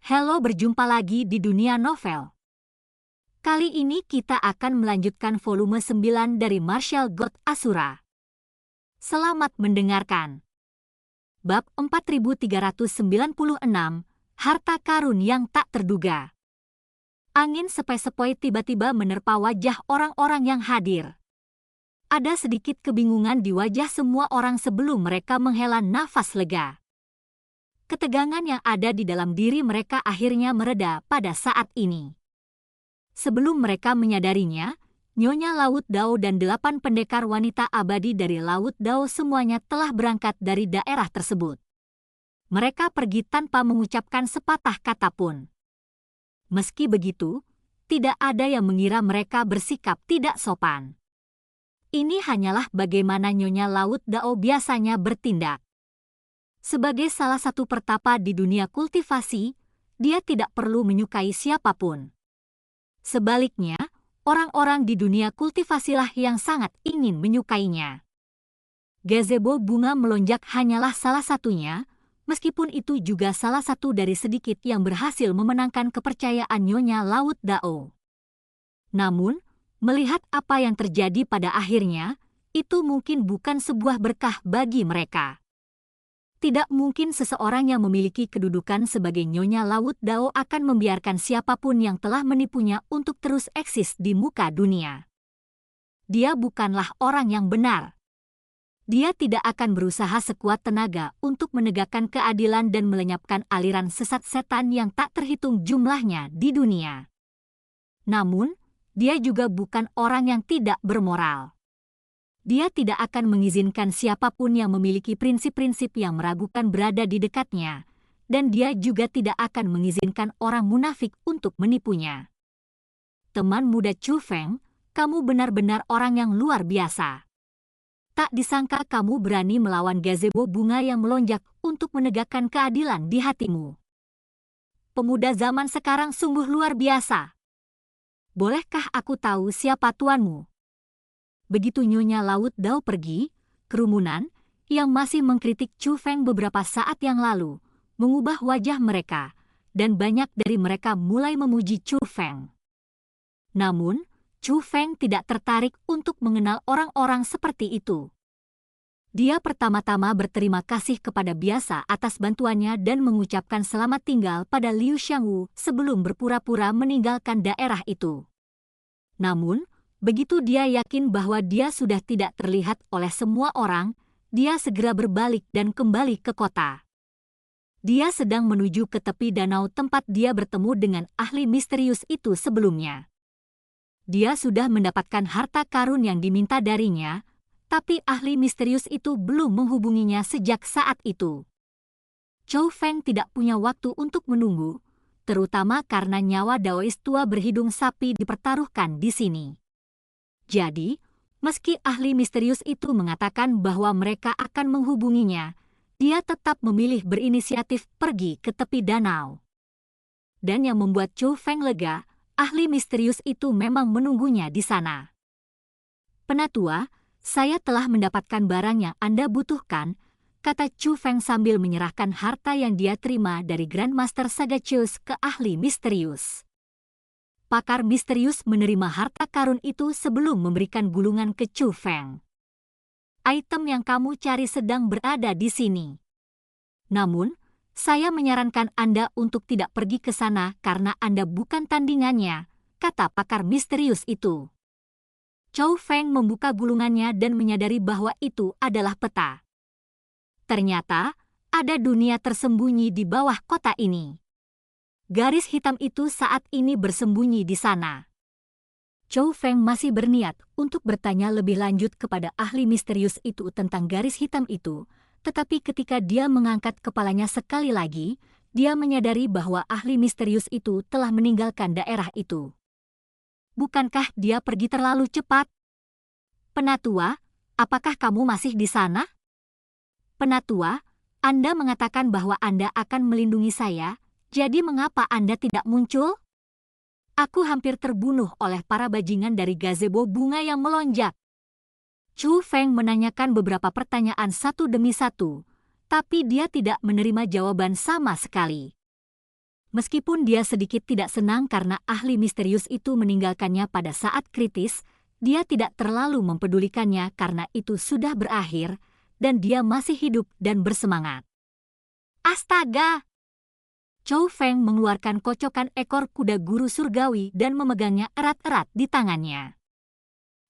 Halo, berjumpa lagi di dunia novel. Kali ini kita akan melanjutkan volume 9 dari Martial God Asura. Selamat mendengarkan. Bab 4396, Harta Karun yang tak terduga. Angin sepoi-sepoi tiba-tiba menerpa wajah orang-orang yang hadir. Ada sedikit kebingungan di wajah semua orang sebelum mereka menghela nafas lega. Ketegangan yang ada di dalam diri mereka akhirnya mereda pada saat ini. Sebelum mereka menyadarinya, Nyonya Laut Dao dan 8 pendekar wanita abadi dari Laut Dao semuanya telah berangkat dari daerah tersebut. Mereka pergi tanpa mengucapkan sepatah kata pun. Meski begitu, tidak ada yang mengira mereka bersikap tidak sopan. Ini hanyalah bagaimana Nyonya Laut Dao biasanya bertindak. Sebagai salah satu pertapa di dunia kultivasi, dia tidak perlu menyukai siapapun. Sebaliknya, orang-orang di dunia kultivasilah yang sangat ingin menyukainya. Gazebo bunga melonjak hanyalah salah satunya, meskipun itu juga salah satu dari sedikit yang berhasil memenangkan kepercayaan Nyonya Laut Dao. Namun, melihat apa yang terjadi pada akhirnya, itu mungkin bukan sebuah berkah bagi mereka. Tidak mungkin seseorang yang memiliki kedudukan sebagai Nyonya Laut Dao akan membiarkan siapapun yang telah menipunya untuk terus eksis di muka dunia. Dia bukanlah orang yang benar. Dia tidak akan berusaha sekuat tenaga untuk menegakkan keadilan dan melenyapkan aliran sesat setan yang tak terhitung jumlahnya di dunia. Namun, dia juga bukan orang yang tidak bermoral. Dia tidak akan mengizinkan siapapun yang memiliki prinsip-prinsip yang meragukan berada di dekatnya, dan dia juga tidak akan mengizinkan orang munafik untuk menipunya. Teman muda Chu Feng, kamu benar-benar orang yang luar biasa. Tak disangka kamu berani melawan gazebo bunga yang melonjak untuk menegakkan keadilan di hatimu. Pemuda zaman sekarang sungguh luar biasa. Bolehkah aku tahu siapa tuanmu? Begitu Nyonya Laut Dao pergi, kerumunan yang masih mengkritik Chu Feng beberapa saat yang lalu mengubah wajah mereka, dan banyak dari mereka mulai memuji Chu Feng. Namun, Chu Feng tidak tertarik untuk mengenal orang-orang seperti itu. Dia pertama-tama berterima kasih kepada biasa atas bantuannya dan mengucapkan selamat tinggal pada Liu Xiangwu sebelum berpura-pura meninggalkan daerah itu. Namun, begitu dia yakin bahwa dia sudah tidak terlihat oleh semua orang, dia segera berbalik dan kembali ke kota. Dia sedang menuju ke tepi danau tempat dia bertemu dengan ahli misterius itu sebelumnya. Dia sudah mendapatkan harta karun yang diminta darinya, tapi ahli misterius itu belum menghubunginya sejak saat itu. Chu Feng tidak punya waktu untuk menunggu, terutama karena nyawa Daois tua berhidung sapi dipertaruhkan di sini. Jadi, meski ahli misterius itu mengatakan bahwa mereka akan menghubunginya, dia tetap memilih berinisiatif pergi ke tepi danau. Dan yang membuat Chu Feng lega, ahli misterius itu memang menunggunya di sana. Penatua, saya telah mendapatkan barang yang Anda butuhkan, kata Chu Feng sambil menyerahkan harta yang dia terima dari Grandmaster Sagacious ke ahli misterius. Pakar misterius menerima harta karun itu sebelum memberikan gulungan ke Chu Feng. Item yang kamu cari sedang berada di sini. Namun, saya menyarankan Anda untuk tidak pergi ke sana karena Anda bukan tandingannya, kata pakar misterius itu. Chu Feng membuka gulungannya dan menyadari bahwa itu adalah peta. Ternyata, ada dunia tersembunyi di bawah kota ini. Garis hitam itu saat ini bersembunyi di sana. Chu Feng masih berniat untuk bertanya lebih lanjut kepada ahli misterius itu tentang garis hitam itu, tetapi ketika dia mengangkat kepalanya sekali lagi, dia menyadari bahwa ahli misterius itu telah meninggalkan daerah itu. Bukankah dia pergi terlalu cepat? Penatua, apakah kamu masih di sana? Penatua, Anda mengatakan bahwa Anda akan melindungi saya. Jadi mengapa Anda tidak muncul? Aku hampir terbunuh oleh para bajingan dari gazebo bunga yang melonjak. Chu Feng menanyakan beberapa pertanyaan satu demi satu, tapi dia tidak menerima jawaban sama sekali. Meskipun dia sedikit tidak senang karena ahli misterius itu meninggalkannya pada saat kritis, dia tidak terlalu mempedulikannya karena itu sudah berakhir, dan dia masih hidup dan bersemangat. Astaga! Chou Feng mengeluarkan kocokan ekor kuda guru surgawi dan memegangnya erat-erat di tangannya.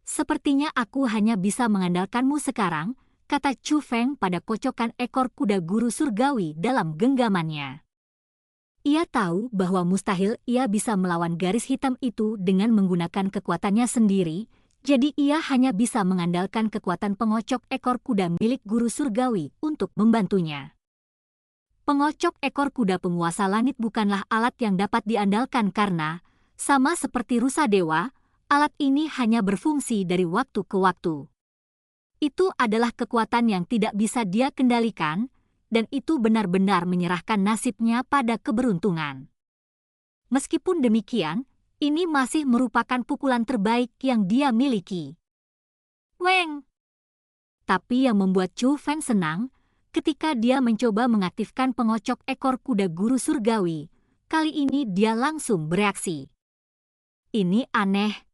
Sepertinya aku hanya bisa mengandalkanmu sekarang, kata Chou Feng pada kocokan ekor kuda guru surgawi dalam genggamannya. Ia tahu bahwa mustahil ia bisa melawan garis hitam itu dengan menggunakan kekuatannya sendiri, jadi ia hanya bisa mengandalkan kekuatan pengocok ekor kuda milik guru surgawi untuk membantunya. Pengocok ekor kuda penguasa langit bukanlah alat yang dapat diandalkan karena, sama seperti rusa dewa, alat ini hanya berfungsi dari waktu ke waktu. Itu adalah kekuatan yang tidak bisa dia kendalikan, dan itu benar-benar menyerahkan nasibnya pada keberuntungan. Meskipun demikian, ini masih merupakan pukulan terbaik yang dia miliki. Weng! Tapi yang membuat Chou Feng senang, ketika dia mencoba mengaktifkan pengocok ekor kuda guru surgawi, kali ini dia langsung bereaksi. Ini aneh.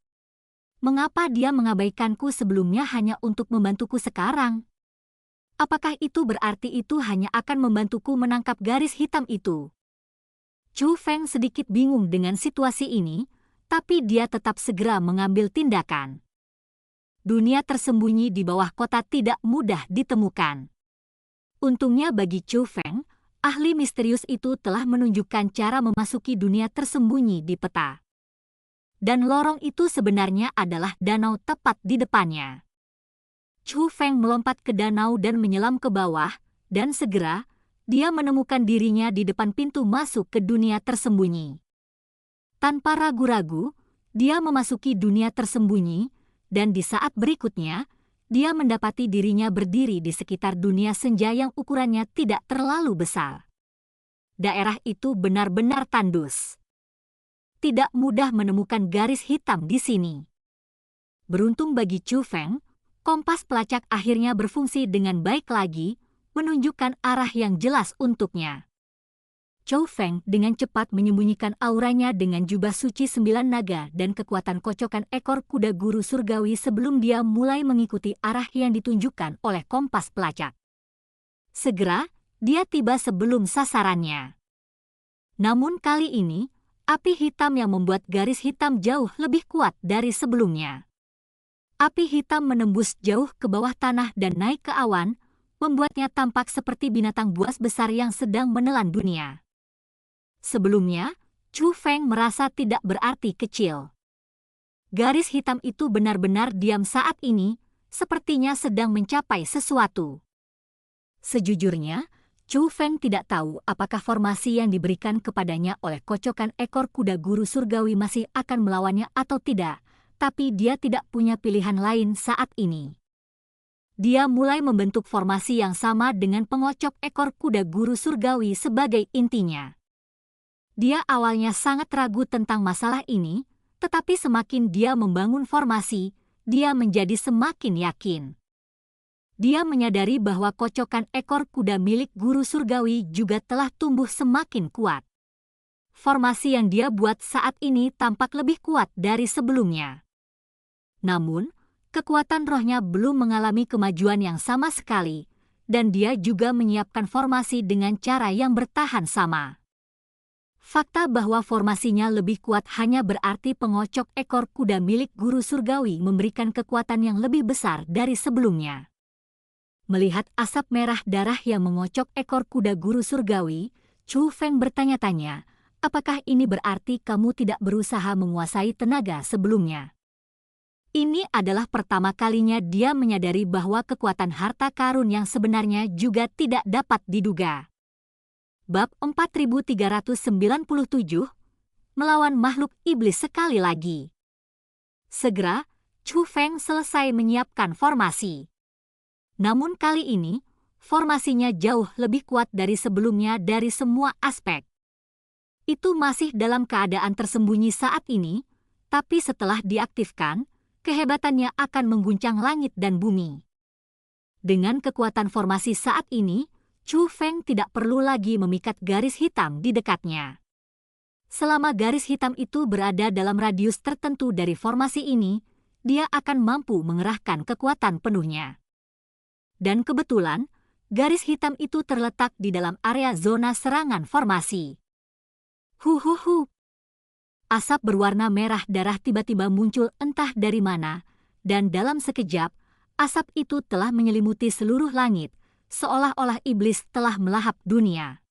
Mengapa dia mengabaikanku sebelumnya hanya untuk membantuku sekarang? Apakah itu berarti itu hanya akan membantuku menangkap garis hitam itu? Chou Feng sedikit bingung dengan situasi ini, tapi dia tetap segera mengambil tindakan. Dunia tersembunyi di bawah kota tidak mudah ditemukan. Untungnya bagi Chou Feng, ahli misterius itu telah menunjukkan cara memasuki dunia tersembunyi di peta. Dan lorong itu sebenarnya adalah danau tepat di depannya. Chou Feng melompat ke danau dan menyelam ke bawah, dan segera, dia menemukan dirinya di depan pintu masuk ke dunia tersembunyi. Tanpa ragu-ragu, dia memasuki dunia tersembunyi, dan di saat berikutnya, dia mendapati dirinya berdiri di sekitar dunia senja yang ukurannya tidak terlalu besar. Daerah itu benar-benar tandus. Tidak mudah menemukan garis hitam di sini. Beruntung bagi Chou Feng, kompas pelacak akhirnya berfungsi dengan baik lagi, menunjukkan arah yang jelas untuknya. Chou Feng dengan cepat menyembunyikan auranya dengan jubah suci 9 naga dan kekuatan kocokan ekor kuda guru surgawi sebelum dia mulai mengikuti arah yang ditunjukkan oleh kompas pelacak. Segera, dia tiba sebelum sasarannya. Namun kali ini, api hitam yang membuat garis hitam jauh lebih kuat dari sebelumnya. Api hitam menembus jauh ke bawah tanah dan naik ke awan, membuatnya tampak seperti binatang buas besar yang sedang menelan dunia. Sebelumnya, Chou Feng merasa tidak berarti kecil. Garis hitam itu benar-benar diam saat ini, sepertinya sedang mencapai sesuatu. Sejujurnya, Chou Feng tidak tahu apakah formasi yang diberikan kepadanya oleh kocokan ekor kuda guru surgawi masih akan melawannya atau tidak. Tapi dia tidak punya pilihan lain saat ini. Dia mulai membentuk formasi yang sama dengan pengocok ekor kuda guru surgawi sebagai intinya. Dia awalnya sangat ragu tentang masalah ini, tetapi semakin dia membangun formasi, dia menjadi semakin yakin. Dia menyadari bahwa kocokan ekor kuda milik guru surgawi juga telah tumbuh semakin kuat. Formasi yang dia buat saat ini tampak lebih kuat dari sebelumnya. Namun, kekuatan rohnya belum mengalami kemajuan yang sama sekali, dan dia juga menyiapkan formasi dengan cara yang bertahan sama. Fakta bahwa formasinya lebih kuat hanya berarti pengocok ekor kuda milik guru surgawi memberikan kekuatan yang lebih besar dari sebelumnya. Melihat asap merah darah yang mengocok ekor kuda guru surgawi, Chou Feng bertanya-tanya, apakah ini berarti kamu tidak berusaha menguasai tenaga sebelumnya? Ini adalah pertama kalinya dia menyadari bahwa kekuatan harta karun yang sebenarnya juga tidak dapat diduga. Bab 4397, melawan makhluk iblis sekali lagi. Segera, Chou Feng selesai menyiapkan formasi. Namun kali ini, formasinya jauh lebih kuat dari sebelumnya dari semua aspek. Itu masih dalam keadaan tersembunyi saat ini, tapi setelah diaktifkan, kehebatannya akan mengguncang langit dan bumi. Dengan kekuatan formasi saat ini, Chou Feng tidak perlu lagi memikat garis hitam di dekatnya. Selama garis hitam itu berada dalam radius tertentu dari formasi ini, dia akan mampu mengerahkan kekuatan penuhnya. Dan kebetulan, garis hitam itu terletak di dalam area zona serangan formasi. Huhuhu. Asap berwarna merah darah tiba-tiba muncul entah dari mana, dan dalam sekejap, asap itu telah menyelimuti seluruh langit, seolah-olah iblis telah melahap dunia.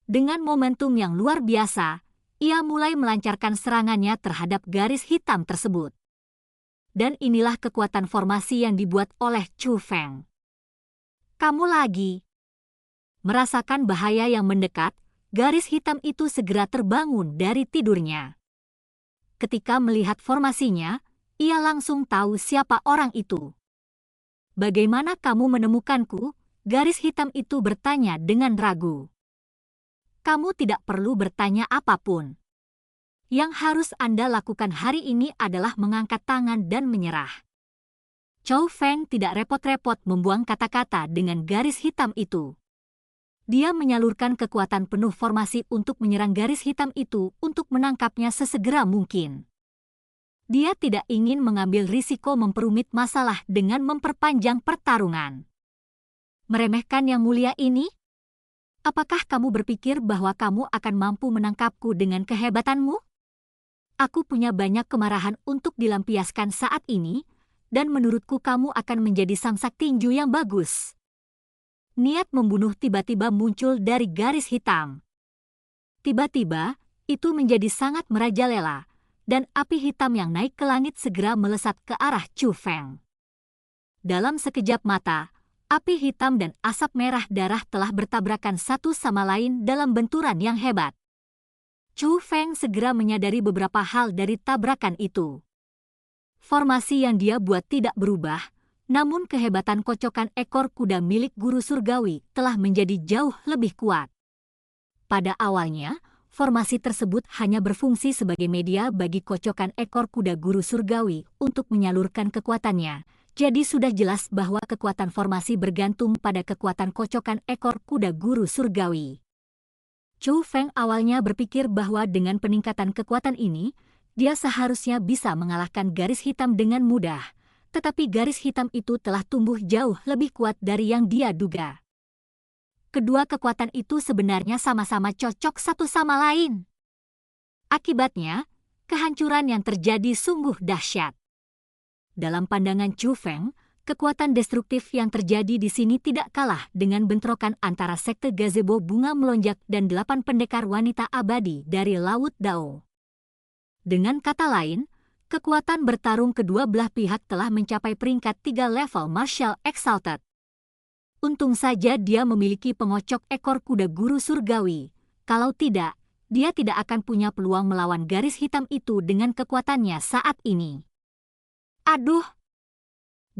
Dengan momentum yang luar biasa, ia mulai melancarkan serangannya terhadap garis hitam tersebut. Dan inilah kekuatan formasi yang dibuat oleh Chu Feng. Kamu lagi. Merasakan bahaya yang mendekat, garis hitam itu segera terbangun dari tidurnya. Ketika melihat formasinya, ia langsung tahu siapa orang itu. Bagaimana kamu menemukanku? Garis hitam itu bertanya dengan ragu. Kamu tidak perlu bertanya apapun. Yang harus Anda lakukan hari ini adalah mengangkat tangan dan menyerah. Chu Feng tidak repot-repot membuang kata-kata dengan garis hitam itu. Dia menyalurkan kekuatan penuh formasi untuk menyerang garis hitam itu untuk menangkapnya sesegera mungkin. Dia tidak ingin mengambil risiko memperumit masalah dengan memperpanjang pertarungan. Meremehkan yang mulia ini? Apakah kamu berpikir bahwa kamu akan mampu menangkapku dengan kehebatanmu? Aku punya banyak kemarahan untuk dilampiaskan saat ini, dan menurutku kamu akan menjadi samsak tinju yang bagus. Niat membunuh tiba-tiba muncul dari garis hitam. Tiba-tiba, itu menjadi sangat merajalela, dan api hitam yang naik ke langit segera melesat ke arah Chu Feng. Dalam sekejap mata, api hitam dan asap merah darah telah bertabrakan satu sama lain dalam benturan yang hebat. Chu Feng segera menyadari beberapa hal dari tabrakan itu. Formasi yang dia buat tidak berubah, namun kehebatan kocokan ekor kuda milik guru surgawi telah menjadi jauh lebih kuat. Pada awalnya, formasi tersebut hanya berfungsi sebagai media bagi kocokan ekor kuda guru surgawi untuk menyalurkan kekuatannya. Jadi sudah jelas bahwa kekuatan formasi bergantung pada kekuatan kocokan ekor kuda guru surgawi. Chu Feng awalnya berpikir bahwa dengan peningkatan kekuatan ini, dia seharusnya bisa mengalahkan garis hitam dengan mudah, tetapi garis hitam itu telah tumbuh jauh lebih kuat dari yang dia duga. Kedua kekuatan itu sebenarnya sama-sama cocok satu sama lain. Akibatnya, kehancuran yang terjadi sungguh dahsyat. Dalam pandangan Chu Feng, kekuatan destruktif yang terjadi di sini tidak kalah dengan bentrokan antara sekte gazebo bunga melonjak dan 8 pendekar wanita abadi dari Laut Dao. Dengan kata lain, kekuatan bertarung kedua belah pihak telah mencapai peringkat 3 level Martial Exalted. Untung saja dia memiliki pengocok ekor kuda guru surgawi. Kalau tidak, dia tidak akan punya peluang melawan garis hitam itu dengan kekuatannya saat ini. Aduh!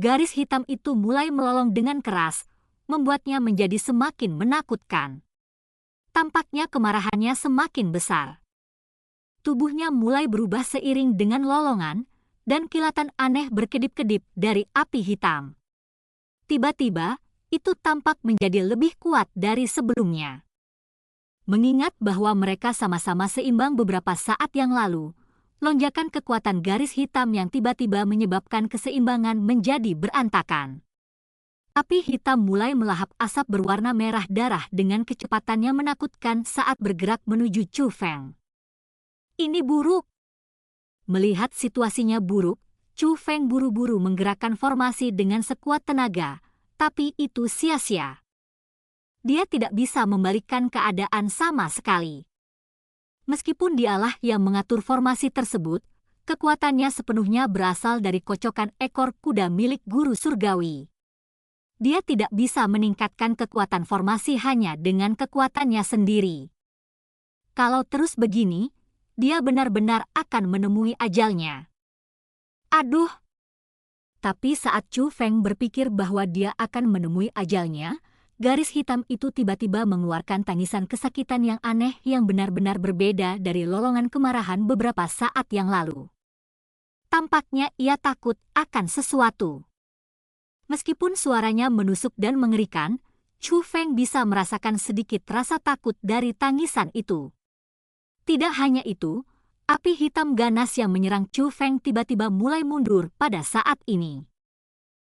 Garis hitam itu mulai melolong dengan keras, membuatnya menjadi semakin menakutkan. Tampaknya kemarahannya semakin besar. Tubuhnya mulai berubah seiring dengan lolongan, dan kilatan aneh berkedip-kedip dari api hitam. Tiba-tiba, itu tampak menjadi lebih kuat dari sebelumnya. Mengingat bahwa mereka sama-sama seimbang beberapa saat yang lalu, lonjakan kekuatan garis hitam yang tiba-tiba menyebabkan keseimbangan menjadi berantakan. Api hitam mulai melahap asap berwarna merah darah dengan kecepatan yang menakutkan saat bergerak menuju Chu Feng. Ini buruk. Melihat situasinya buruk, Chu Feng buru-buru menggerakkan formasi dengan sekuat tenaga, tapi itu sia-sia. Dia tidak bisa membalikkan keadaan sama sekali. Meskipun dialah yang mengatur formasi tersebut, kekuatannya sepenuhnya berasal dari kocokan ekor kuda milik guru surgawi. Dia tidak bisa meningkatkan kekuatan formasi hanya dengan kekuatannya sendiri. Kalau terus begini, dia benar-benar akan menemui ajalnya. Aduh! Tapi saat Chu Feng berpikir bahwa dia akan menemui ajalnya, garis hitam itu tiba-tiba mengeluarkan tangisan kesakitan yang aneh yang benar-benar berbeda dari lolongan kemarahan beberapa saat yang lalu. Tampaknya ia takut akan sesuatu. Meskipun suaranya menusuk dan mengerikan, Chu Feng bisa merasakan sedikit rasa takut dari tangisan itu. Tidak hanya itu, api hitam ganas yang menyerang Chu Feng tiba-tiba mulai mundur pada saat ini.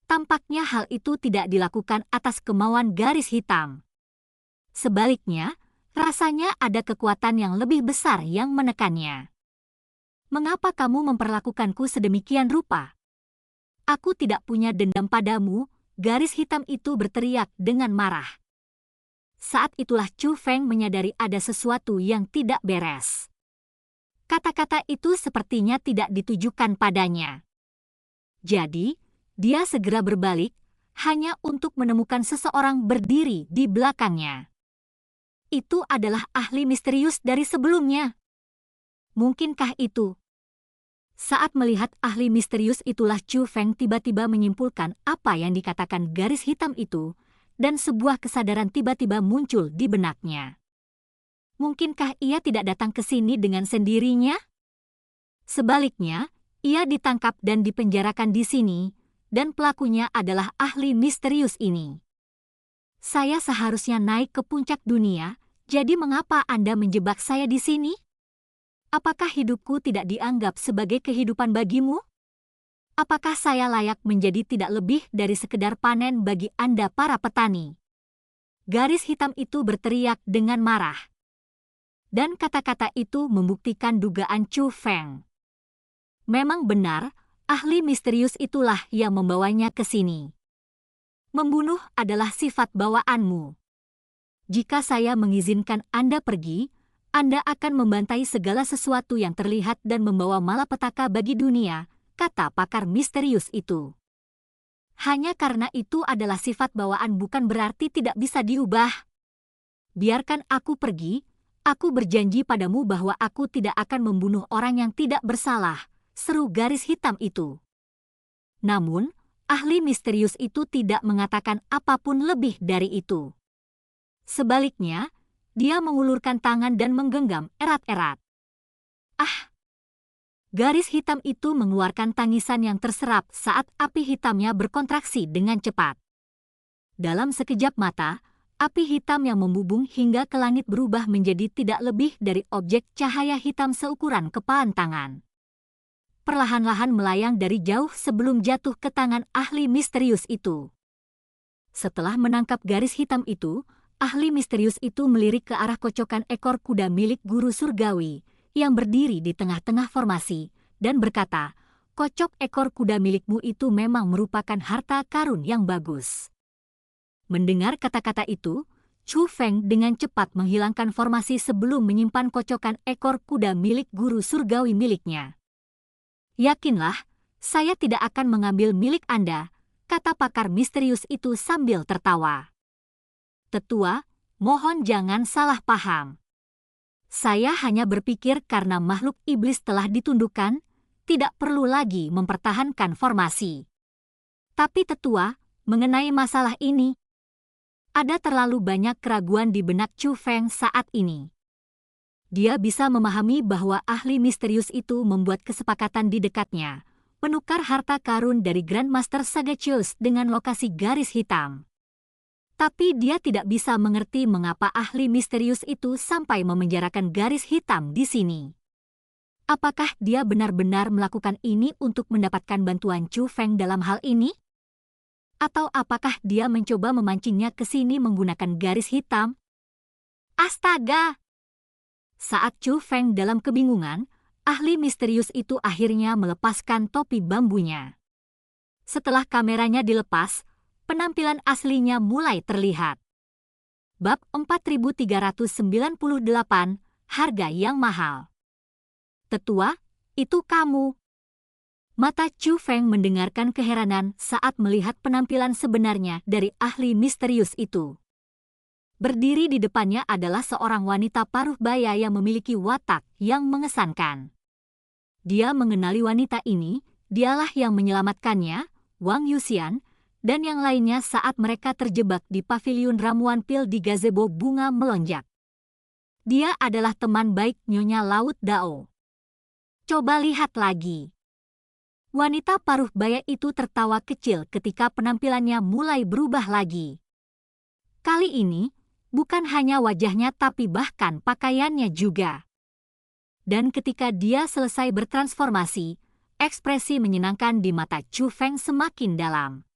Tampaknya hal itu tidak dilakukan atas kemauan garis hitam. Sebaliknya, rasanya ada kekuatan yang lebih besar yang menekannya. Mengapa kamu memperlakukanku sedemikian rupa? Aku tidak punya dendam padamu, garis hitam itu berteriak dengan marah. Saat itulah Chu Feng menyadari ada sesuatu yang tidak beres. Kata-kata itu sepertinya tidak ditujukan padanya. Jadi, dia segera berbalik, hanya untuk menemukan seseorang berdiri di belakangnya. Itu adalah ahli misterius dari sebelumnya. Mungkinkah itu? Saat melihat ahli misterius itulah Chu Feng tiba-tiba menyimpulkan apa yang dikatakan garis hitam itu, dan sebuah kesadaran tiba-tiba muncul di benaknya. Mungkinkah ia tidak datang ke sini dengan sendirinya? Sebaliknya, ia ditangkap dan dipenjarakan di sini, dan pelakunya adalah ahli misterius ini. Saya seharusnya naik ke puncak dunia, jadi mengapa Anda menjebak saya di sini? Apakah hidupku tidak dianggap sebagai kehidupan bagimu? Apakah saya layak menjadi tidak lebih dari sekedar panen bagi Anda para petani? Garis hitam itu berteriak dengan marah. Dan kata-kata itu membuktikan dugaan Chu Feng. Memang benar, ahli misterius itulah yang membawanya ke sini. Membunuh adalah sifat bawaanmu. Jika saya mengizinkan Anda pergi, Anda akan membantai segala sesuatu yang terlihat dan membawa malapetaka bagi dunia, kata pakar misterius itu. Hanya karena itu adalah sifat bawaan bukan berarti tidak bisa diubah. Biarkan aku pergi, aku berjanji padamu bahwa aku tidak akan membunuh orang yang tidak bersalah, seru garis hitam itu. Namun, ahli misterius itu tidak mengatakan apapun lebih dari itu. Sebaliknya, dia mengulurkan tangan dan menggenggam erat-erat. Ah! Garis hitam itu mengeluarkan tangisan yang terserap saat api hitamnya berkontraksi dengan cepat. Dalam sekejap mata, api hitam yang membubung hingga ke langit berubah menjadi tidak lebih dari objek cahaya hitam seukuran kepalan tangan. Perlahan-lahan melayang dari jauh sebelum jatuh ke tangan ahli misterius itu. Setelah menangkap garis hitam itu, ahli misterius itu melirik ke arah kocokan ekor kuda milik guru surgawi yang berdiri di tengah-tengah formasi, dan berkata, "Kocok ekor kuda milikmu itu memang merupakan harta karun yang bagus." Mendengar kata-kata itu, Chu Feng dengan cepat menghilangkan formasi sebelum menyimpan kocokan ekor kuda milik guru surgawi miliknya. "Yakinlah, saya tidak akan mengambil milik Anda," kata pakar misterius itu sambil tertawa. "Tetua, mohon jangan salah paham. Saya hanya berpikir karena makhluk iblis telah ditundukkan, tidak perlu lagi mempertahankan formasi. Tapi tetua, mengenai masalah ini, ada terlalu banyak keraguan di benak Chu Feng saat ini. Dia bisa memahami bahwa ahli misterius itu membuat kesepakatan di dekatnya, menukar harta karun dari Grandmaster Sagacious dengan lokasi garis hitam. Tapi dia tidak bisa mengerti mengapa ahli misterius itu sampai memenjarakan garis hitam di sini. Apakah dia benar-benar melakukan ini untuk mendapatkan bantuan Chu Feng dalam hal ini? Atau apakah dia mencoba memancingnya ke sini menggunakan garis hitam? Astaga! Saat Chu Feng dalam kebingungan, ahli misterius itu akhirnya melepaskan topi bambunya. Setelah kameranya dilepas, penampilan aslinya mulai terlihat. Bab 4398, Harga yang Mahal. Tetua, itu kamu. Mata Chu Feng mendengarkan keheranan saat melihat penampilan sebenarnya dari ahli misterius itu. Berdiri di depannya adalah seorang wanita paruh baya yang memiliki watak yang mengesankan. Dia mengenali wanita ini, dialah yang menyelamatkannya, Wang Yuxian, dan yang lainnya saat mereka terjebak di paviliun ramuan pil di gazebo bunga melonjak. Dia adalah teman baik Nyonya Laut Dao. Coba lihat lagi. Wanita paruh baya itu tertawa kecil ketika penampilannya mulai berubah lagi. Kali ini, bukan hanya wajahnya tapi bahkan pakaiannya juga. Dan ketika dia selesai bertransformasi, ekspresi menyenangkan di mata Chu Feng semakin dalam.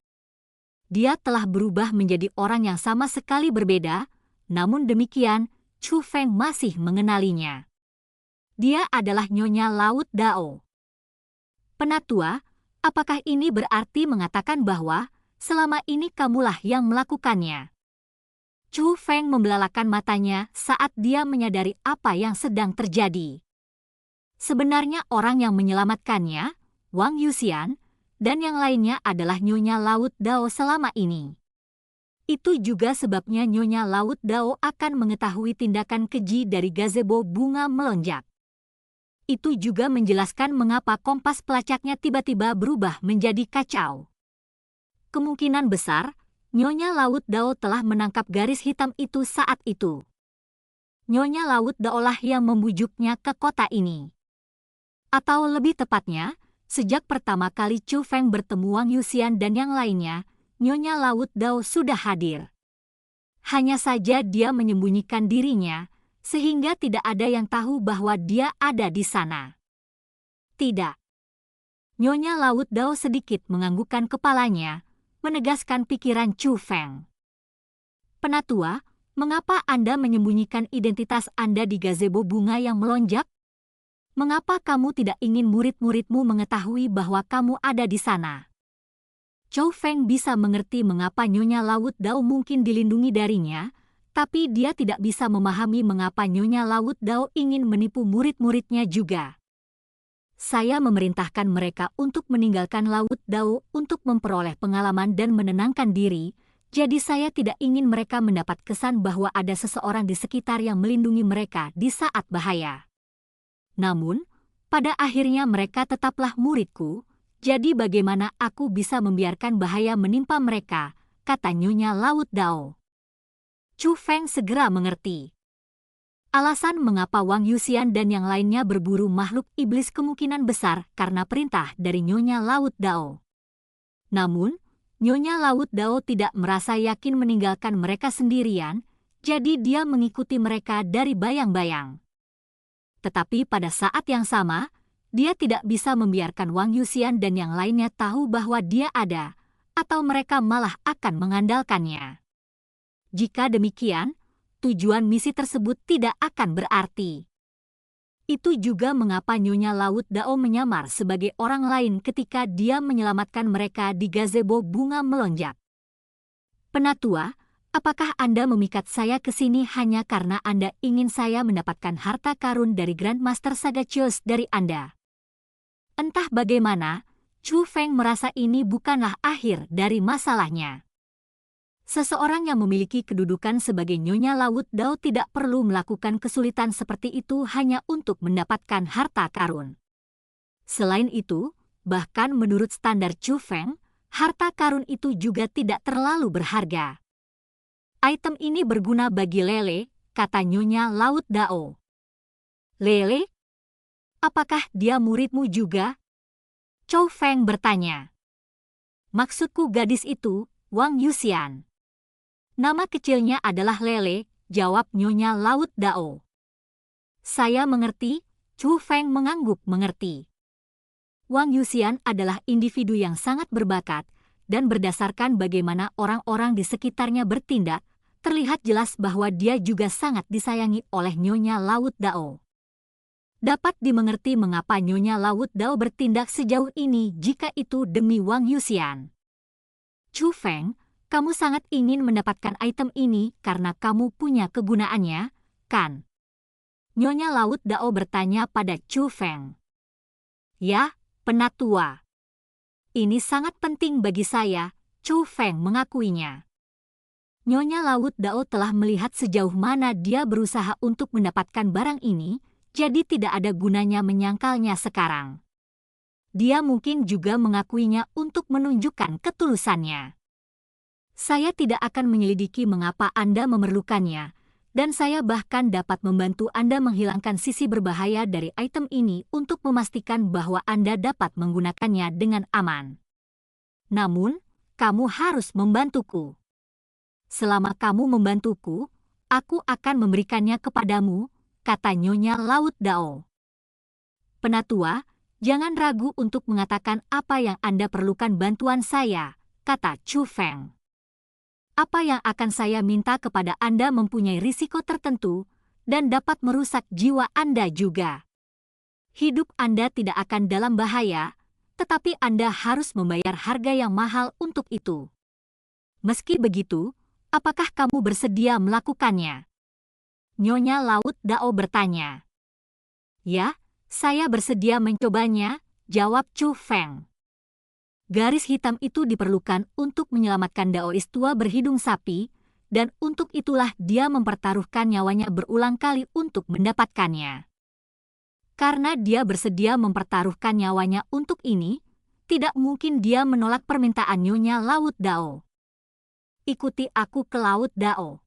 Dia telah berubah menjadi orang yang sama sekali berbeda, namun demikian, Chu Feng masih mengenalinya. Dia adalah Nyonya Laut Dao. Penatua, apakah ini berarti mengatakan bahwa selama ini kamulah yang melakukannya? Chu Feng membelalakan matanya saat dia menyadari apa yang sedang terjadi. Sebenarnya orang yang menyelamatkannya, Wang Yuxian, dan yang lainnya adalah Nyonya Laut Dao selama ini. Itu juga sebabnya Nyonya Laut Dao akan mengetahui tindakan keji dari gazebo bunga melonjak. Itu juga menjelaskan mengapa kompas pelacaknya tiba-tiba berubah menjadi kacau. Kemungkinan besar, Nyonya Laut Dao telah menangkap garis hitam itu saat itu. Nyonya Laut Dao lah yang membujuknya ke kota ini. Atau lebih tepatnya, sejak pertama kali Chu Feng bertemu Wang Yuxian dan yang lainnya, Nyonya Laut Dao sudah hadir. Hanya saja dia menyembunyikan dirinya, sehingga tidak ada yang tahu bahwa dia ada di sana. Tidak. Nyonya Laut Dao sedikit menganggukkan kepalanya, menegaskan pikiran Chu Feng. Penatua, mengapa Anda menyembunyikan identitas Anda di gazebo bunga yang melonjak? Mengapa kamu tidak ingin murid-muridmu mengetahui bahwa kamu ada di sana? Chu Feng bisa mengerti mengapa Nyonya Laut Dao mungkin dilindungi darinya, tapi dia tidak bisa memahami mengapa Nyonya Laut Dao ingin menipu murid-muridnya juga. Saya memerintahkan mereka untuk meninggalkan Laut Dao untuk memperoleh pengalaman dan menenangkan diri, jadi saya tidak ingin mereka mendapat kesan bahwa ada seseorang di sekitar yang melindungi mereka di saat bahaya. Namun, pada akhirnya mereka tetaplah muridku, jadi bagaimana aku bisa membiarkan bahaya menimpa mereka, kata Nyonya Laut Dao. Chu Feng segera mengerti. Alasan mengapa Wang Yuxian dan yang lainnya berburu makhluk iblis kemungkinan besar karena perintah dari Nyonya Laut Dao. Namun, Nyonya Laut Dao tidak merasa yakin meninggalkan mereka sendirian, jadi dia mengikuti mereka dari bayang-bayang. Tetapi pada saat yang sama, dia tidak bisa membiarkan Wang Yuxian dan yang lainnya tahu bahwa dia ada, atau mereka malah akan mengandalkannya. Jika demikian, tujuan misi tersebut tidak akan berarti. Itu juga mengapa Nyonya Laut Dao menyamar sebagai orang lain ketika dia menyelamatkan mereka di gazebo bunga melonjak. Penatua, apakah Anda memikat saya ke sini hanya karena Anda ingin saya mendapatkan harta karun dari Grandmaster Sagacious dari Anda? Entah bagaimana, Chu Feng merasa ini bukanlah akhir dari masalahnya. Seseorang yang memiliki kedudukan sebagai Nyonya Laut Dao tidak perlu melakukan kesulitan seperti itu hanya untuk mendapatkan harta karun. Selain itu, bahkan menurut standar Chu Feng, harta karun itu juga tidak terlalu berharga. Item ini berguna bagi Lele, kata Nyonya Laut Dao. Lele? Apakah dia muridmu juga? Chu Feng bertanya. Maksudku gadis itu, Wang Yuxian. Nama kecilnya adalah Lele, jawab Nyonya Laut Dao. Saya mengerti, Chu Feng mengangguk mengerti. Wang Yuxian adalah individu yang sangat berbakat, dan berdasarkan bagaimana orang-orang di sekitarnya bertindak, terlihat jelas bahwa dia juga sangat disayangi oleh Nyonya Laut Dao. Dapat dimengerti mengapa Nyonya Laut Dao bertindak sejauh ini jika itu demi Wang Yuxian. Chu Feng, kamu sangat ingin mendapatkan item ini karena kamu punya kegunaannya, kan? Nyonya Laut Dao bertanya pada Chu Feng. Ya, Penatua. Ini sangat penting bagi saya, Chu Feng mengakuinya. Nyonya Laut Dao telah melihat sejauh mana dia berusaha untuk mendapatkan barang ini, jadi tidak ada gunanya menyangkalnya sekarang. Dia mungkin juga mengakuinya untuk menunjukkan ketulusannya. Saya tidak akan menyelidiki mengapa Anda memerlukannya, dan saya bahkan dapat membantu Anda menghilangkan sisi berbahaya dari item ini untuk memastikan bahwa Anda dapat menggunakannya dengan aman. Namun, kamu harus membantuku. Selama kamu membantuku, aku akan memberikannya kepadamu, kata Nyonya Laut Dao. Penatua, jangan ragu untuk mengatakan apa yang Anda perlukan bantuan saya, kata Chu Feng. Apa yang akan saya minta kepada Anda mempunyai risiko tertentu dan dapat merusak jiwa Anda juga. Hidup Anda tidak akan dalam bahaya, tetapi Anda harus membayar harga yang mahal untuk itu. Meski begitu, apakah kamu bersedia melakukannya? Nyonya Laut Dao bertanya. Ya, saya bersedia mencobanya, jawab Chu Feng. Garis hitam itu diperlukan untuk menyelamatkan Daois tua berhidung sapi, dan untuk itulah dia mempertaruhkan nyawanya berulang kali untuk mendapatkannya. Karena dia bersedia mempertaruhkan nyawanya untuk ini, tidak mungkin dia menolak permintaan Nyonya Laut Dao. Ikuti aku ke Laut Dao.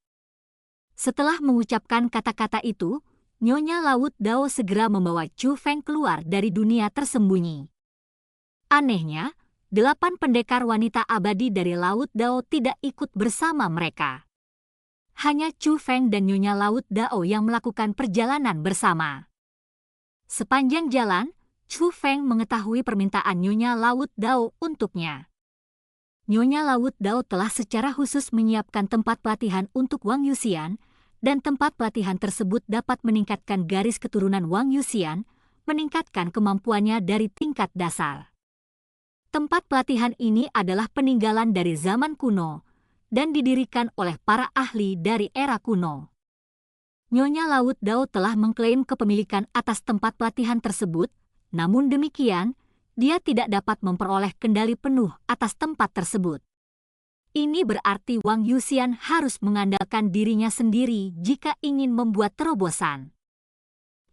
Setelah mengucapkan kata-kata itu, Nyonya Laut Dao segera membawa Chu Feng keluar dari dunia tersembunyi. Anehnya, 8 pendekar wanita abadi dari Laut Dao tidak ikut bersama mereka. Hanya Chu Feng dan Nyonya Laut Dao yang melakukan perjalanan bersama. Sepanjang jalan, Chu Feng mengetahui permintaan Nyonya Laut Dao untuknya. Nyonya Laut Dao telah secara khusus menyiapkan tempat pelatihan untuk Wang Yuxian, dan tempat pelatihan tersebut dapat meningkatkan garis keturunan Wang Yuxian, meningkatkan kemampuannya dari tingkat dasar. Tempat pelatihan ini adalah peninggalan dari zaman kuno, dan didirikan oleh para ahli dari era kuno. Nyonya Laut Dao telah mengklaim kepemilikan atas tempat pelatihan tersebut, namun demikian, dia tidak dapat memperoleh kendali penuh atas tempat tersebut. Ini berarti Wang Yuxian harus mengandalkan dirinya sendiri jika ingin membuat terobosan.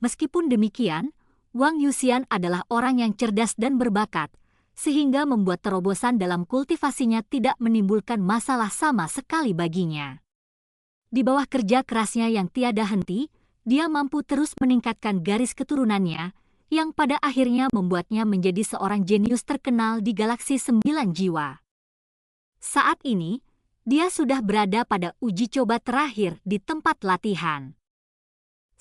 Meskipun demikian, Wang Yuxian adalah orang yang cerdas dan berbakat, sehingga membuat terobosan dalam kultivasinya tidak menimbulkan masalah sama sekali baginya. Di bawah kerja kerasnya yang tiada henti, dia mampu terus meningkatkan garis keturunannya, yang pada akhirnya membuatnya menjadi seorang jenius terkenal di galaksi 9 jiwa. Saat ini, dia sudah berada pada uji coba terakhir di tempat latihan.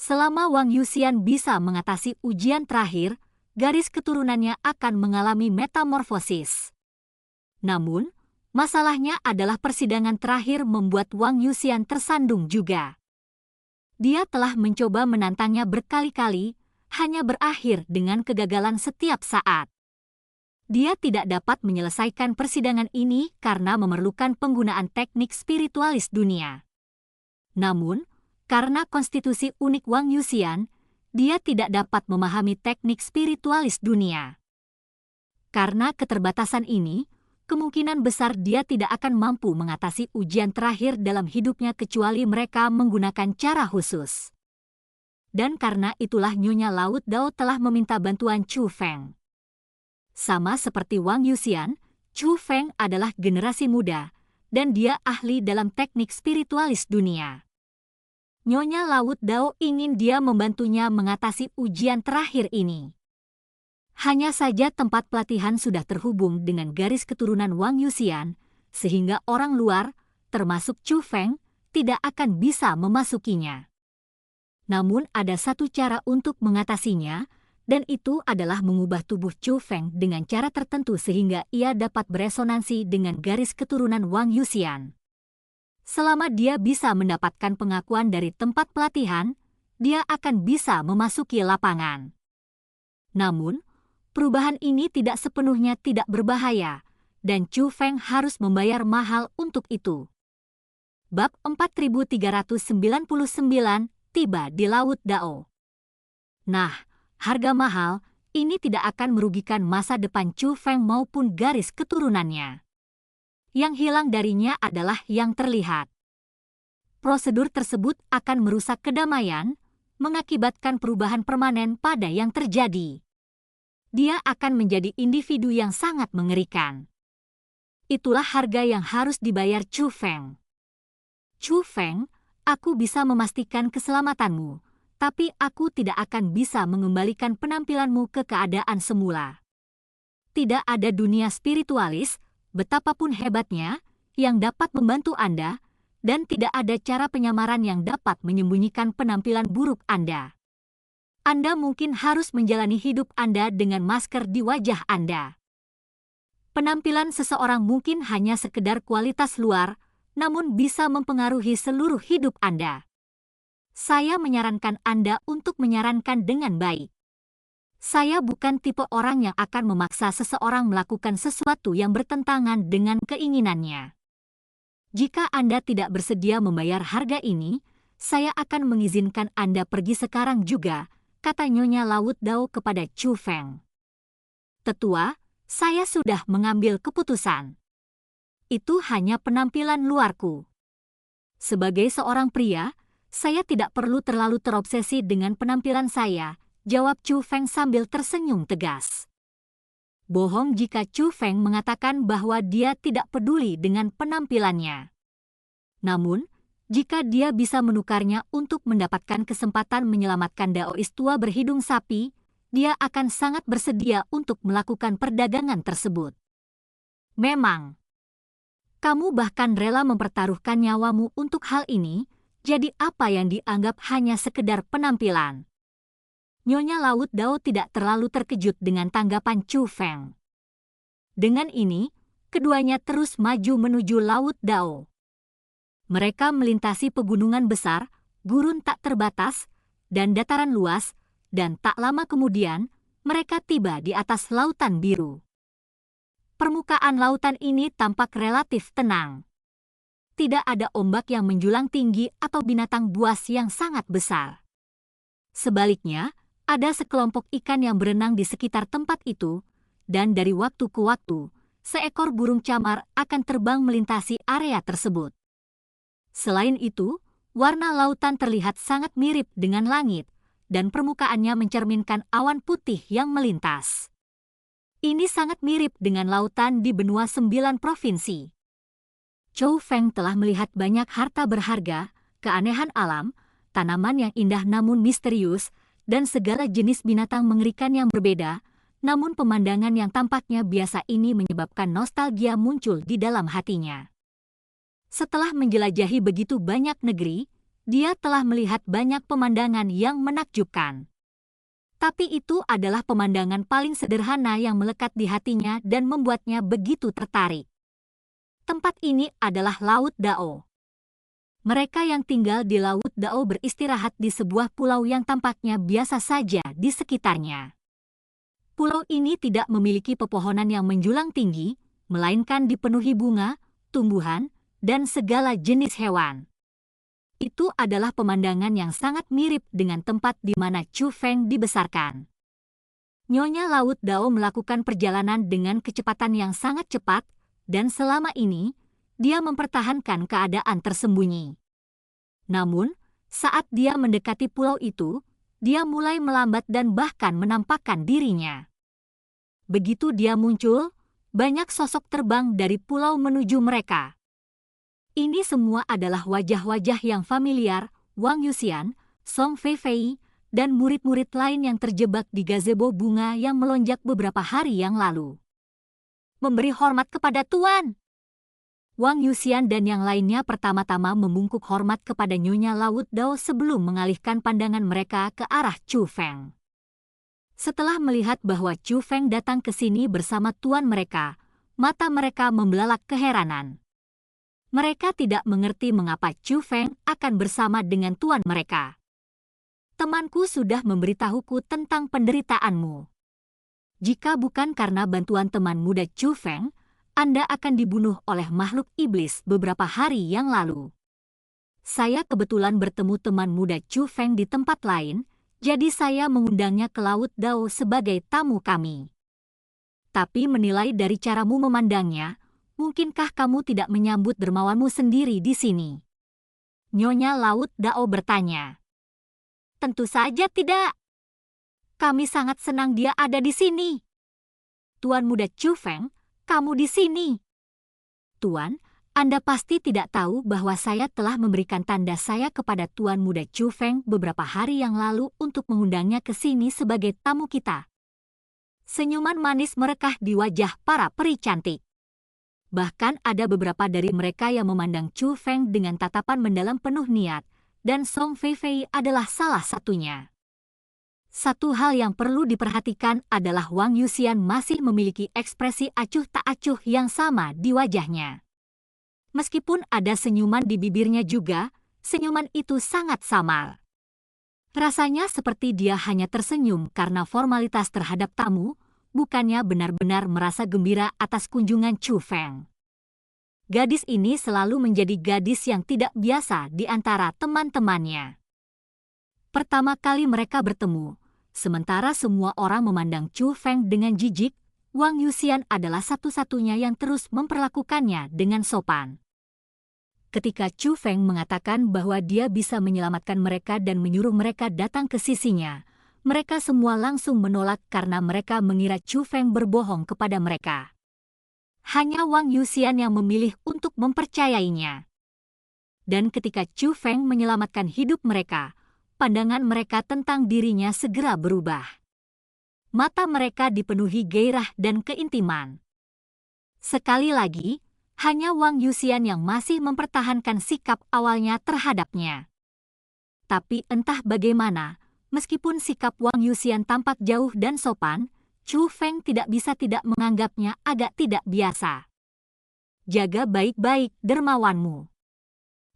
Selama Wang Yuxian bisa mengatasi ujian terakhir, garis keturunannya akan mengalami metamorfosis. Namun, masalahnya adalah persidangan terakhir membuat Wang Yuxian tersandung juga. Dia telah mencoba menantangnya berkali-kali, hanya berakhir dengan kegagalan setiap saat. Dia tidak dapat menyelesaikan persidangan ini karena memerlukan penggunaan teknik spiritualis dunia. Namun, karena konstitusi unik Wang Yuxian, dia tidak dapat memahami teknik spiritualis dunia. Karena keterbatasan ini, kemungkinan besar dia tidak akan mampu mengatasi ujian terakhir dalam hidupnya kecuali mereka menggunakan cara khusus. Dan karena itulah Nyonya Laut Dao telah meminta bantuan Chu Feng. Sama seperti Wang Yuxian, Chu Feng adalah generasi muda, dan dia ahli dalam teknik spiritualis dunia. Nyonya Laut Dao ingin dia membantunya mengatasi ujian terakhir ini. Hanya saja tempat pelatihan sudah terhubung dengan garis keturunan Wang Yuxian, sehingga orang luar, termasuk Chu Feng, tidak akan bisa memasukinya. Namun ada satu cara untuk mengatasinya, dan itu adalah mengubah tubuh Chu Feng dengan cara tertentu sehingga ia dapat beresonansi dengan garis keturunan Wang Yuxian. Selama dia bisa mendapatkan pengakuan dari tempat pelatihan, dia akan bisa memasuki lapangan. Namun, perubahan ini tidak sepenuhnya tidak berbahaya, dan Chu Feng harus membayar mahal untuk itu. Bab 4399 tiba di Laut Dao. Nah, harga mahal ini tidak akan merugikan masa depan Chu Feng maupun garis keturunannya. Yang hilang darinya adalah yang terlihat. Prosedur tersebut akan merusak kedamaian, mengakibatkan perubahan permanen pada yang terjadi. Dia akan menjadi individu yang sangat mengerikan. Itulah harga yang harus dibayar Chu Feng. Chu Feng, aku bisa memastikan keselamatanmu, tapi aku tidak akan bisa mengembalikan penampilanmu ke keadaan semula. Tidak ada dunia spiritualis, betapapun hebatnya, yang dapat membantu Anda, dan tidak ada cara penyamaran yang dapat menyembunyikan penampilan buruk Anda. Anda mungkin harus menjalani hidup Anda dengan masker di wajah Anda. Penampilan seseorang mungkin hanya sekedar kualitas luar, namun bisa mempengaruhi seluruh hidup Anda. Saya menyarankan Anda untuk menyarankan dengan baik. Saya bukan tipe orang yang akan memaksa seseorang melakukan sesuatu yang bertentangan dengan keinginannya. Jika Anda tidak bersedia membayar harga ini, saya akan mengizinkan Anda pergi sekarang juga, kata Nyonya Laut Dao kepada Chu Feng. Tetua, saya sudah mengambil keputusan. Itu hanya penampilan luarku. Sebagai seorang pria, saya tidak perlu terlalu terobsesi dengan penampilan saya, jawab Chu Feng sambil tersenyum tegas. Bohong jika Chu Feng mengatakan bahwa dia tidak peduli dengan penampilannya. Namun, jika dia bisa menukarnya untuk mendapatkan kesempatan menyelamatkan Daois tua berhidung sapi, dia akan sangat bersedia untuk melakukan perdagangan tersebut. Memang, kamu bahkan rela mempertaruhkan nyawamu untuk hal ini, jadi apa yang dianggap hanya sekedar penampilan? Nyonya Laut Dao tidak terlalu terkejut dengan tanggapan Chu Feng. Dengan ini, keduanya terus maju menuju Laut Dao. Mereka melintasi pegunungan besar, gurun tak terbatas, dan dataran luas, dan tak lama kemudian, mereka tiba di atas lautan biru. Permukaan lautan ini tampak relatif tenang. Tidak ada ombak yang menjulang tinggi atau binatang buas yang sangat besar. Sebaliknya, ada sekelompok ikan yang berenang di sekitar tempat itu, dan dari waktu ke waktu, seekor burung camar akan terbang melintasi area tersebut. Selain itu, warna lautan terlihat sangat mirip dengan langit, dan permukaannya mencerminkan awan putih yang melintas. Ini sangat mirip dengan lautan di benua 9 provinsi. Chu Feng telah melihat banyak harta berharga, keanehan alam, tanaman yang indah namun misterius, dan segala jenis binatang mengerikan yang berbeda, namun pemandangan yang tampaknya biasa ini menyebabkan nostalgia muncul di dalam hatinya. Setelah menjelajahi begitu banyak negeri, dia telah melihat banyak pemandangan yang menakjubkan. Tapi itu adalah pemandangan paling sederhana yang melekat di hatinya dan membuatnya begitu tertarik. Tempat ini adalah Laut Dao. Mereka yang tinggal di Laut Dao beristirahat di sebuah pulau yang tampaknya biasa saja di sekitarnya. Pulau ini tidak memiliki pepohonan yang menjulang tinggi, melainkan dipenuhi bunga, tumbuhan, dan segala jenis hewan. Itu adalah pemandangan yang sangat mirip dengan tempat di mana Chu Feng dibesarkan. Nyonya Laut Dao melakukan perjalanan dengan kecepatan yang sangat cepat, dan selama ini, dia mempertahankan keadaan tersembunyi. Namun, saat dia mendekati pulau itu, dia mulai melambat dan bahkan menampakkan dirinya. Begitu dia muncul, banyak sosok terbang dari pulau menuju mereka. Ini semua adalah wajah-wajah yang familiar, Wang Yuxian, Song Feifei, dan murid-murid lain yang terjebak di gazebo bunga yang melonjak beberapa hari yang lalu. Memberi hormat kepada Tuan. Wang Yuxian dan yang lainnya pertama-tama membungkuk hormat kepada Nyonya Laut Dao sebelum mengalihkan pandangan mereka ke arah Chu Feng. Setelah melihat bahwa Chu Feng datang ke sini bersama tuan mereka, mata mereka membelalak keheranan. Mereka tidak mengerti mengapa Chu Feng akan bersama dengan tuan mereka. Temanku sudah memberitahuku tentang penderitaanmu. Jika bukan karena bantuan teman muda Chu Feng, Anda akan dibunuh oleh makhluk iblis beberapa hari yang lalu. Saya kebetulan bertemu teman muda Chu Feng di tempat lain, jadi saya mengundangnya ke Laut Dao sebagai tamu kami. Tapi menilai dari caramu memandangnya, mungkinkah kamu tidak menyambut dermawanmu sendiri di sini? Nyonya Laut Dao bertanya. Tentu saja tidak. Kami sangat senang dia ada di sini. Tuan muda Chu Feng, kamu di sini. Tuan, Anda pasti tidak tahu bahwa saya telah memberikan tanda saya kepada Tuan muda Chu Feng beberapa hari yang lalu untuk mengundangnya ke sini sebagai tamu kita. Senyuman manis merekah di wajah para peri cantik. Bahkan ada beberapa dari mereka yang memandang Chu Feng dengan tatapan mendalam penuh niat, dan Song Feifei adalah salah satunya. Satu hal yang perlu diperhatikan adalah Wang Yuxian masih memiliki ekspresi acuh tak acuh yang sama di wajahnya. Meskipun ada senyuman di bibirnya juga, senyuman itu sangat samar. Rasanya seperti dia hanya tersenyum karena formalitas terhadap tamu, bukannya benar-benar merasa gembira atas kunjungan Chu Feng. Gadis ini selalu menjadi gadis yang tidak biasa di antara teman-temannya. Pertama kali mereka bertemu, sementara semua orang memandang Chu Feng dengan jijik, Wang Yuxian adalah satu-satunya yang terus memperlakukannya dengan sopan. Ketika Chu Feng mengatakan bahwa dia bisa menyelamatkan mereka dan menyuruh mereka datang ke sisinya, mereka semua langsung menolak karena mereka mengira Chu Feng berbohong kepada mereka. Hanya Wang Yuxian yang memilih untuk mempercayainya. Dan ketika Chu Feng menyelamatkan hidup mereka, pandangan mereka tentang dirinya segera berubah. Mata mereka dipenuhi gairah dan keintiman. Sekali lagi, hanya Wang Yuxian yang masih mempertahankan sikap awalnya terhadapnya. Tapi entah bagaimana, meskipun sikap Wang Yuxian tampak jauh dan sopan, Chu Feng tidak bisa tidak menganggapnya agak tidak biasa. Jaga baik-baik dermawanmu.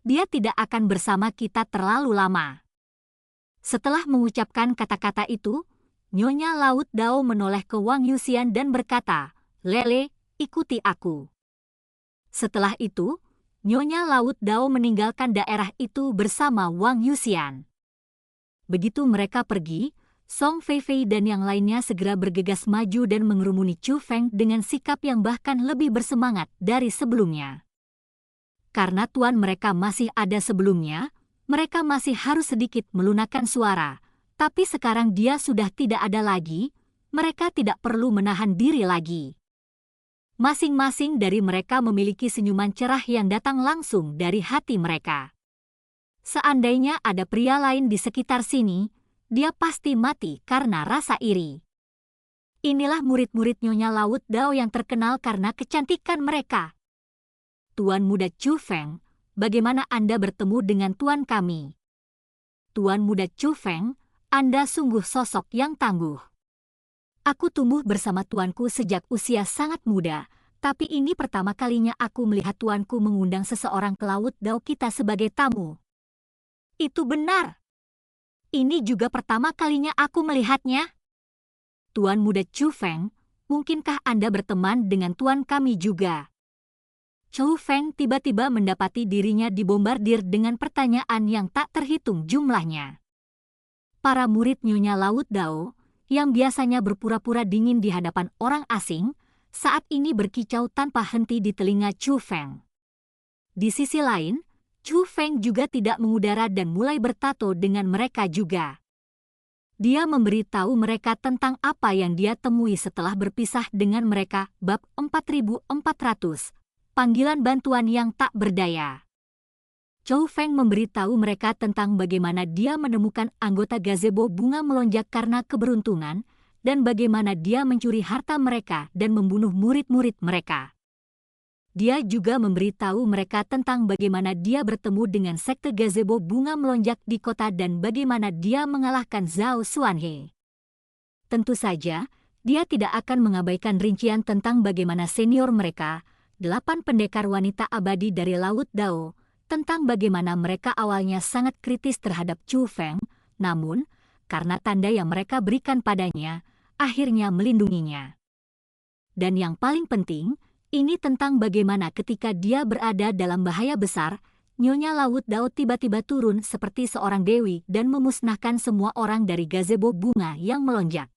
Dia tidak akan bersama kita terlalu lama. Setelah mengucapkan kata-kata itu, Nyonya Laut Dao menoleh ke Wang Yuxian dan berkata, "Lele, ikuti aku." Setelah itu, Nyonya Laut Dao meninggalkan daerah itu bersama Wang Yuxian. Begitu mereka pergi, Song Feifei dan yang lainnya segera bergegas maju dan mengerumuni Chu Feng dengan sikap yang bahkan lebih bersemangat dari sebelumnya. Karena tuan mereka masih ada sebelumnya, mereka masih harus sedikit melunakkan suara, tapi sekarang dia sudah tidak ada lagi, mereka tidak perlu menahan diri lagi. Masing-masing dari mereka memiliki senyuman cerah yang datang langsung dari hati mereka. Seandainya ada pria lain di sekitar sini, dia pasti mati karena rasa iri. Inilah murid-murid Nyonya Laut Dao yang terkenal karena kecantikan mereka. Tuan Muda Chu Feng, bagaimana Anda bertemu dengan tuan kami? Tuan Muda Chu Feng, Anda sungguh sosok yang tangguh. Aku tumbuh bersama tuanku sejak usia sangat muda, tapi ini pertama kalinya aku melihat tuanku mengundang seseorang ke Laut Dao kita sebagai tamu. Itu benar. Ini juga pertama kalinya aku melihatnya. Tuan Muda Chu Feng, mungkinkah Anda berteman dengan tuan kami juga? Chu Feng tiba-tiba mendapati dirinya dibombardir dengan pertanyaan yang tak terhitung jumlahnya. Para murid Nyonya Laut Dao, yang biasanya berpura-pura dingin di hadapan orang asing, saat ini berkicau tanpa henti di telinga Chu Feng. Di sisi lain, Chu Feng juga tidak mengudara dan mulai bertato dengan mereka juga. Dia memberitahu mereka tentang apa yang dia temui setelah berpisah dengan mereka, bab 4400. Panggilan bantuan yang tak berdaya. Chu Feng memberitahu mereka tentang bagaimana dia menemukan anggota gazebo bunga melonjak karena keberuntungan, dan bagaimana dia mencuri harta mereka dan membunuh murid-murid mereka. Dia juga memberitahu mereka tentang bagaimana dia bertemu dengan sekte gazebo bunga melonjak di kota dan bagaimana dia mengalahkan Zhao Xuanhe. Tentu saja, dia tidak akan mengabaikan rincian tentang bagaimana senior mereka, 8 pendekar wanita abadi dari Laut Dao, tentang bagaimana mereka awalnya sangat kritis terhadap Chu Feng, namun, karena tanda yang mereka berikan padanya, akhirnya melindunginya. Dan yang paling penting, ini tentang bagaimana ketika dia berada dalam bahaya besar, Nyonya Laut Dao tiba-tiba turun seperti seorang dewi dan memusnahkan semua orang dari gazebo bunga yang melonjak.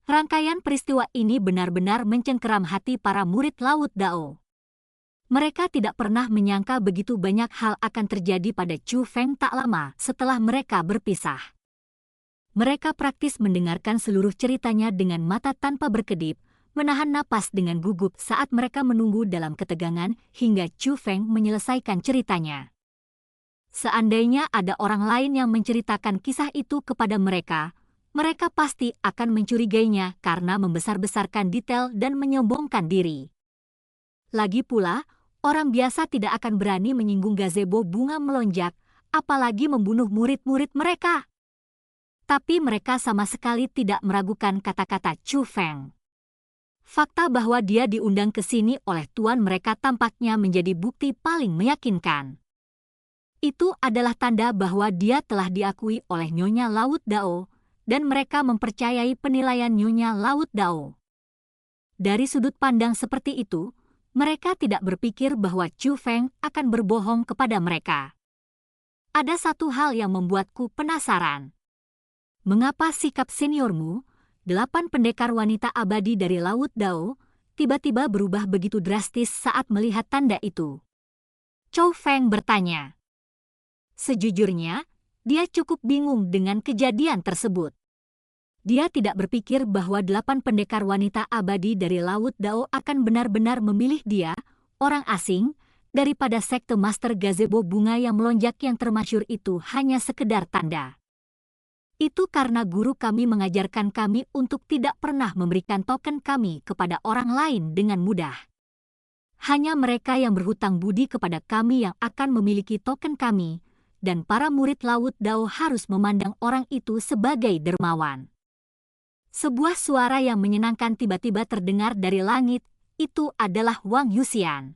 Rangkaian peristiwa ini benar-benar mencengkeram hati para murid Laut Dao. Mereka tidak pernah menyangka begitu banyak hal akan terjadi pada Chu Feng tak lama setelah mereka berpisah. Mereka praktis mendengarkan seluruh ceritanya dengan mata tanpa berkedip, menahan napas dengan gugup saat mereka menunggu dalam ketegangan hingga Chu Feng menyelesaikan ceritanya. Seandainya ada orang lain yang menceritakan kisah itu kepada mereka, mereka pasti akan mencurigainya karena membesar-besarkan detail dan menyombongkan diri. Lagi pula, orang biasa tidak akan berani menyinggung gazebo bunga melonjak, apalagi membunuh murid-murid mereka. Tapi mereka sama sekali tidak meragukan kata-kata Chu Feng. Fakta bahwa dia diundang ke sini oleh tuan mereka tampaknya menjadi bukti paling meyakinkan. Itu adalah tanda bahwa dia telah diakui oleh Nyonya Laut Dao, dan mereka mempercayai penilaian Nyonya Laut Dao. Dari sudut pandang seperti itu, mereka tidak berpikir bahwa Chu Feng akan berbohong kepada mereka. Ada satu hal yang membuatku penasaran. Mengapa sikap seniormu, 8 pendekar wanita abadi dari Laut Dao, tiba-tiba berubah begitu drastis saat melihat tanda itu? Chu Feng bertanya. Sejujurnya, dia cukup bingung dengan kejadian tersebut. Dia tidak berpikir bahwa 8 pendekar wanita abadi dari Laut Dao akan benar-benar memilih dia, orang asing, daripada sekte Master Gazebo bunga yang melonjak yang termasyhur itu hanya sekedar tanda. Itu karena guru kami mengajarkan kami untuk tidak pernah memberikan token kami kepada orang lain dengan mudah. Hanya mereka yang berhutang budi kepada kami yang akan memiliki token kami, dan para murid Laut Dao harus memandang orang itu sebagai dermawan. Sebuah suara yang menyenangkan tiba-tiba terdengar dari langit, itu adalah Wang Yuxian.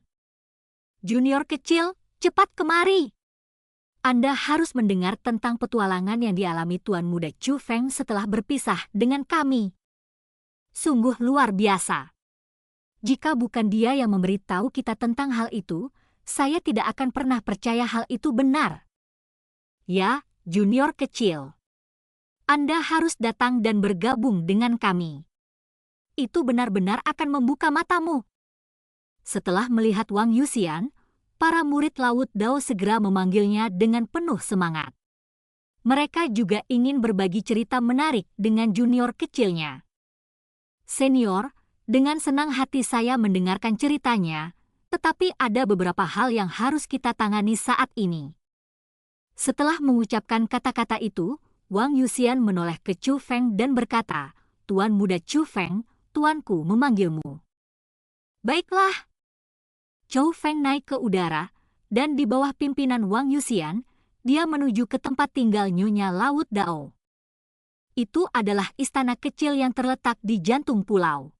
Junior kecil, cepat kemari! Anda harus mendengar tentang petualangan yang dialami Tuan Muda Chu Feng setelah berpisah dengan kami. Sungguh luar biasa. Jika bukan dia yang memberitahu kita tentang hal itu, saya tidak akan pernah percaya hal itu benar. Ya, junior kecil. Anda harus datang dan bergabung dengan kami. Itu benar-benar akan membuka matamu. Setelah melihat Wang Yuxian, para murid Laut Dao segera memanggilnya dengan penuh semangat. Mereka juga ingin berbagi cerita menarik dengan junior kecilnya. Senior, dengan senang hati saya mendengarkan ceritanya, tetapi ada beberapa hal yang harus kita tangani saat ini. Setelah mengucapkan kata-kata itu, Wang Yuxian menoleh ke Chu Feng dan berkata, "Tuan Muda Chu Feng, tuanku memanggilmu." "Baiklah." Chu Feng naik ke udara, dan di bawah pimpinan Wang Yuxian, dia menuju ke tempat tinggal Nyonya Laut Dao. Itu adalah istana kecil yang terletak di jantung pulau.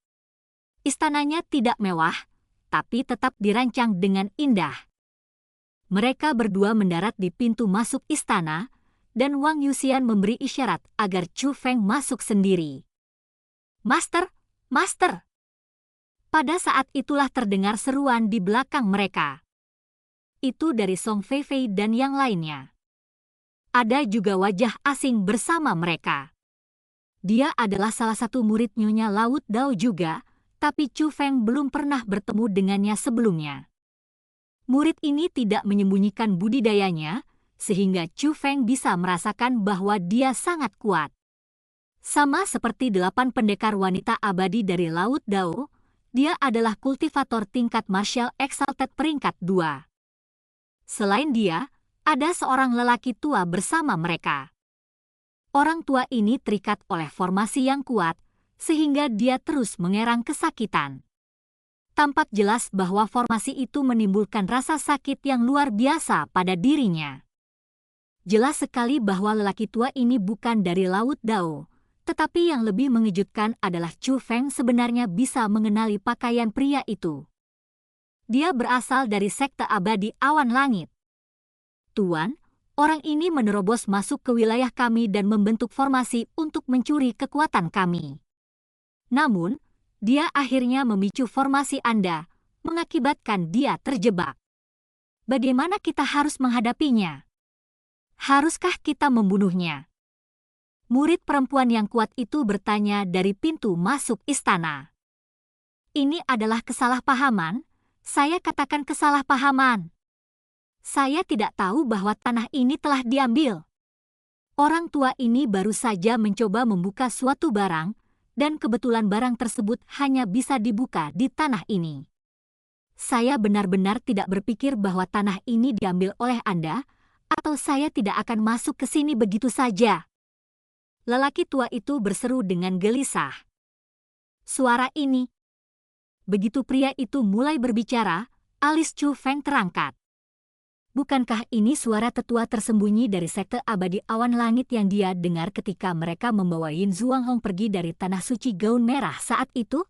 Istananya tidak mewah, tapi tetap dirancang dengan indah. Mereka berdua mendarat di pintu masuk istana, dan Wang Yuxian memberi isyarat agar Chu Feng masuk sendiri. "Master, Master!" Pada saat itulah terdengar seruan di belakang mereka. Itu dari Song Feifei dan yang lainnya. Ada juga wajah asing bersama mereka. Dia adalah salah satu murid Nyonya Laut Dao juga, tapi Chu Feng belum pernah bertemu dengannya sebelumnya. Murid ini tidak menyembunyikan budidayanya, sehingga Chu Feng bisa merasakan bahwa dia sangat kuat. Sama seperti 8 pendekar wanita abadi dari Laut Dao, dia adalah kultivator tingkat martial exalted peringkat 2. Selain dia, ada seorang lelaki tua bersama mereka. Orang tua ini terikat oleh formasi yang kuat, sehingga dia terus mengerang kesakitan. Tampak jelas bahwa formasi itu menimbulkan rasa sakit yang luar biasa pada dirinya. Jelas sekali bahwa lelaki tua ini bukan dari Laut Dao. Tetapi yang lebih mengejutkan adalah Chu Feng sebenarnya bisa mengenali pakaian pria itu. Dia berasal dari sekte abadi awan langit. "Tuan, orang ini menerobos masuk ke wilayah kami dan membentuk formasi untuk mencuri kekuatan kami. Namun, dia akhirnya memicu formasi Anda, mengakibatkan dia terjebak. Bagaimana kita harus menghadapinya? Haruskah kita membunuhnya?" Murid perempuan yang kuat itu bertanya dari pintu masuk istana. "Ini adalah kesalahpahaman, saya katakan kesalahpahaman. Saya tidak tahu bahwa tanah ini telah diambil." Orang tua ini baru saja mencoba membuka suatu barang, dan kebetulan barang tersebut hanya bisa dibuka di tanah ini. "Saya benar-benar tidak berpikir bahwa tanah ini diambil oleh Anda, atau saya tidak akan masuk ke sini begitu saja." Lelaki tua itu berseru dengan gelisah. Suara ini. Begitu pria itu mulai berbicara, alis Chu Feng terangkat. Bukankah ini suara tetua tersembunyi dari sekte abadi awan langit yang dia dengar ketika mereka membawa Yin Zhuanghong pergi dari tanah suci gaun merah saat itu?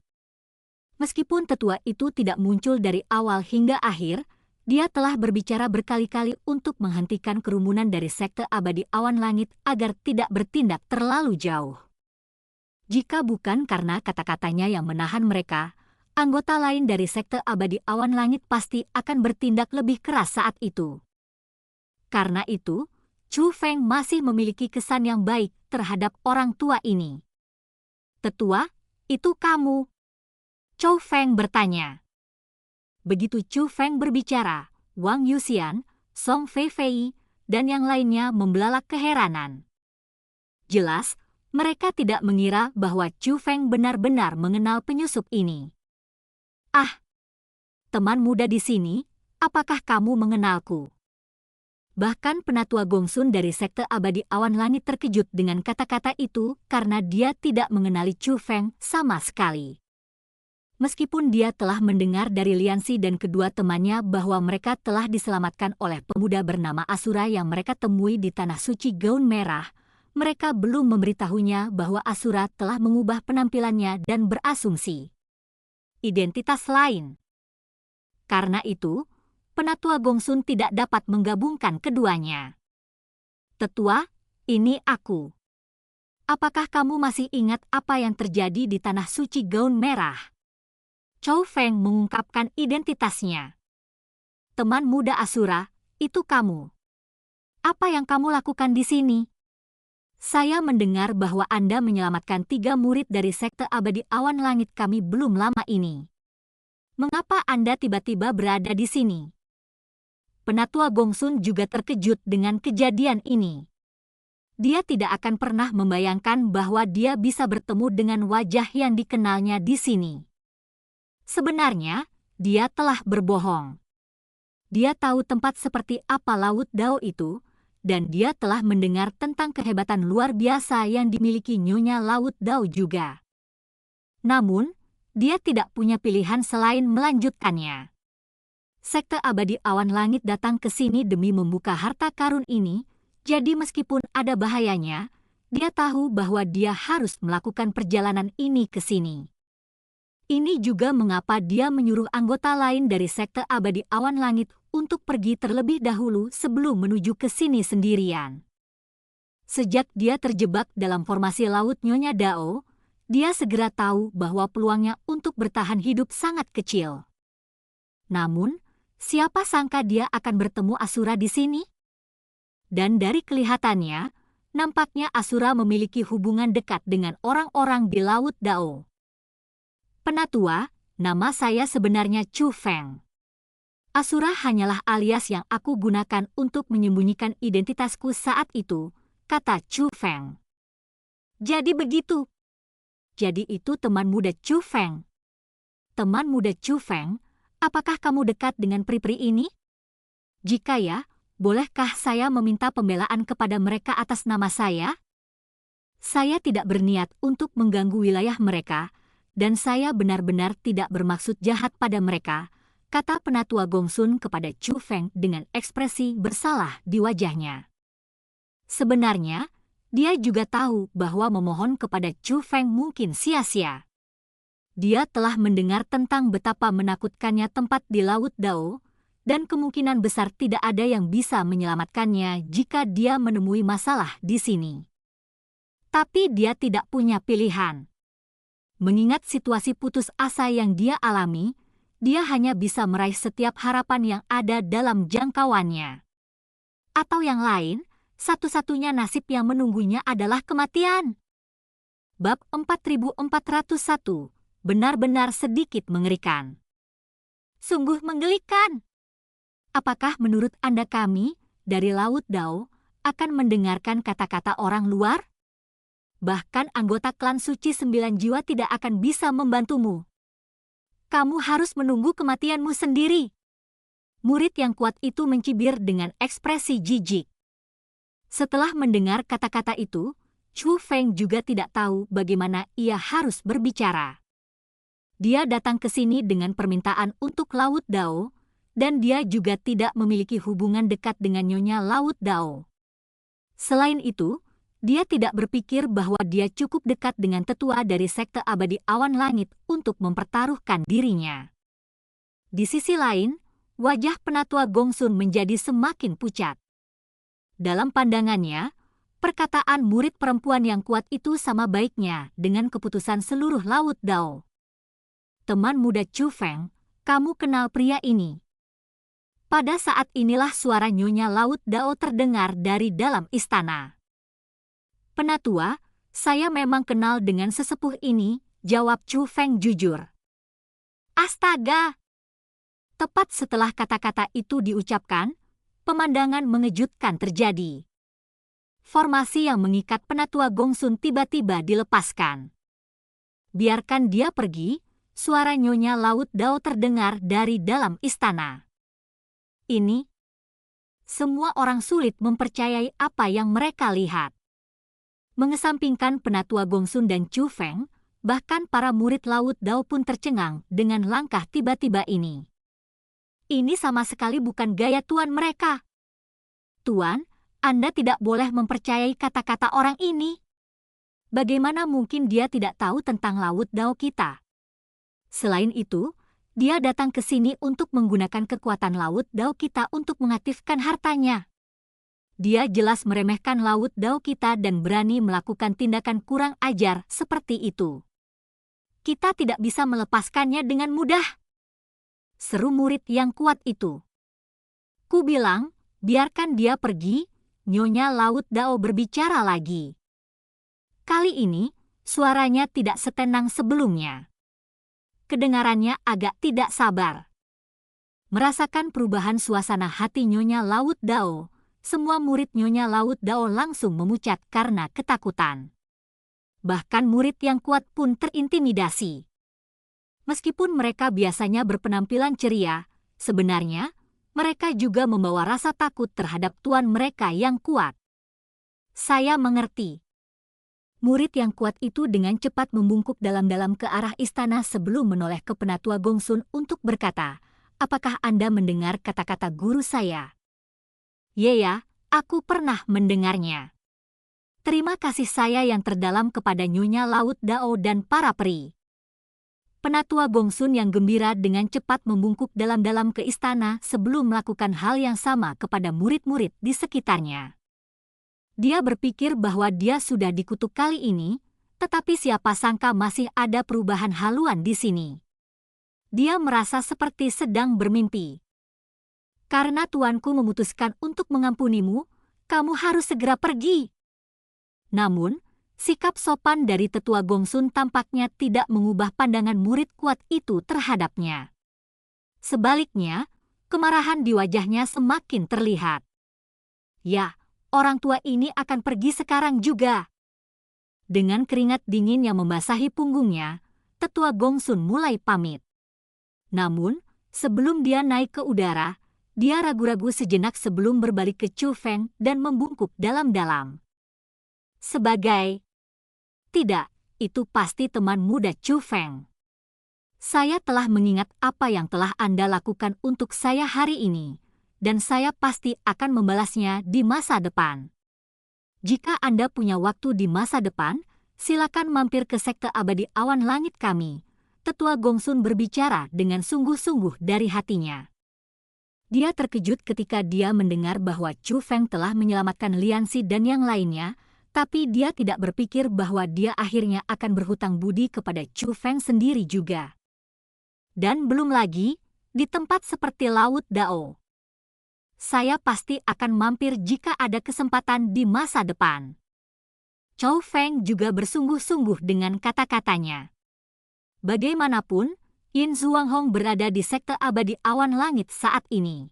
Meskipun tetua itu tidak muncul dari awal hingga akhir, dia telah berbicara berkali-kali untuk menghentikan kerumunan dari sekte abadi awan langit agar tidak bertindak terlalu jauh. Jika bukan karena kata-katanya yang menahan mereka, anggota lain dari sekte abadi awan langit pasti akan bertindak lebih keras saat itu. Karena itu, Chu Feng masih memiliki kesan yang baik terhadap orang tua ini. "Tetua, itu kamu?" Chou Feng bertanya. Begitu Chu Feng berbicara, Wang Yuxian, Song Feifei, dan yang lainnya membelalak keheranan. Jelas, mereka tidak mengira bahwa Chu Feng benar-benar mengenal penyusup ini. "Ah, teman muda di sini, apakah kamu mengenalku?" Bahkan penatua Gongsun dari sekte abadi awan langit terkejut dengan kata-kata itu karena dia tidak mengenali Chu Feng sama sekali. Meskipun dia telah mendengar dari Lianxi dan kedua temannya bahwa mereka telah diselamatkan oleh pemuda bernama Asura yang mereka temui di tanah suci gaun merah, mereka belum memberitahunya bahwa Asura telah mengubah penampilannya dan berasumsi identitas lain. Karena itu, penatua Gongsun tidak dapat menggabungkan keduanya. "Tetua, ini aku. Apakah kamu masih ingat apa yang terjadi di tanah suci gaun merah?" Chou Feng mengungkapkan identitasnya. "Teman muda Asura, itu kamu. Apa yang kamu lakukan di sini?" "Saya mendengar bahwa Anda menyelamatkan 3 murid dari sekte abadi awan langit kami belum lama ini. Mengapa Anda tiba-tiba berada di sini?" Penatua Gongsun juga terkejut dengan kejadian ini. Dia tidak akan pernah membayangkan bahwa dia bisa bertemu dengan wajah yang dikenalnya di sini. Sebenarnya, dia telah berbohong. Dia tahu tempat seperti apa Laut Dao itu, dan dia telah mendengar tentang kehebatan luar biasa yang dimiliki Nyonya Laut Dao juga. Namun, dia tidak punya pilihan selain melanjutkannya. Sekte abadi awan langit datang ke sini demi membuka harta karun ini, jadi meskipun ada bahayanya, dia tahu bahwa dia harus melakukan perjalanan ini ke sini. Ini juga mengapa dia menyuruh anggota lain dari sekte abadi awan langit untuk pergi terlebih dahulu sebelum menuju ke sini sendirian. Sejak dia terjebak dalam formasi laut Nyonya Dao, dia segera tahu bahwa peluangnya untuk bertahan hidup sangat kecil. Namun, siapa sangka dia akan bertemu Asura di sini? Dan dari kelihatannya, nampaknya Asura memiliki hubungan dekat dengan orang-orang di Laut Dao. "Penatua, nama saya sebenarnya Chu Feng. Asura hanyalah alias yang aku gunakan untuk menyembunyikan identitasku saat itu," kata Chu Feng. "Jadi begitu. Jadi itu teman muda Chu Feng. Teman muda Chu Feng, apakah kamu dekat dengan pri-pri ini? Jika ya, bolehkah saya meminta pembelaan kepada mereka atas nama saya? Saya tidak berniat untuk mengganggu wilayah mereka, dan saya benar-benar tidak bermaksud jahat pada mereka," kata penatua Gongsun kepada Chu Feng dengan ekspresi bersalah di wajahnya. Sebenarnya, dia juga tahu bahwa memohon kepada Chu Feng mungkin sia-sia. Dia telah mendengar tentang betapa menakutkannya tempat di Laut Dao, dan kemungkinan besar tidak ada yang bisa menyelamatkannya jika dia menemui masalah di sini. Tapi dia tidak punya pilihan. Mengingat situasi putus asa yang dia alami, dia hanya bisa meraih setiap harapan yang ada dalam jangkauannya. Atau yang lain, satu-satunya nasib yang menunggunya adalah kematian. Bab 4401, benar-benar sedikit mengerikan. Sungguh menggelikan. Apakah menurut Anda kami, dari Laut Dao, akan mendengarkan kata-kata orang luar? Bahkan anggota klan suci 9 jiwa tidak akan bisa membantumu. Kamu harus menunggu kematianmu sendiri. Murid yang kuat itu mencibir dengan ekspresi jijik. Setelah mendengar kata-kata itu, Chu Feng juga tidak tahu bagaimana ia harus berbicara. Dia datang ke sini dengan permintaan untuk Laut Dao, dan dia juga tidak memiliki hubungan dekat dengan Nyonya Laut Dao. Selain itu, dia tidak berpikir bahwa dia cukup dekat dengan tetua dari sekte abadi awan langit untuk mempertaruhkan dirinya. Di sisi lain, wajah penatua Gongsun menjadi semakin pucat. Dalam pandangannya, perkataan murid perempuan yang kuat itu sama baiknya dengan keputusan seluruh Laut Dao. Teman muda Chu Feng, kamu kenal pria ini? Pada saat inilah suara Nyonya Laut Dao terdengar dari dalam istana. Penatua, saya memang kenal dengan sesepuh ini, jawab Chu Feng jujur. Astaga! Tepat setelah kata-kata itu diucapkan, pemandangan mengejutkan terjadi. Formasi yang mengikat penatua Gongsun tiba-tiba dilepaskan. Biarkan dia pergi, suara Nyonya Laut Dao terdengar dari dalam istana. Ini, semua orang sulit mempercayai apa yang mereka lihat. Mengesampingkan penatua Gongsun dan Chu Feng, bahkan para murid Laut Dao pun tercengang dengan langkah tiba-tiba ini. Ini sama sekali bukan gaya tuan mereka. Tuan, Anda tidak boleh mempercayai kata-kata orang ini. Bagaimana mungkin dia tidak tahu tentang Laut Dao kita? Selain itu, dia datang ke sini untuk menggunakan kekuatan Laut Dao kita untuk mengaktifkan hartanya. Dia jelas meremehkan Laut Dao kita dan berani melakukan tindakan kurang ajar seperti itu. Kita tidak bisa melepaskannya dengan mudah. Seru murid yang kuat itu. Ku bilang, biarkan dia pergi, Nyonya Laut Dao berbicara lagi. Kali ini, suaranya tidak setenang sebelumnya. Kedengarannya agak tidak sabar. Merasakan perubahan suasana hati Nyonya Laut Dao, semua murid Nyonya Laut Dao langsung memucat karena ketakutan. Bahkan murid yang kuat pun terintimidasi. Meskipun mereka biasanya berpenampilan ceria, sebenarnya mereka juga membawa rasa takut terhadap tuan mereka yang kuat. Saya mengerti. Murid yang kuat itu dengan cepat membungkuk dalam-dalam ke arah istana sebelum menoleh ke penatua Gongsun untuk berkata, "Apakah Anda mendengar kata-kata guru saya?" "Ya, aku pernah mendengarnya. Terima kasih saya yang terdalam kepada Nyonya Laut Dao dan para peri." Penatua Gongsun yang gembira dengan cepat membungkuk dalam-dalam ke istana sebelum melakukan hal yang sama kepada murid-murid di sekitarnya. Dia berpikir bahwa dia sudah dikutuk kali ini, tetapi siapa sangka masih ada perubahan haluan di sini. Dia merasa seperti sedang bermimpi. Karena tuanku memutuskan untuk mengampunimu, kamu harus segera pergi. Namun, sikap sopan dari tetua Gongsun tampaknya tidak mengubah pandangan murid kuat itu terhadapnya. Sebaliknya, kemarahan di wajahnya semakin terlihat. Ya, orang tua ini akan pergi sekarang juga. Dengan keringat dingin yang membasahi punggungnya, tetua Gongsun mulai pamit. Namun, sebelum dia naik ke udara, dia ragu-ragu sejenak sebelum berbalik ke Chu Feng dan membungkuk dalam-dalam. Tidak, itu pasti teman muda Chu Feng. Saya telah mengingat apa yang telah Anda lakukan untuk saya hari ini, dan saya pasti akan membalasnya di masa depan. Jika Anda punya waktu di masa depan, silakan mampir ke sekte abadi awan langit kami. Tetua Gongsun berbicara dengan sungguh-sungguh dari hatinya. Dia terkejut ketika dia mendengar bahwa Chu Feng telah menyelamatkan Lian Xi dan yang lainnya, tapi dia tidak berpikir bahwa dia akhirnya akan berhutang budi kepada Chu Feng sendiri juga. Dan belum lagi, di tempat seperti Laut Dao. Saya pasti akan mampir jika ada kesempatan di masa depan. Chu Feng juga bersungguh-sungguh dengan kata-katanya. Bagaimanapun, Yin Zhuanghong berada di sekte abadi awan langit saat ini.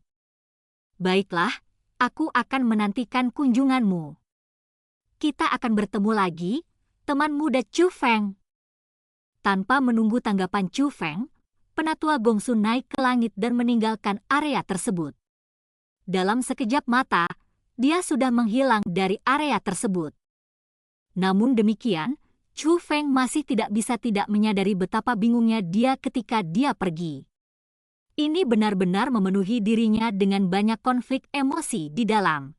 Baiklah, aku akan menantikan kunjunganmu. Kita akan bertemu lagi, teman muda Chu Feng. Tanpa menunggu tanggapan Chu Feng, penatua Gongsun naik ke langit dan meninggalkan area tersebut. Dalam sekejap mata, dia sudah menghilang dari area tersebut. Namun demikian, Chu Feng masih tidak bisa tidak menyadari betapa bingungnya dia ketika dia pergi. Ini benar-benar memenuhi dirinya dengan banyak konflik emosi di dalam.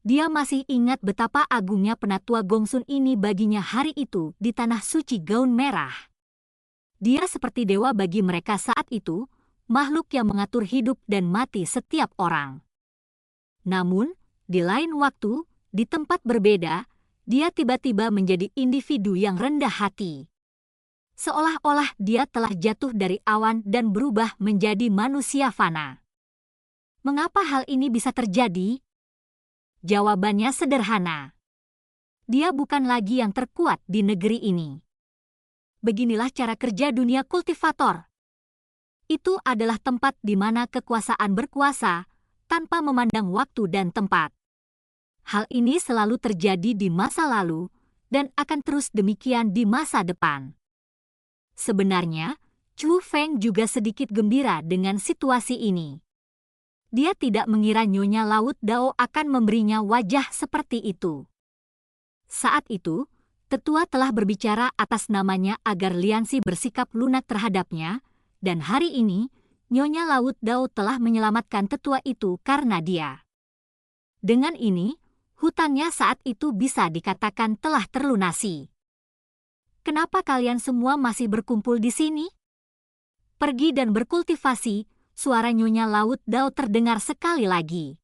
Dia masih ingat betapa agungnya penatua Gongsun ini baginya hari itu di tanah suci gaun merah. Dia seperti dewa bagi mereka saat itu, makhluk yang mengatur hidup dan mati setiap orang. Namun, di lain waktu, di tempat berbeda, dia tiba-tiba menjadi individu yang rendah hati. Seolah-olah dia telah jatuh dari awan dan berubah menjadi manusia fana. Mengapa hal ini bisa terjadi? Jawabannya sederhana. Dia bukan lagi yang terkuat di negeri ini. Beginilah cara kerja dunia kultivator. Itu adalah tempat di mana kekuasaan berkuasa tanpa memandang waktu dan tempat. Hal ini selalu terjadi di masa lalu dan akan terus demikian di masa depan. Sebenarnya, Chu Feng juga sedikit gembira dengan situasi ini. Dia tidak mengira Nyonya Laut Dao akan memberinya wajah seperti itu. Saat itu, tetua telah berbicara atas namanya agar Lianxi bersikap lunak terhadapnya, dan hari ini, Nyonya Laut Dao telah menyelamatkan tetua itu karena dia. Dengan ini, hutangnya saat itu bisa dikatakan telah terlunasi. Kenapa kalian semua masih berkumpul di sini? Pergi dan berkultivasi, suara Nyonya Laut Dao terdengar sekali lagi.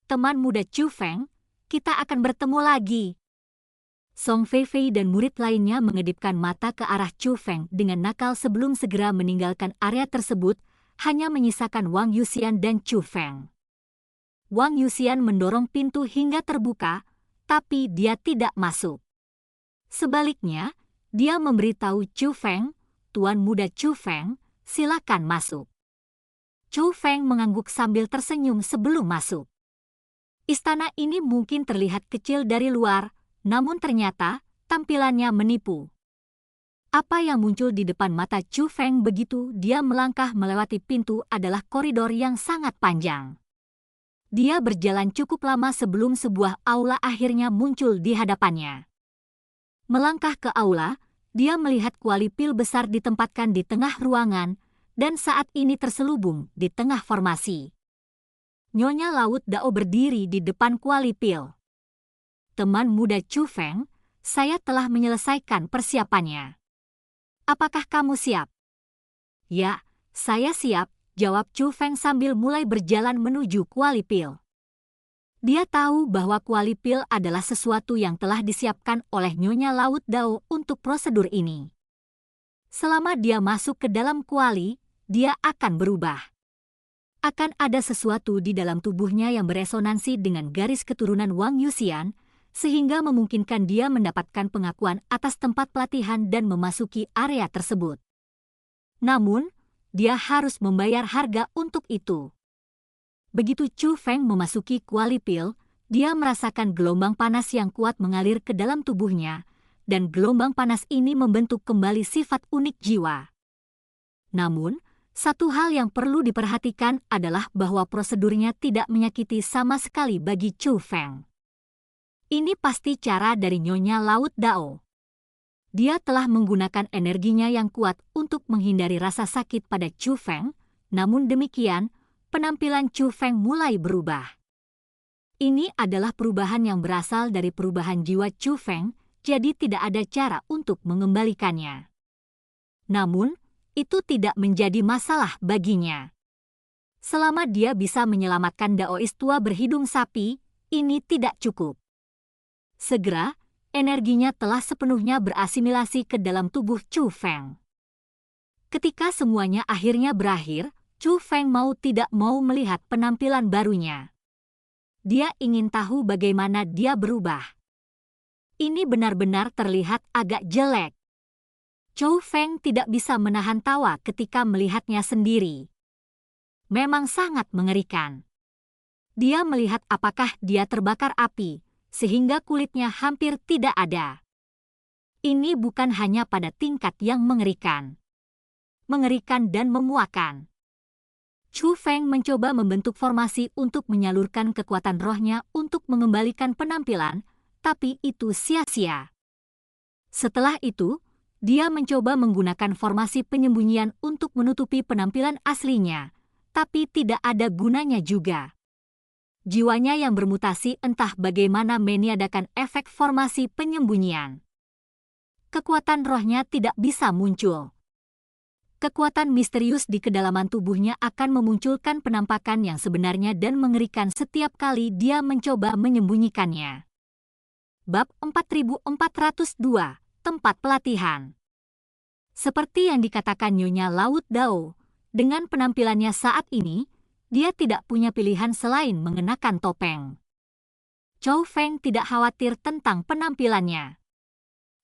Teman muda Chu Feng, kita akan bertemu lagi. Song Feifei dan murid lainnya mengedipkan mata ke arah Chu Feng dengan nakal sebelum segera meninggalkan area tersebut, hanya menyisakan Wang Yuxian dan Chu Feng. Wang Yuxian mendorong pintu hingga terbuka, tapi dia tidak masuk. Sebaliknya, dia memberitahu Chu Feng, Tuan muda Chu Feng, silakan masuk. Chu Feng mengangguk sambil tersenyum sebelum masuk. Istana ini mungkin terlihat kecil dari luar, namun ternyata tampilannya menipu. Apa yang muncul di depan mata Chu Feng begitu dia melangkah melewati pintu adalah koridor yang sangat panjang. Dia berjalan cukup lama sebelum sebuah aula akhirnya muncul di hadapannya. Melangkah ke aula, dia melihat kuali pil besar ditempatkan di tengah ruangan, dan saat ini terselubung di tengah formasi. Nyonya Laut Dao berdiri di depan kuali pil. Teman muda Chu Feng, saya telah menyelesaikan persiapannya. Apakah kamu siap? Ya, saya siap, jawab Chu Feng sambil mulai berjalan menuju kuali pil. Dia tahu bahwa kuali pil adalah sesuatu yang telah disiapkan oleh Nyonya Laut Dao untuk prosedur ini. Selama dia masuk ke dalam kuali, dia akan berubah. Akan ada sesuatu di dalam tubuhnya yang beresonansi dengan garis keturunan Wang Yuxian, sehingga memungkinkan dia mendapatkan pengakuan atas tempat pelatihan dan memasuki area tersebut. Namun, dia harus membayar harga untuk itu. Begitu Chu Feng memasuki kuali pil, dia merasakan gelombang panas yang kuat mengalir ke dalam tubuhnya, dan gelombang panas ini membentuk kembali sifat unik jiwa. Namun, satu hal yang perlu diperhatikan adalah bahwa prosedurnya tidak menyakiti sama sekali bagi Chu Feng. Ini pasti cara dari Nyonya Laut Dao. Dia telah menggunakan energinya yang kuat untuk menghindari rasa sakit pada Chu Feng, namun demikian, penampilan Chu Feng mulai berubah. Ini adalah perubahan yang berasal dari perubahan jiwa Chu Feng, jadi tidak ada cara untuk mengembalikannya. Namun, itu tidak menjadi masalah baginya. Selama dia bisa menyelamatkan Daois tua berhidung sapi, ini tidak cukup. Segera, energinya telah sepenuhnya berasimilasi ke dalam tubuh Chu Feng. Ketika semuanya akhirnya berakhir, Chu Feng mau tidak mau melihat penampilan barunya. Dia ingin tahu bagaimana dia berubah. Ini benar-benar terlihat agak jelek. Chu Feng tidak bisa menahan tawa ketika melihatnya sendiri. Memang sangat mengerikan. Dia melihat apakah dia terbakar api, sehingga kulitnya hampir tidak ada. Ini bukan hanya pada tingkat yang mengerikan dan memuakan. Chu Feng mencoba membentuk formasi untuk menyalurkan kekuatan rohnya untuk mengembalikan penampilan, tapi itu sia-sia. Setelah itu, Dia mencoba menggunakan formasi penyembunyian untuk menutupi penampilan aslinya, tapi tidak ada gunanya juga. Jiwanya yang bermutasi entah bagaimana meniadakan efek formasi penyembunyian. Kekuatan rohnya tidak bisa muncul. Kekuatan misterius di kedalaman tubuhnya akan memunculkan penampakan yang sebenarnya dan mengerikan setiap kali dia mencoba menyembunyikannya. Bab 4402, Tempat Pelatihan. Seperti yang dikatakan Nyonya Laut Dao, dengan penampilannya saat ini, dia tidak punya pilihan selain mengenakan topeng. Chou Feng tidak khawatir tentang penampilannya.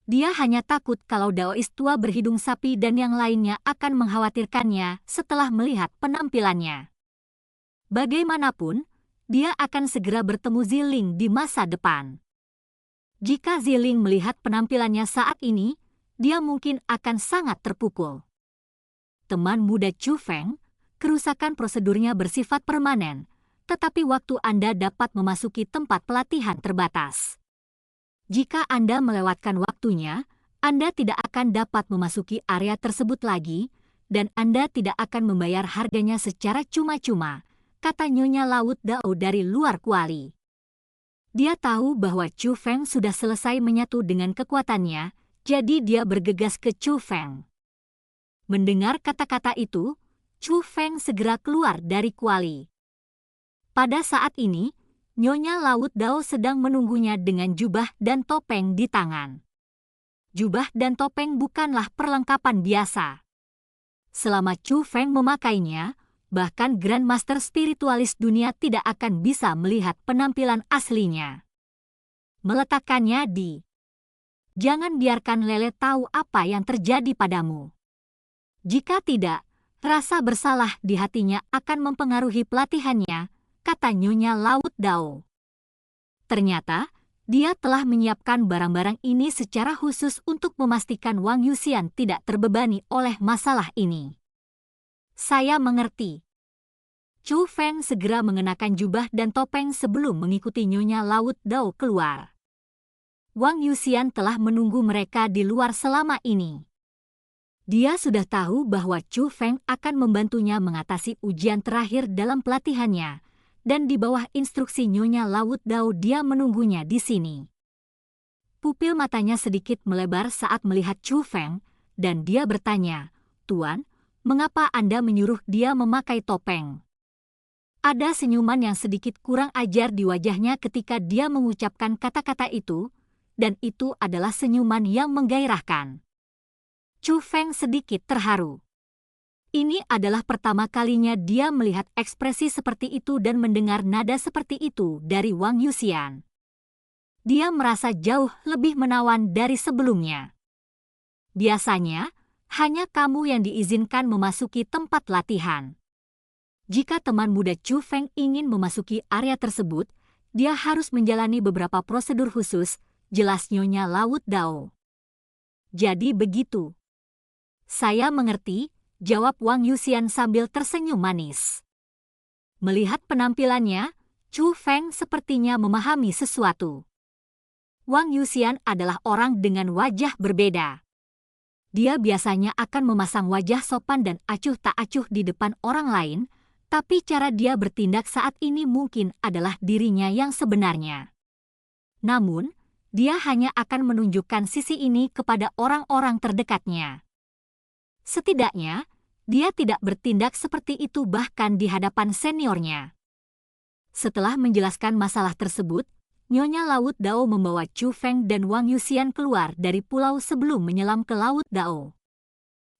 Dia hanya takut kalau Daois tua berhidung sapi dan yang lainnya akan mengkhawatirkannya setelah melihat penampilannya. Bagaimanapun, dia akan segera bertemu Ziling di masa depan. Jika Ziling melihat penampilannya saat ini, dia mungkin akan sangat terpukul. Teman muda Chu Feng, kerusakan prosedurnya bersifat permanen, tetapi waktu Anda dapat memasuki tempat pelatihan terbatas. Jika Anda melewatkan waktunya, Anda tidak akan dapat memasuki area tersebut lagi, dan Anda tidak akan membayar harganya secara cuma-cuma, kata Nyonya Laut Dao dari luar kuali. Dia tahu bahwa Chu Feng sudah selesai menyatu dengan kekuatannya, jadi dia bergegas ke Chu Feng. Mendengar kata-kata itu, Chu Feng segera keluar dari kuali. Pada saat ini, Nyonya Laut Dao sedang menunggunya dengan jubah dan topeng di tangan. Jubah dan topeng bukanlah perlengkapan biasa. Selama Chu Feng memakainya, bahkan Grandmaster Spiritualis dunia tidak akan bisa melihat penampilan aslinya. Meletakkannya di. Jangan biarkan Lele tahu apa yang terjadi padamu. Jika tidak, rasa bersalah di hatinya akan mempengaruhi pelatihannya, kata Nyonya Laut Dao. Ternyata, dia telah menyiapkan barang-barang ini secara khusus untuk memastikan Wang Yuxian tidak terbebani oleh masalah ini. Saya mengerti. Chu Feng segera mengenakan jubah dan topeng sebelum mengikuti Nyonya Laut Dao keluar. Wang Yuxian telah menunggu mereka di luar selama ini. Dia sudah tahu bahwa Chu Feng akan membantunya mengatasi ujian terakhir dalam pelatihannya, dan di bawah instruksi Nyonya Laut Dao dia menunggunya di sini. Pupil matanya sedikit melebar saat melihat Chu Feng, dan dia bertanya, "Tuan, mengapa Anda menyuruh dia memakai topeng?" Ada senyuman yang sedikit kurang ajar di wajahnya ketika dia mengucapkan kata-kata itu, dan itu adalah senyuman yang menggairahkan. Chu Feng sedikit terharu. Ini adalah pertama kalinya dia melihat ekspresi seperti itu dan mendengar nada seperti itu dari Wang Yuxian. Dia merasa jauh lebih menawan dari sebelumnya. Biasanya, hanya kamu yang diizinkan memasuki tempat latihan. Jika teman muda Chu Feng ingin memasuki area tersebut, dia harus menjalani beberapa prosedur khusus, jelas Nyonya Laut Dao. Jadi begitu. Saya mengerti, jawab Wang Yuxian sambil tersenyum manis. Melihat penampilannya, Chu Feng sepertinya memahami sesuatu. Wang Yuxian adalah orang dengan wajah berbeda. Dia biasanya akan memasang wajah sopan dan acuh tak acuh di depan orang lain, tapi cara dia bertindak saat ini mungkin adalah dirinya yang sebenarnya. Namun, dia hanya akan menunjukkan sisi ini kepada orang-orang terdekatnya. Setidaknya, dia tidak bertindak seperti itu bahkan di hadapan seniornya. Setelah menjelaskan masalah tersebut, Nyonya Laut Dao membawa Chu Feng dan Wang Yuxian keluar dari pulau sebelum menyelam ke Laut Dao.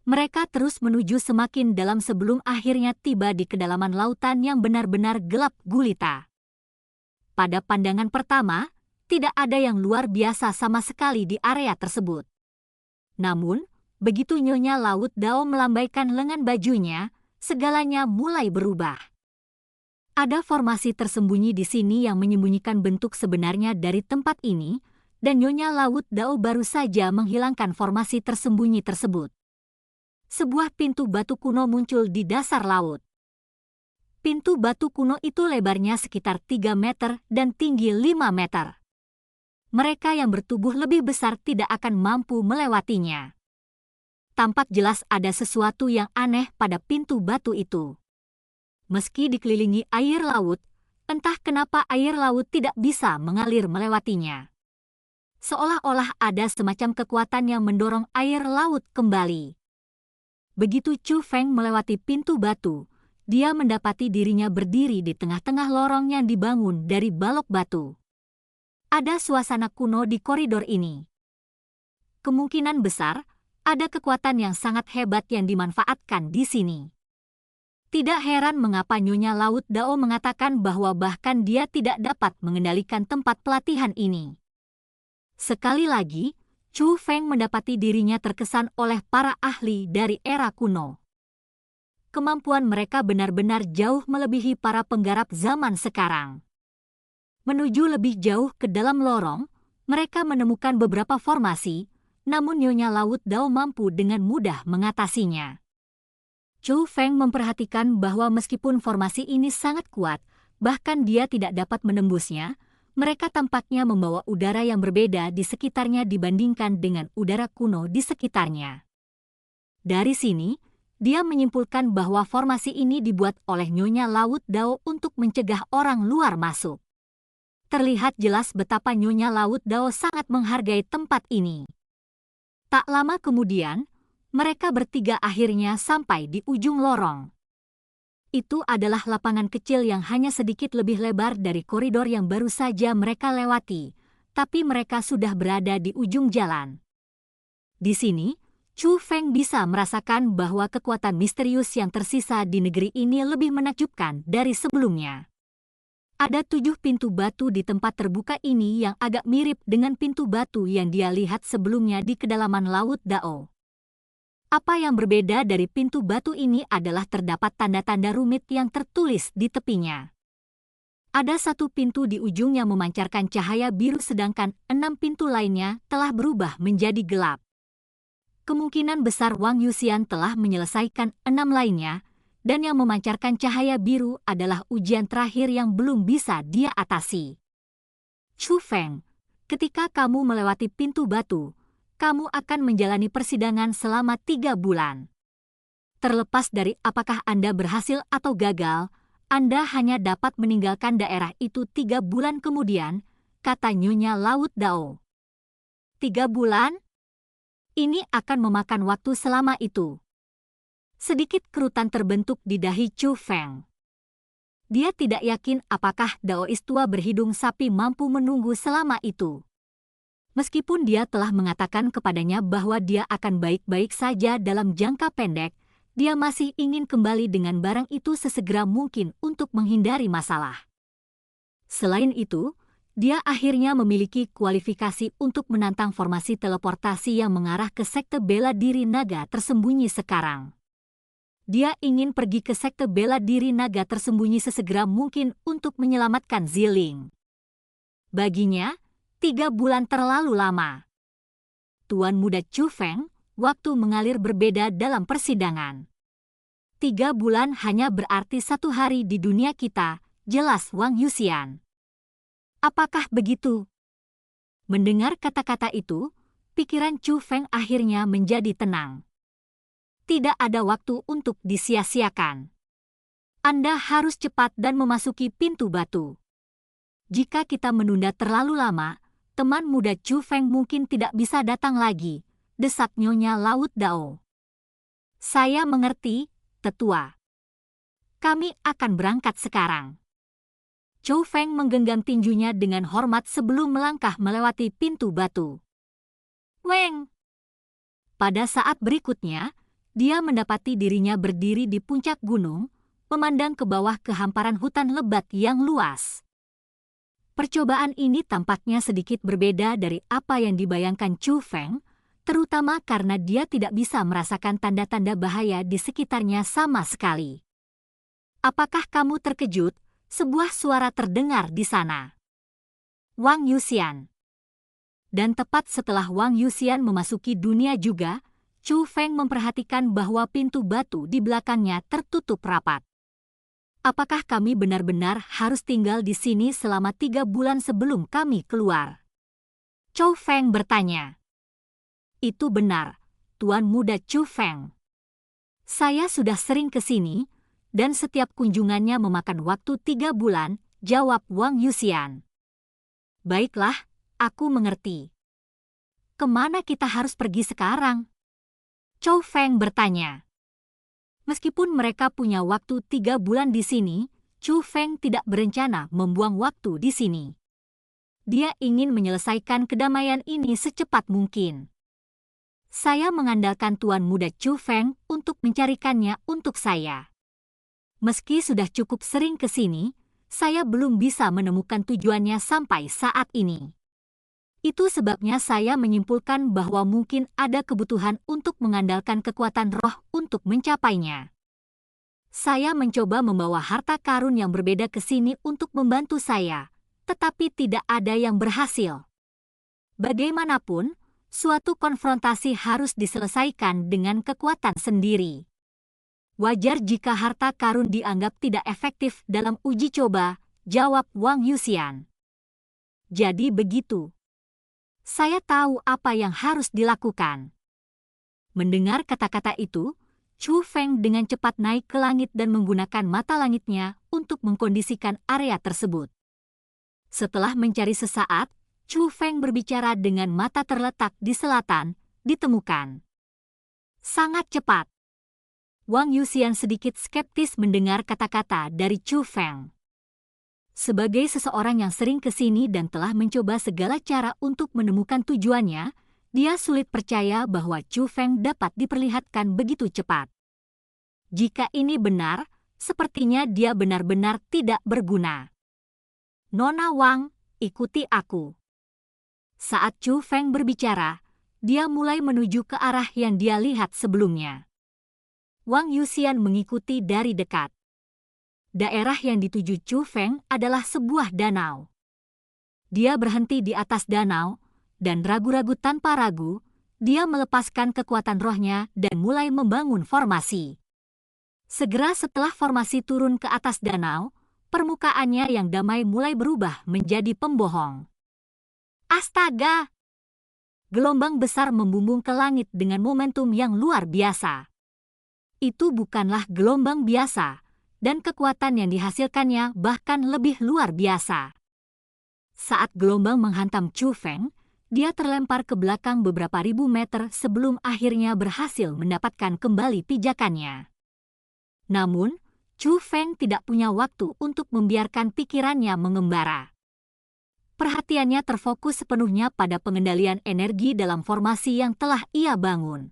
Mereka terus menuju semakin dalam sebelum akhirnya tiba di kedalaman lautan yang benar-benar gelap gulita. Pada pandangan pertama, tidak ada yang luar biasa sama sekali di area tersebut. Namun, begitu Nyonya Laut Dao melambaikan lengan bajunya, segalanya mulai berubah. Ada formasi tersembunyi di sini yang menyembunyikan bentuk sebenarnya dari tempat ini, dan Nyonya Laut Dao baru saja menghilangkan formasi tersembunyi tersebut. Sebuah pintu batu kuno muncul di dasar laut. Pintu batu kuno itu lebarnya sekitar 3 meter dan tinggi 5 meter. Mereka yang bertubuh lebih besar tidak akan mampu melewatinya. tampak jelas ada sesuatu yang aneh pada pintu batu itu. Meski dikelilingi air laut, entah kenapa air laut tidak bisa mengalir melewatinya. Seolah-olah ada semacam kekuatan yang mendorong air laut kembali. Begitu Chu Feng melewati pintu batu, dia mendapati dirinya berdiri di tengah-tengah lorong yang dibangun dari balok batu. Ada suasana kuno di koridor ini. Kemungkinan besar, ada kekuatan yang sangat hebat yang dimanfaatkan di sini. Tidak heran mengapa Nyonya Laut Dao mengatakan bahwa bahkan dia tidak dapat mengendalikan tempat pelatihan ini. Sekali lagi, Chu Feng mendapati dirinya terkesan oleh para ahli dari era kuno. Kemampuan mereka benar-benar jauh melebihi para penggarap zaman sekarang. Menuju lebih jauh ke dalam lorong, mereka menemukan beberapa formasi, namun Nyonya Laut Dao mampu dengan mudah mengatasinya. Chu Feng memperhatikan bahwa meskipun formasi ini sangat kuat, bahkan dia tidak dapat menembusnya, mereka tampaknya membawa udara yang berbeda di sekitarnya dibandingkan dengan udara kuno di sekitarnya. Dari sini, dia menyimpulkan bahwa formasi ini dibuat oleh Nyonya Laut Dao untuk mencegah orang luar masuk. Terlihat jelas betapa Nyonya Laut Dao sangat menghargai tempat ini. Tak lama kemudian, mereka bertiga akhirnya sampai di ujung lorong. Itu adalah lapangan kecil yang hanya sedikit lebih lebar dari koridor yang baru saja mereka lewati, tapi mereka sudah berada di ujung jalan. Di sini, Chu Feng bisa merasakan bahwa kekuatan misterius yang tersisa di negeri ini lebih menakjubkan dari sebelumnya. Ada 7 pintu batu di tempat terbuka ini yang agak mirip dengan pintu batu yang dia lihat sebelumnya di kedalaman Laut Dao. Apa yang berbeda dari pintu batu ini adalah terdapat tanda-tanda rumit yang tertulis di tepinya. Ada 1 pintu di ujung yang memancarkan cahaya biru sedangkan 6 pintu lainnya telah berubah menjadi gelap. Kemungkinan besar Wang Yuxian telah menyelesaikan 6 lainnya, dan yang memancarkan cahaya biru adalah ujian terakhir yang belum bisa dia atasi. Chu Feng, ketika kamu melewati pintu batu, kamu akan menjalani persidangan selama 3 bulan. Terlepas dari apakah Anda berhasil atau gagal, Anda hanya dapat meninggalkan daerah itu 3 bulan kemudian, kata Nyonya Laut Dao. 3 bulan? Ini akan memakan waktu selama itu. Sedikit kerutan terbentuk di dahi Chu Feng. Dia tidak yakin apakah Daois tua berhidung sapi mampu menunggu selama itu. Meskipun dia telah mengatakan kepadanya bahwa dia akan baik-baik saja dalam jangka pendek, dia masih ingin kembali dengan barang itu sesegera mungkin untuk menghindari masalah. Selain itu, dia akhirnya memiliki kualifikasi untuk menantang formasi teleportasi yang mengarah ke sekte bela diri naga tersembunyi sekarang. Dia ingin pergi ke sekte bela diri naga tersembunyi sesegera mungkin untuk menyelamatkan Ziling. Baginya, 3 bulan terlalu lama. Tuan muda Chu Feng, waktu mengalir berbeda dalam persidangan. 3 bulan hanya berarti 1 hari di dunia kita, jelas Wang Yuxian. Apakah begitu? Mendengar kata-kata itu, pikiran Chu Feng akhirnya menjadi tenang. Tidak ada waktu untuk disia-siakan. Anda harus cepat dan memasuki pintu batu. Jika kita menunda terlalu lama, teman muda Chu Feng mungkin tidak bisa datang lagi, desak Nyonya Laut Dao. Saya mengerti, tetua. Kami akan berangkat sekarang. Chu Feng menggenggam tinjunya dengan hormat sebelum melangkah melewati pintu batu. Weng! Pada saat berikutnya, dia mendapati dirinya berdiri di puncak gunung, memandang ke bawah ke hamparan hutan lebat yang luas. Percobaan ini tampaknya sedikit berbeda dari apa yang dibayangkan Chu Feng, terutama karena dia tidak bisa merasakan tanda-tanda bahaya di sekitarnya sama sekali. Apakah kamu terkejut? Sebuah suara terdengar di sana. Wang Yuxian. Dan tepat setelah Wang Yuxian memasuki dunia juga, Chu Feng memperhatikan bahwa pintu batu di belakangnya tertutup rapat. Apakah kami benar-benar harus tinggal di sini selama 3 bulan sebelum kami keluar? Chu Feng bertanya. Itu benar, Tuan Muda Chu Feng. Saya sudah sering ke sini, dan setiap kunjungannya memakan waktu 3 bulan, jawab Wang Yuxian. Baiklah, aku mengerti. Kemana kita harus pergi sekarang? Chu Feng bertanya. Meskipun mereka punya waktu 3 bulan di sini, Chu Feng tidak berencana membuang waktu di sini. Dia ingin menyelesaikan kedamaian ini secepat mungkin. Saya mengandalkan Tuan Muda Chu Feng untuk mencarikannya untuk saya. Meski sudah cukup sering ke sini, saya belum bisa menemukan tujuannya sampai saat ini. Itu sebabnya saya menyimpulkan bahwa mungkin ada kebutuhan untuk mengandalkan kekuatan roh untuk mencapainya. Saya mencoba membawa harta karun yang berbeda ke sini untuk membantu saya, tetapi tidak ada yang berhasil. Bagaimanapun, suatu konfrontasi harus diselesaikan dengan kekuatan sendiri. Wajar jika harta karun dianggap tidak efektif dalam uji coba, jawab Wang Yuxian. Jadi begitu. Saya tahu apa yang harus dilakukan. Mendengar kata-kata itu, Chu Feng dengan cepat naik ke langit dan menggunakan mata langitnya untuk mengkondisikan area tersebut. Setelah mencari sesaat, Chu Feng berbicara dengan mata terletak di selatan, ditemukan. Sangat cepat. Wang Yuxian sedikit skeptis mendengar kata-kata dari Chu Feng. Sebagai seseorang yang sering ke sini dan telah mencoba segala cara untuk menemukan tujuannya, dia sulit percaya bahwa Chu Feng dapat diperlihatkan begitu cepat. Jika ini benar, sepertinya dia benar-benar tidak berguna. Nona Wang, ikuti aku. Saat Chu Feng berbicara, dia mulai menuju ke arah yang dia lihat sebelumnya. Wang Yuxian mengikuti dari dekat. Daerah yang dituju Chu Feng adalah sebuah danau. Dia berhenti di atas danau, dan ragu-ragu tanpa ragu, dia melepaskan kekuatan rohnya dan mulai membangun formasi. Segera setelah formasi turun ke atas danau, permukaannya yang damai mulai berubah menjadi pembohong. Astaga! Gelombang besar membumbung ke langit dengan momentum yang luar biasa. Itu bukanlah gelombang biasa, dan kekuatan yang dihasilkannya bahkan lebih luar biasa. Saat gelombang menghantam Chu Feng, dia terlempar ke belakang beberapa ribu meter sebelum akhirnya berhasil mendapatkan kembali pijakannya. Namun, Chu Feng tidak punya waktu untuk membiarkan pikirannya mengembara. Perhatiannya terfokus sepenuhnya pada pengendalian energi dalam formasi yang telah ia bangun.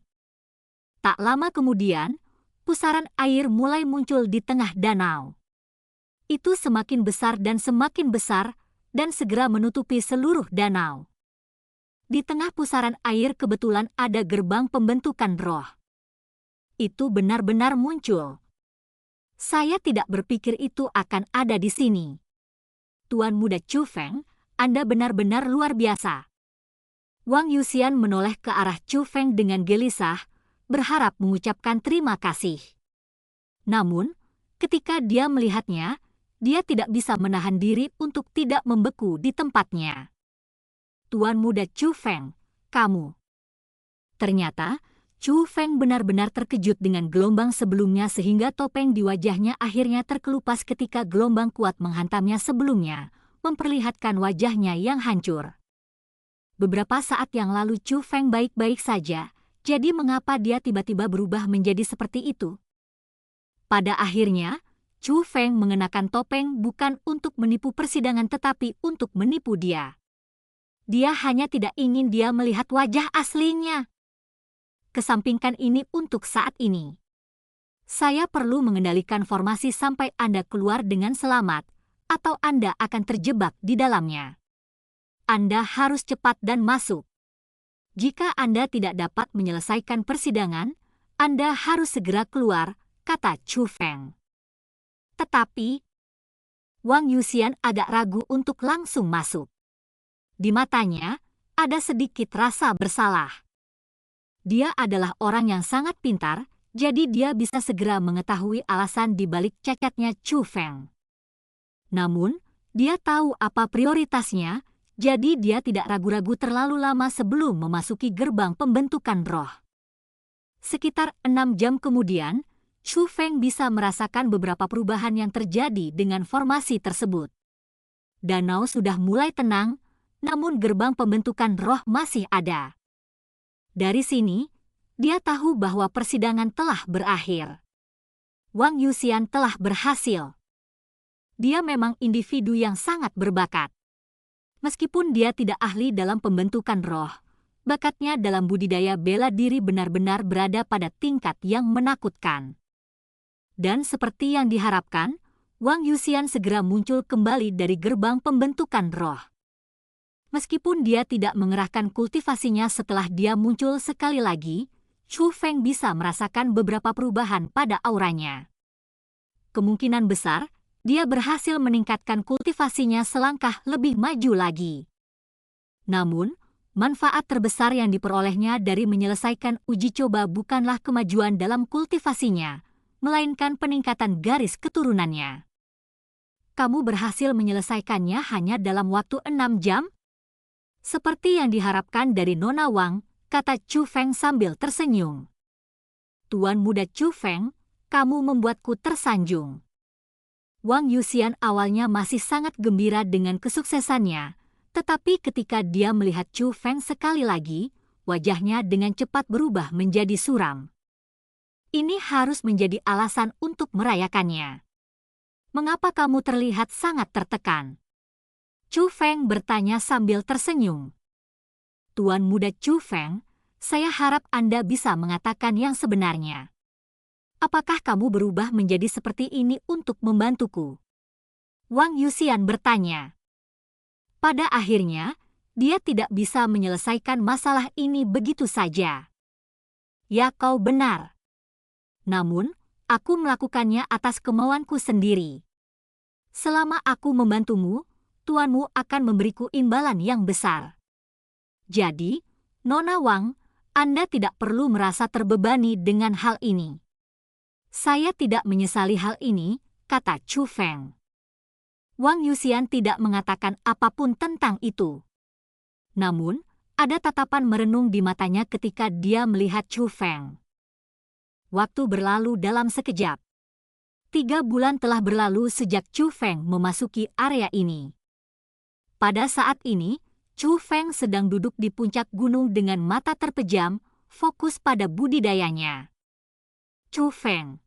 Tak lama kemudian, pusaran air mulai muncul di tengah danau. Itu semakin besar, dan segera menutupi seluruh danau. Di tengah pusaran air kebetulan ada gerbang pembentukan roh. Itu benar-benar muncul. Saya tidak berpikir itu akan ada di sini. Tuan Muda Chu Feng, Anda benar-benar luar biasa. Wang Yuxian menoleh ke arah Chu Feng dengan gelisah, berharap mengucapkan terima kasih. Namun, ketika dia melihatnya, dia tidak bisa menahan diri untuk tidak membeku di tempatnya. Tuan Muda Chu Feng, kamu. Ternyata, Chu Feng benar-benar terkejut dengan gelombang sebelumnya sehingga topeng di wajahnya akhirnya terkelupas ketika gelombang kuat menghantamnya sebelumnya, memperlihatkan wajahnya yang hancur. Beberapa saat yang lalu Chu Feng baik-baik saja, jadi mengapa dia tiba-tiba berubah menjadi seperti itu? Pada akhirnya, Chu Feng mengenakan topeng bukan untuk menipu persidangan tetapi untuk menipu dia. Dia hanya tidak ingin dia melihat wajah aslinya. Kesampingkan ini untuk saat ini. Saya perlu mengendalikan formasi sampai Anda keluar dengan selamat, atau Anda akan terjebak di dalamnya. Anda harus cepat dan masuk. Jika Anda tidak dapat menyelesaikan persidangan, Anda harus segera keluar, kata Chu Feng. Tetapi, Wang Yuxian agak ragu untuk langsung masuk. Di matanya, ada sedikit rasa bersalah. Dia adalah orang yang sangat pintar, jadi dia bisa segera mengetahui alasan di balik cacatnya Chu Feng. Namun, dia tahu apa prioritasnya, jadi dia tidak ragu-ragu terlalu lama sebelum memasuki gerbang pembentukan roh. Sekitar 6 jam kemudian, Chu Feng bisa merasakan beberapa perubahan yang terjadi dengan formasi tersebut. Danau sudah mulai tenang, namun gerbang pembentukan roh masih ada. Dari sini, dia tahu bahwa persidangan telah berakhir. Wang Yuxian telah berhasil. Dia memang individu yang sangat berbakat. Meskipun dia tidak ahli dalam pembentukan roh, bakatnya dalam budidaya bela diri benar-benar berada pada tingkat yang menakutkan. Dan seperti yang diharapkan, Wang Yuxian segera muncul kembali dari gerbang pembentukan roh. Meskipun dia tidak mengerahkan kultivasinya setelah dia muncul sekali lagi, Chu Feng bisa merasakan beberapa perubahan pada auranya. Kemungkinan besar, dia berhasil meningkatkan kultivasinya selangkah lebih maju lagi. Namun, manfaat terbesar yang diperolehnya dari menyelesaikan uji coba bukanlah kemajuan dalam kultivasinya, melainkan peningkatan garis keturunannya. Kamu berhasil menyelesaikannya hanya dalam waktu 6 jam? Seperti yang diharapkan dari Nona Wang, kata Chu Feng sambil tersenyum. Tuan muda Chu Feng, kamu membuatku tersanjung. Wang Yuxian awalnya masih sangat gembira dengan kesuksesannya, tetapi ketika dia melihat Chu Feng sekali lagi, wajahnya dengan cepat berubah menjadi suram. Ini harus menjadi alasan untuk merayakannya. Mengapa kamu terlihat sangat tertekan? Chu Feng bertanya sambil tersenyum. Tuan muda Chu Feng, saya harap Anda bisa mengatakan yang sebenarnya. Apakah kamu berubah menjadi seperti ini untuk membantuku? Wang Yuxian bertanya. Pada akhirnya, dia tidak bisa menyelesaikan masalah ini begitu saja. Ya, kau benar. Namun, aku melakukannya atas kemauanku sendiri. Selama aku membantumu, tuanmu akan memberiku imbalan yang besar. Jadi, Nona Wang, Anda tidak perlu merasa terbebani dengan hal ini. Saya tidak menyesali hal ini, kata Chu Feng. Wang Yuxian tidak mengatakan apapun tentang itu. Namun, ada tatapan merenung di matanya ketika dia melihat Chu Feng. Waktu berlalu dalam sekejap. 3 bulan telah berlalu sejak Chu Feng memasuki area ini. Pada saat ini, Chu Feng sedang duduk di puncak gunung dengan mata terpejam, fokus pada budidayanya. Chu Feng.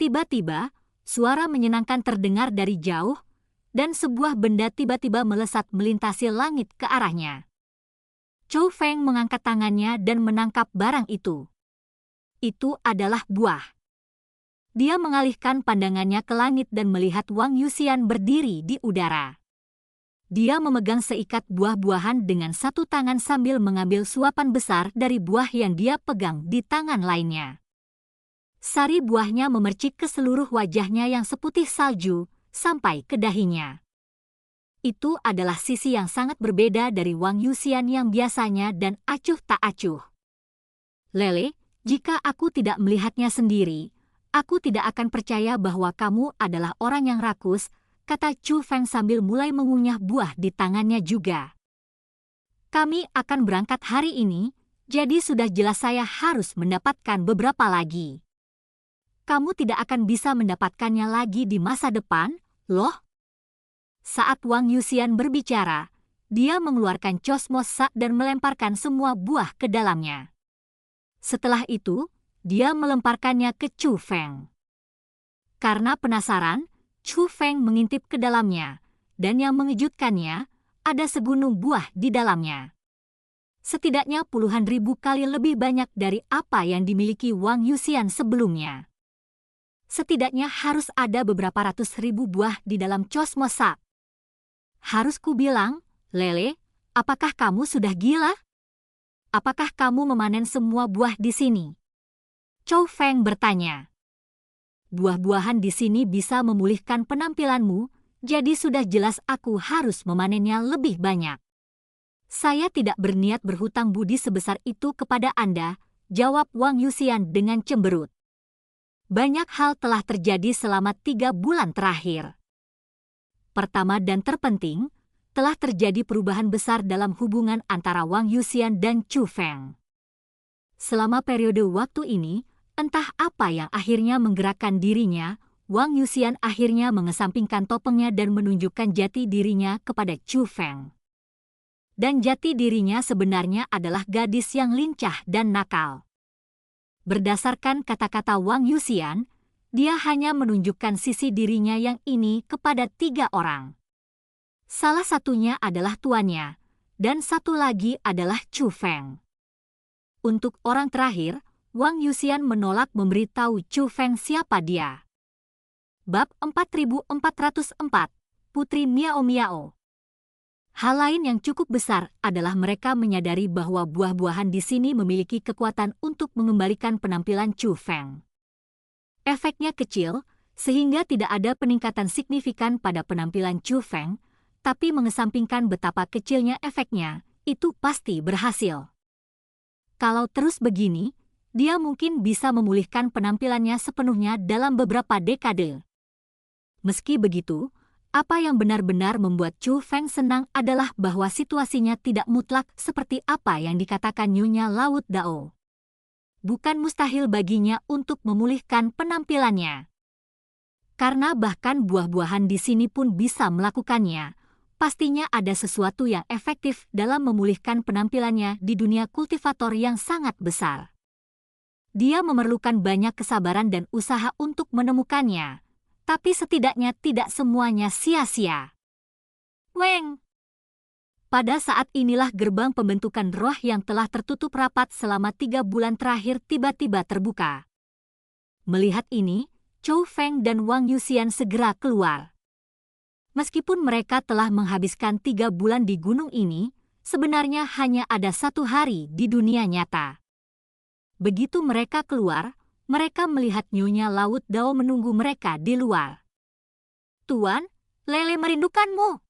Tiba-tiba, suara menyenangkan terdengar dari jauh, dan sebuah benda tiba-tiba melesat melintasi langit ke arahnya. Chu Feng mengangkat tangannya dan menangkap barang itu. Itu adalah buah. Dia mengalihkan pandangannya ke langit dan melihat Wang Yuxian berdiri di udara. Dia memegang seikat buah-buahan dengan satu tangan sambil mengambil suapan besar dari buah yang dia pegang di tangan lainnya. Sari buahnya memercik ke seluruh wajahnya yang seputih salju sampai ke dahinya. Itu adalah sisi yang sangat berbeda dari Wang Yuxian yang biasanya dan acuh tak acuh. Lele, jika aku tidak melihatnya sendiri, aku tidak akan percaya bahwa kamu adalah orang yang rakus, kata Chu Feng sambil mulai mengunyah buah di tangannya juga. Kami akan berangkat hari ini, jadi sudah jelas saya harus mendapatkan beberapa lagi. Kamu tidak akan bisa mendapatkannya lagi di masa depan, loh? Saat Wang Yuxian berbicara, dia mengeluarkan cosmos sak dan melemparkan semua buah ke dalamnya. Setelah itu, dia melemparkannya ke Chu Feng. Karena penasaran, Chu Feng mengintip ke dalamnya, dan yang mengejutkannya, ada segunung buah di dalamnya. Setidaknya puluhan ribu kali lebih banyak dari apa yang dimiliki Wang Yuxian sebelumnya. Setidaknya harus ada beberapa ratus ribu buah di dalam cosmos sak. Harus ku bilang, Lele, apakah kamu sudah gila? Apakah kamu memanen semua buah di sini? Chu Feng bertanya. Buah-buahan di sini bisa memulihkan penampilanmu, jadi sudah jelas aku harus memanennya lebih banyak. Saya tidak berniat berhutang budi sebesar itu kepada Anda, jawab Wang Yuxian dengan cemberut. Banyak hal telah terjadi selama 3 bulan terakhir. Pertama dan terpenting, telah terjadi perubahan besar dalam hubungan antara Wang Yuxian dan Chu Feng. Selama periode waktu ini, entah apa yang akhirnya menggerakkan dirinya, Wang Yuxian akhirnya mengesampingkan topengnya dan menunjukkan jati dirinya kepada Chu Feng. Dan jati dirinya sebenarnya adalah gadis yang lincah dan nakal. Berdasarkan kata-kata Wang Yuxian, dia hanya menunjukkan sisi dirinya yang ini kepada 3 orang. Salah satunya adalah tuannya, dan satu lagi adalah Chu Feng. Untuk orang terakhir, Wang Yuxian menolak memberitahu Chu Feng siapa dia. Bab 4404, Putri Miao Miao. Hal lain yang cukup besar adalah mereka menyadari bahwa buah-buahan di sini memiliki kekuatan untuk mengembalikan penampilan Chu Feng. Efeknya kecil, sehingga tidak ada peningkatan signifikan pada penampilan Chu Feng, tapi mengesampingkan betapa kecilnya efeknya, itu pasti berhasil. Kalau terus begini, dia mungkin bisa memulihkan penampilannya sepenuhnya dalam beberapa dekade. Meski begitu, apa yang benar-benar membuat Chu Feng senang adalah bahwa situasinya tidak mutlak seperti apa yang dikatakan Nyonya Laut Dao. Bukan mustahil baginya untuk memulihkan penampilannya. Karena bahkan buah-buahan di sini pun bisa melakukannya, pastinya ada sesuatu yang efektif dalam memulihkan penampilannya di dunia kultivator yang sangat besar. Dia memerlukan banyak kesabaran dan usaha untuk menemukannya. Tapi setidaknya tidak semuanya sia-sia. Weng! Pada saat inilah gerbang pembentukan roh yang telah tertutup rapat selama 3 bulan terakhir tiba-tiba terbuka. Melihat ini, Chu Feng dan Wang Yuxian segera keluar. Meskipun mereka telah menghabiskan 3 bulan di gunung ini, sebenarnya hanya ada 1 hari di dunia nyata. Begitu mereka keluar, mereka melihat Nyonya Laut Dao menunggu mereka di luar. "Tuan, Lele merindukanmu."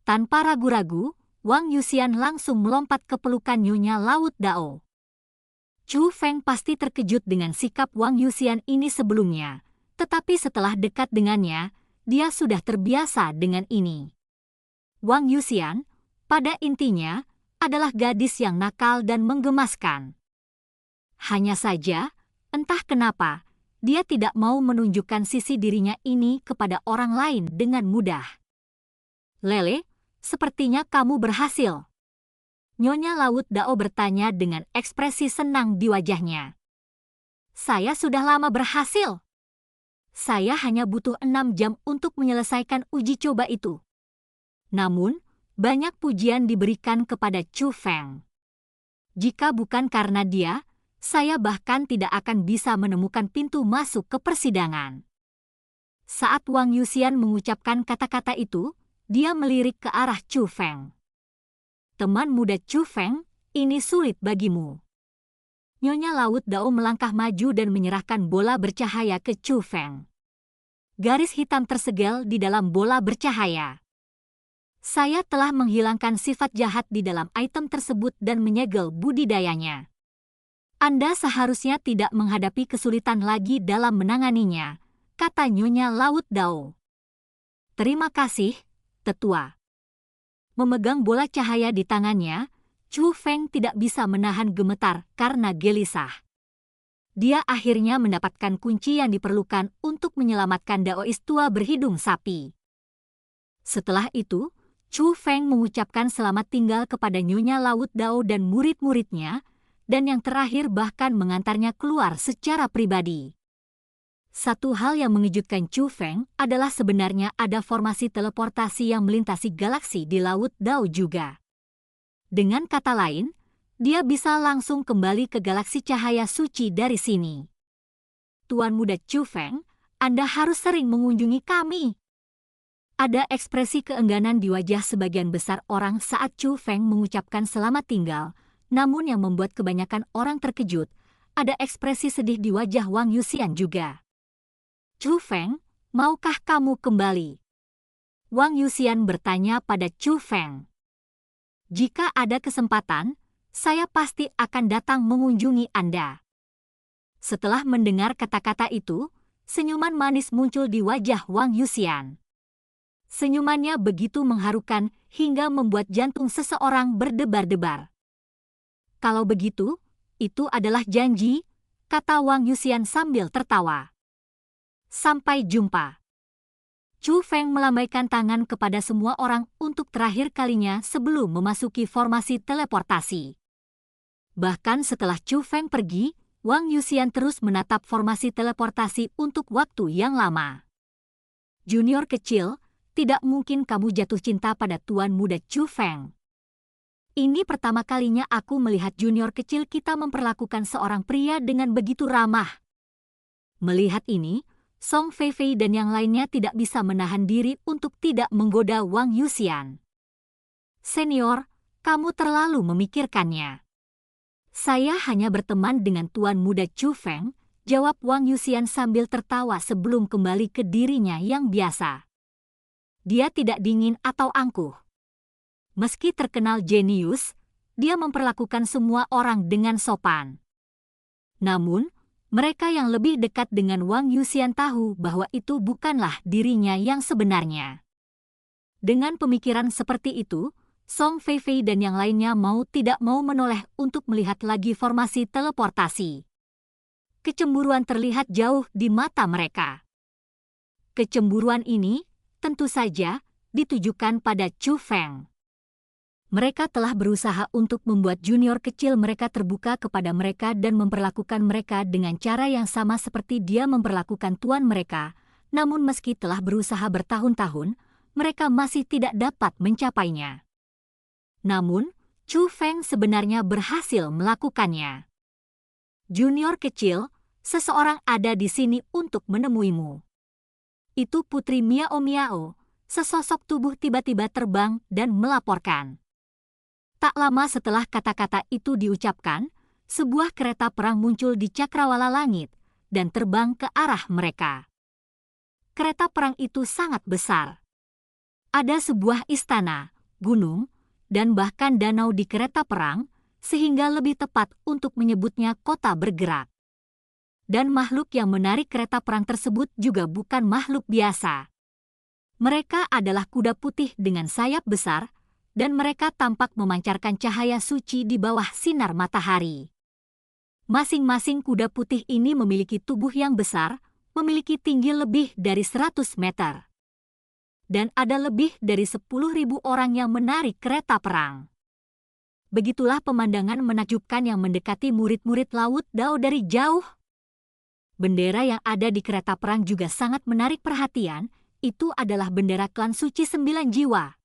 Tanpa ragu-ragu, Wang Yuxian langsung melompat ke pelukan Nyonya Laut Dao. Chu Feng pasti terkejut dengan sikap Wang Yuxian ini sebelumnya, tetapi setelah dekat dengannya, dia sudah terbiasa dengan ini. Wang Yuxian, pada intinya, adalah gadis yang nakal dan menggemaskan. Hanya saja, entah kenapa, dia tidak mau menunjukkan sisi dirinya ini kepada orang lain dengan mudah. "Lele, sepertinya kamu berhasil." Nyonya Laut Dao bertanya dengan ekspresi senang di wajahnya. "Saya sudah lama berhasil. Saya hanya butuh 6 jam untuk menyelesaikan uji coba itu." Namun, banyak pujian diberikan kepada Chu Feng. Jika bukan karena dia, saya bahkan tidak akan bisa menemukan pintu masuk ke persidangan. Saat Wang Yuxian mengucapkan kata-kata itu, dia melirik ke arah Chu Feng. "Teman muda Chu Feng, ini sulit bagimu." Nyonya Laut Dao melangkah maju dan menyerahkan bola bercahaya ke Chu Feng. Garis hitam tersegel di dalam bola bercahaya. "Saya telah menghilangkan sifat jahat di dalam item tersebut dan menyegel budidayanya. Anda seharusnya tidak menghadapi kesulitan lagi dalam menanganinya," kata Nyonya Laut Dao. "Terima kasih, Tetua." Memegang bola cahaya di tangannya, Chu Feng tidak bisa menahan gemetar karena gelisah. Dia akhirnya mendapatkan kunci yang diperlukan untuk menyelamatkan Daois tua berhidung sapi. Setelah itu, Chu Feng mengucapkan selamat tinggal kepada Nyonya Laut Dao dan murid-muridnya, dan yang terakhir bahkan mengantarnya keluar secara pribadi. Satu hal yang mengejutkan Chu Feng adalah sebenarnya ada formasi teleportasi yang melintasi galaksi di Laut Dao juga. Dengan kata lain, dia bisa langsung kembali ke galaksi cahaya suci dari sini. "Tuan muda Chu Feng, Anda harus sering mengunjungi kami." Ada ekspresi keengganan di wajah sebagian besar orang saat Chu Feng mengucapkan selamat tinggal. Namun yang membuat kebanyakan orang terkejut, ada ekspresi sedih di wajah Wang Yuxian juga. "Chu Feng, maukah kamu kembali?" Wang Yuxian bertanya pada Chu Feng. "Jika ada kesempatan, saya pasti akan datang mengunjungi Anda." Setelah mendengar kata-kata itu, senyuman manis muncul di wajah Wang Yuxian. Senyumannya begitu mengharukan hingga membuat jantung seseorang berdebar-debar. "Kalau begitu, Itu adalah janji, kata Wang Yuxian sambil tertawa. Sampai jumpa. Chu Feng melambaikan tangan kepada semua orang untuk terakhir kalinya sebelum memasuki formasi teleportasi. Bahkan setelah Chu Feng pergi, Wang Yuxian terus menatap formasi teleportasi untuk waktu yang lama. Junior kecil, tidak mungkin kamu jatuh cinta pada tuan muda Chu Feng. Ini pertama kalinya aku melihat junior kecil kita memperlakukan seorang pria dengan begitu ramah. Melihat ini, Song Feifei dan yang lainnya tidak bisa menahan diri untuk tidak menggoda Wang Yuxian. Senior, kamu terlalu memikirkannya. Saya hanya berteman dengan tuan muda Chu Feng, jawab Wang Yuxian sambil tertawa sebelum kembali ke dirinya yang biasa. Dia tidak dingin atau angkuh. Meski terkenal jenius, dia memperlakukan semua orang dengan sopan. Namun, mereka yang lebih dekat dengan Wang Yuxian tahu bahwa itu bukanlah dirinya yang sebenarnya. Dengan pemikiran seperti itu, Song Feifei dan yang lainnya mau tidak mau menoleh untuk melihat lagi formasi teleportasi. Kecemburuan terlihat jauh di mata mereka. Kecemburuan ini, tentu saja, ditujukan pada Chu Feng. Mereka telah berusaha untuk membuat junior kecil mereka terbuka kepada mereka dan memperlakukan mereka dengan cara yang sama seperti dia memperlakukan tuan mereka. Namun meski telah berusaha bertahun-tahun, mereka masih tidak dapat mencapainya. Namun, Chu Feng sebenarnya berhasil melakukannya. Junior kecil, seseorang ada di sini untuk menemuimu. Itu Putri Miao Miao, sesosok tubuh tiba-tiba terbang dan melaporkan. Tak lama setelah kata-kata itu diucapkan, sebuah kereta perang muncul di cakrawala langit dan terbang ke arah mereka. Kereta perang itu sangat besar. Ada sebuah istana, gunung, dan bahkan danau di kereta perang, sehingga lebih tepat untuk menyebutnya kota bergerak. Dan makhluk yang menarik kereta perang tersebut juga bukan makhluk biasa. Mereka adalah kuda putih dengan sayap besar, dan mereka tampak memancarkan cahaya suci di bawah sinar matahari. Masing-masing kuda putih ini memiliki tubuh yang besar, memiliki tinggi lebih dari 100 meter. Dan ada lebih dari 10.000 orang yang menarik kereta perang. Begitulah pemandangan menakjubkan yang mendekati murid-murid Laut Dao dari jauh. Bendera yang ada di kereta perang juga sangat menarik perhatian, itu adalah bendera klan suci 9 jiwa.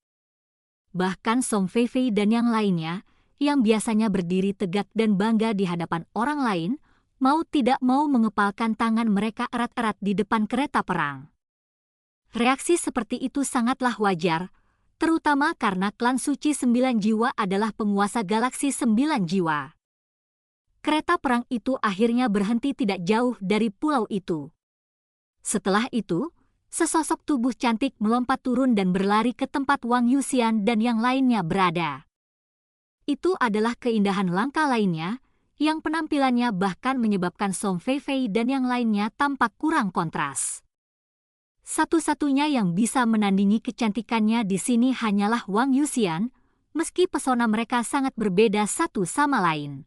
Bahkan Song Feifei dan yang lainnya, yang biasanya berdiri tegak dan bangga di hadapan orang lain, mau tidak mau mengepalkan tangan mereka erat-erat di depan kereta perang. Reaksi seperti itu sangatlah wajar, terutama karena klan suci 9 jiwa adalah penguasa galaksi 9 jiwa. Kereta perang itu akhirnya berhenti tidak jauh dari pulau itu. Setelah itu, sesosok tubuh cantik melompat turun dan berlari ke tempat Wang Yuxian dan yang lainnya berada. Itu adalah keindahan langka lainnya, yang penampilannya bahkan menyebabkan Song Feifei dan yang lainnya tampak kurang kontras. Satu-satunya yang bisa menandingi kecantikannya di sini hanyalah Wang Yuxian, meski pesona mereka sangat berbeda satu sama lain.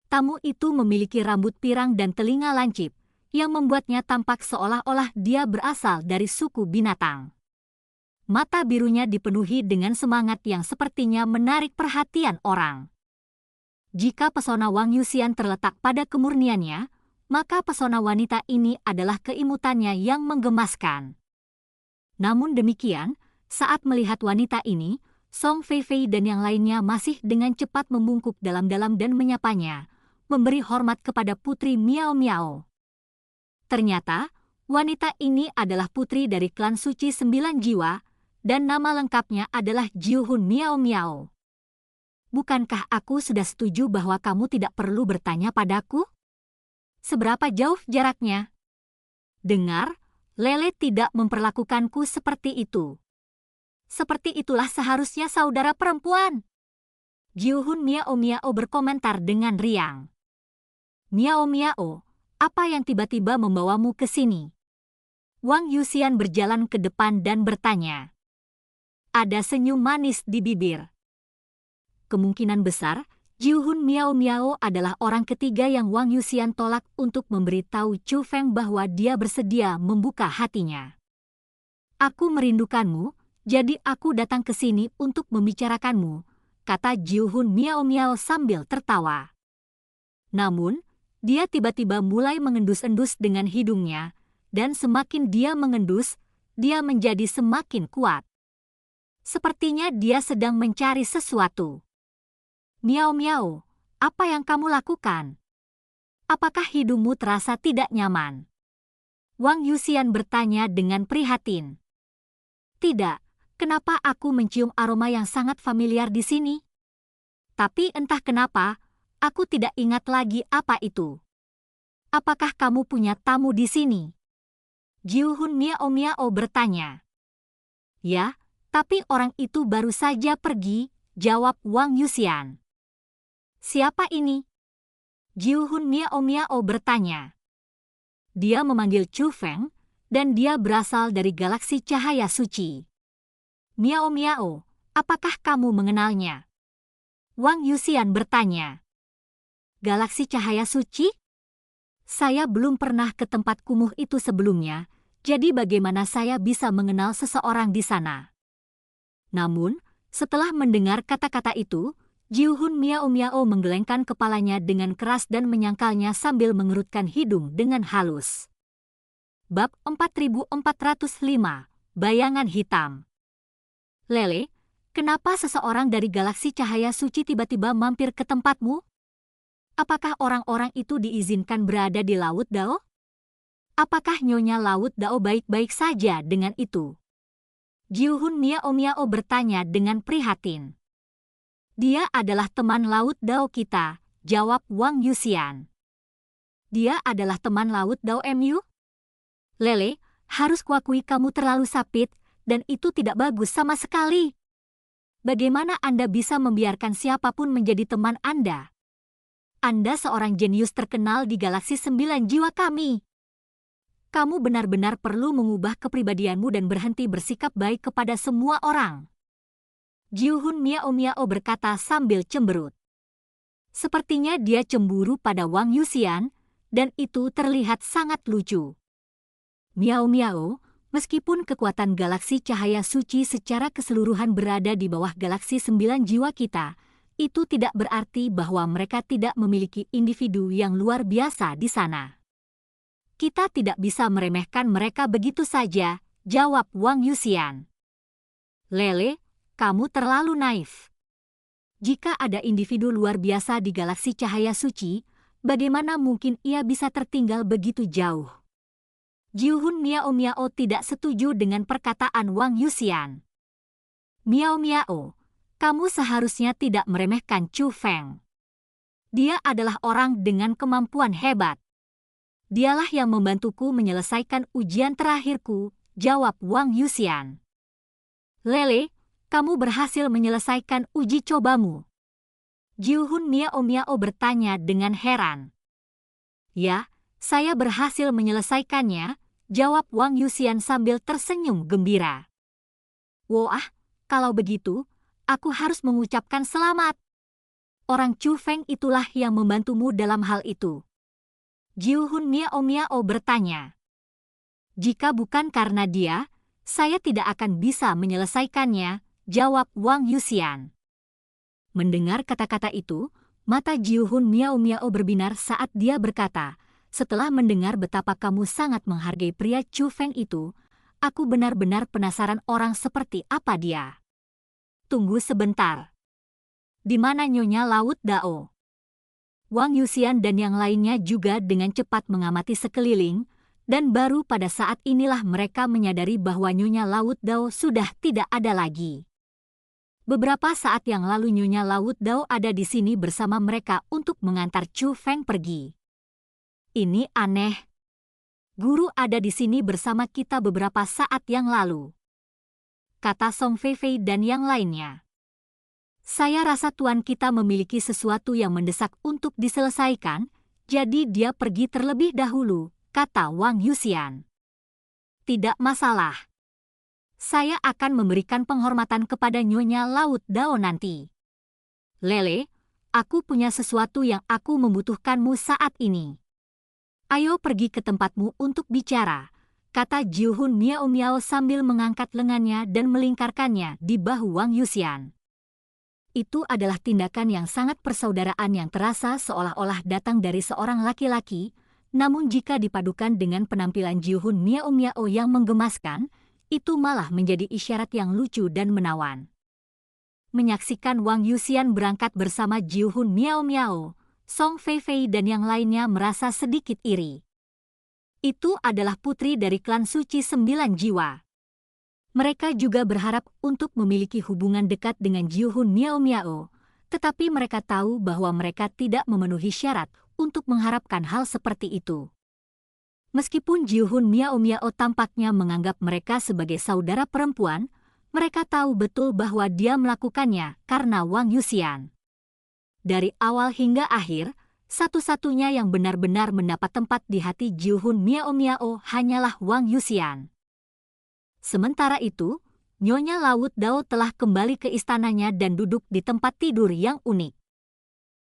Tamu itu memiliki rambut pirang dan telinga lancip, yang membuatnya tampak seolah-olah dia berasal dari suku binatang. Mata birunya dipenuhi dengan semangat yang sepertinya menarik perhatian orang. Jika pesona Wang Yuxian terletak pada kemurniannya, maka pesona wanita ini adalah keimutannya yang menggemaskan. Namun demikian, saat melihat wanita ini, Song Feifei dan yang lainnya masih dengan cepat membungkuk dalam-dalam dan menyapanya, memberi hormat kepada Putri Miao Miao. Ternyata, wanita ini adalah putri dari klan suci 9 jiwa, dan nama lengkapnya adalah Jiuhun Miao Miao. Bukankah aku sudah setuju bahwa kamu tidak perlu bertanya padaku? Seberapa jauh jaraknya? Dengar, Lele tidak memperlakukanku seperti itu. Seperti itulah seharusnya saudara perempuan. Jiuhun Miao Miao berkomentar dengan riang. Miao Miao, apa yang tiba-tiba membawamu ke sini? Wang Yuxian berjalan ke depan dan bertanya. Ada senyum manis di bibir. Kemungkinan besar, Jiuhun Miao Miao adalah orang ketiga yang Wang Yuxian tolak untuk memberitahu Chu Feng bahwa dia bersedia membuka hatinya. Aku merindukanmu, jadi aku datang ke sini untuk membicarakanmu, kata Jiuhun Miao Miao sambil tertawa. Namun, dia tiba-tiba mulai mengendus-endus dengan hidungnya, dan semakin dia mengendus, dia menjadi semakin kuat. Sepertinya dia sedang mencari sesuatu. Miao Miao, apa yang kamu lakukan? Apakah hidungmu terasa tidak nyaman? Wang Yuxian bertanya dengan prihatin. Tidak, kenapa aku mencium aroma yang sangat familiar di sini? Tapi entah kenapa, aku tidak ingat lagi apa itu. Apakah kamu punya tamu di sini? Jiuhun Miao Miao bertanya. Ya, tapi orang itu baru saja pergi, jawab Wang Yuxian. Siapa ini? Jiuhun Miao Miao bertanya. Dia memanggil Chu Feng, dan dia berasal dari galaksi cahaya suci. Miao Miao, apakah kamu mengenalnya? Wang Yuxian bertanya. Galaksi cahaya suci? Saya belum pernah ke tempat kumuh itu sebelumnya, jadi bagaimana saya bisa mengenal seseorang di sana? Namun, setelah mendengar kata-kata itu, Jiuhun Miao Miao menggelengkan kepalanya dengan keras dan menyangkalnya sambil mengerutkan hidung dengan halus. Bab 4405, Bayangan Hitam. Lele, kenapa seseorang dari galaksi cahaya suci tiba-tiba mampir ke tempatmu? Apakah orang-orang itu diizinkan berada di Laut Dao? Apakah Nyonya Laut Dao baik-baik saja dengan itu? Jiuhun Miao Miao bertanya dengan prihatin. Dia adalah teman Laut Dao kita, jawab Wang Yuxian. Dia adalah teman Laut Dao MU? Lele, harus kuakui kamu terlalu sapit, dan itu tidak bagus sama sekali. Bagaimana Anda bisa membiarkan siapapun menjadi teman Anda? Anda seorang jenius terkenal di galaksi 9 jiwa kami. Kamu benar-benar perlu mengubah kepribadianmu dan berhenti bersikap baik kepada semua orang. Jiuhun Miao Miao berkata sambil cemberut. Sepertinya dia cemburu pada Wang Yuxian, dan itu terlihat sangat lucu. Miao Miao, meskipun kekuatan galaksi cahaya suci secara keseluruhan berada di bawah galaksi 9 jiwa kita, itu tidak berarti bahwa mereka tidak memiliki individu yang luar biasa di sana. Kita tidak bisa meremehkan mereka begitu saja, jawab Wang Yuxian. Lele, kamu terlalu naif. Jika ada individu luar biasa di galaksi cahaya suci, bagaimana mungkin ia bisa tertinggal begitu jauh? Jiuhun Miao Miao tidak setuju dengan perkataan Wang Yuxian. Miao Miao, kamu seharusnya tidak meremehkan Chu Feng. Dia adalah orang dengan kemampuan hebat. Dialah yang membantuku menyelesaikan ujian terakhirku, jawab Wang Yuxian. Lele, kamu berhasil menyelesaikan uji cobamu. Jiuhun Miao Miao bertanya dengan heran. Ya, saya berhasil menyelesaikannya, jawab Wang Yuxian sambil tersenyum gembira. Wah, kalau begitu, aku harus mengucapkan selamat. Orang Chu Feng itulah yang membantumu dalam hal itu. Jiuhun Miao Miao bertanya. Jika bukan karena dia, saya tidak akan bisa menyelesaikannya, jawab Wang Yuxian. Mendengar kata-kata itu, mata Jiuhun Miao Miao berbinar saat dia berkata, setelah mendengar betapa kamu sangat menghargai pria Chu Feng itu, aku benar-benar penasaran orang seperti apa dia. Tunggu sebentar. Di mana Nyonya Laut Dao? Wang Yuxian dan yang lainnya juga dengan cepat mengamati sekeliling, dan baru pada saat inilah mereka menyadari bahwa Nyonya Laut Dao sudah tidak ada lagi. Beberapa saat yang lalu Nyonya Laut Dao ada di sini bersama mereka untuk mengantar Chu Feng pergi. Ini aneh. Guru ada di sini bersama kita beberapa saat yang lalu, kata Song Feifei dan yang lainnya. Saya rasa tuan kita memiliki sesuatu yang mendesak untuk diselesaikan, jadi dia pergi terlebih dahulu, kata Wang Yuxian. Tidak masalah. Saya akan memberikan penghormatan kepada Nyonya Laut Dao nanti. Lele, aku punya sesuatu yang aku membutuhkanmu saat ini. Ayo pergi ke tempatmu untuk bicara, kata Jiuhun Miao Miao sambil mengangkat lengannya dan melingkarkannya di bahu Wang Yuxian. Itu adalah tindakan yang sangat persaudaraan yang terasa seolah-olah datang dari seorang laki-laki, namun jika dipadukan dengan penampilan Jiuhun Miao Miao yang menggemaskan, itu malah menjadi isyarat yang lucu dan menawan. Menyaksikan Wang Yuxian berangkat bersama Jiuhun Miao Miao, Song Feifei dan yang lainnya merasa sedikit iri. Itu adalah putri dari klan suci 9 jiwa. Mereka juga berharap untuk memiliki hubungan dekat dengan Jiuhun Miao Miao, tetapi mereka tahu bahwa mereka tidak memenuhi syarat untuk mengharapkan hal seperti itu. Meskipun Jiuhun Miao Miao tampaknya menganggap mereka sebagai saudara perempuan, mereka tahu betul bahwa dia melakukannya karena Wang Yuxian. Dari awal hingga akhir, satu-satunya yang benar-benar mendapat tempat di hati Jiuhun Miao Miao hanyalah Wang Yuxian. Sementara itu, Nyonya Laut Dao telah kembali ke istananya dan duduk di tempat tidur yang unik.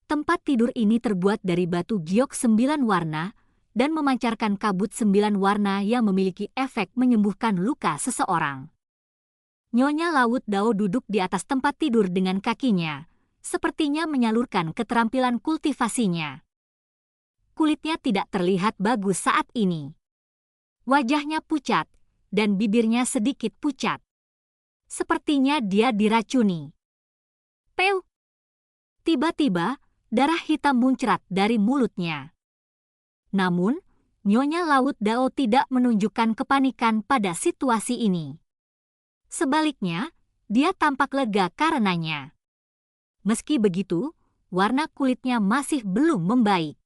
Tempat tidur ini terbuat dari batu giok 9 warna dan memancarkan kabut 9 warna yang memiliki efek menyembuhkan luka seseorang. Nyonya Laut Dao duduk di atas tempat tidur dengan kakinya, sepertinya menyalurkan keterampilan kultivasinya. Kulitnya tidak terlihat bagus saat ini. Wajahnya pucat, dan bibirnya sedikit pucat. Sepertinya dia diracuni. Peu! Tiba-tiba, darah hitam muncrat dari mulutnya. Namun, Nyonya Laut Dao tidak menunjukkan kepanikan pada situasi ini. Sebaliknya, dia tampak lega karenanya. Meski begitu, warna kulitnya masih belum membaik.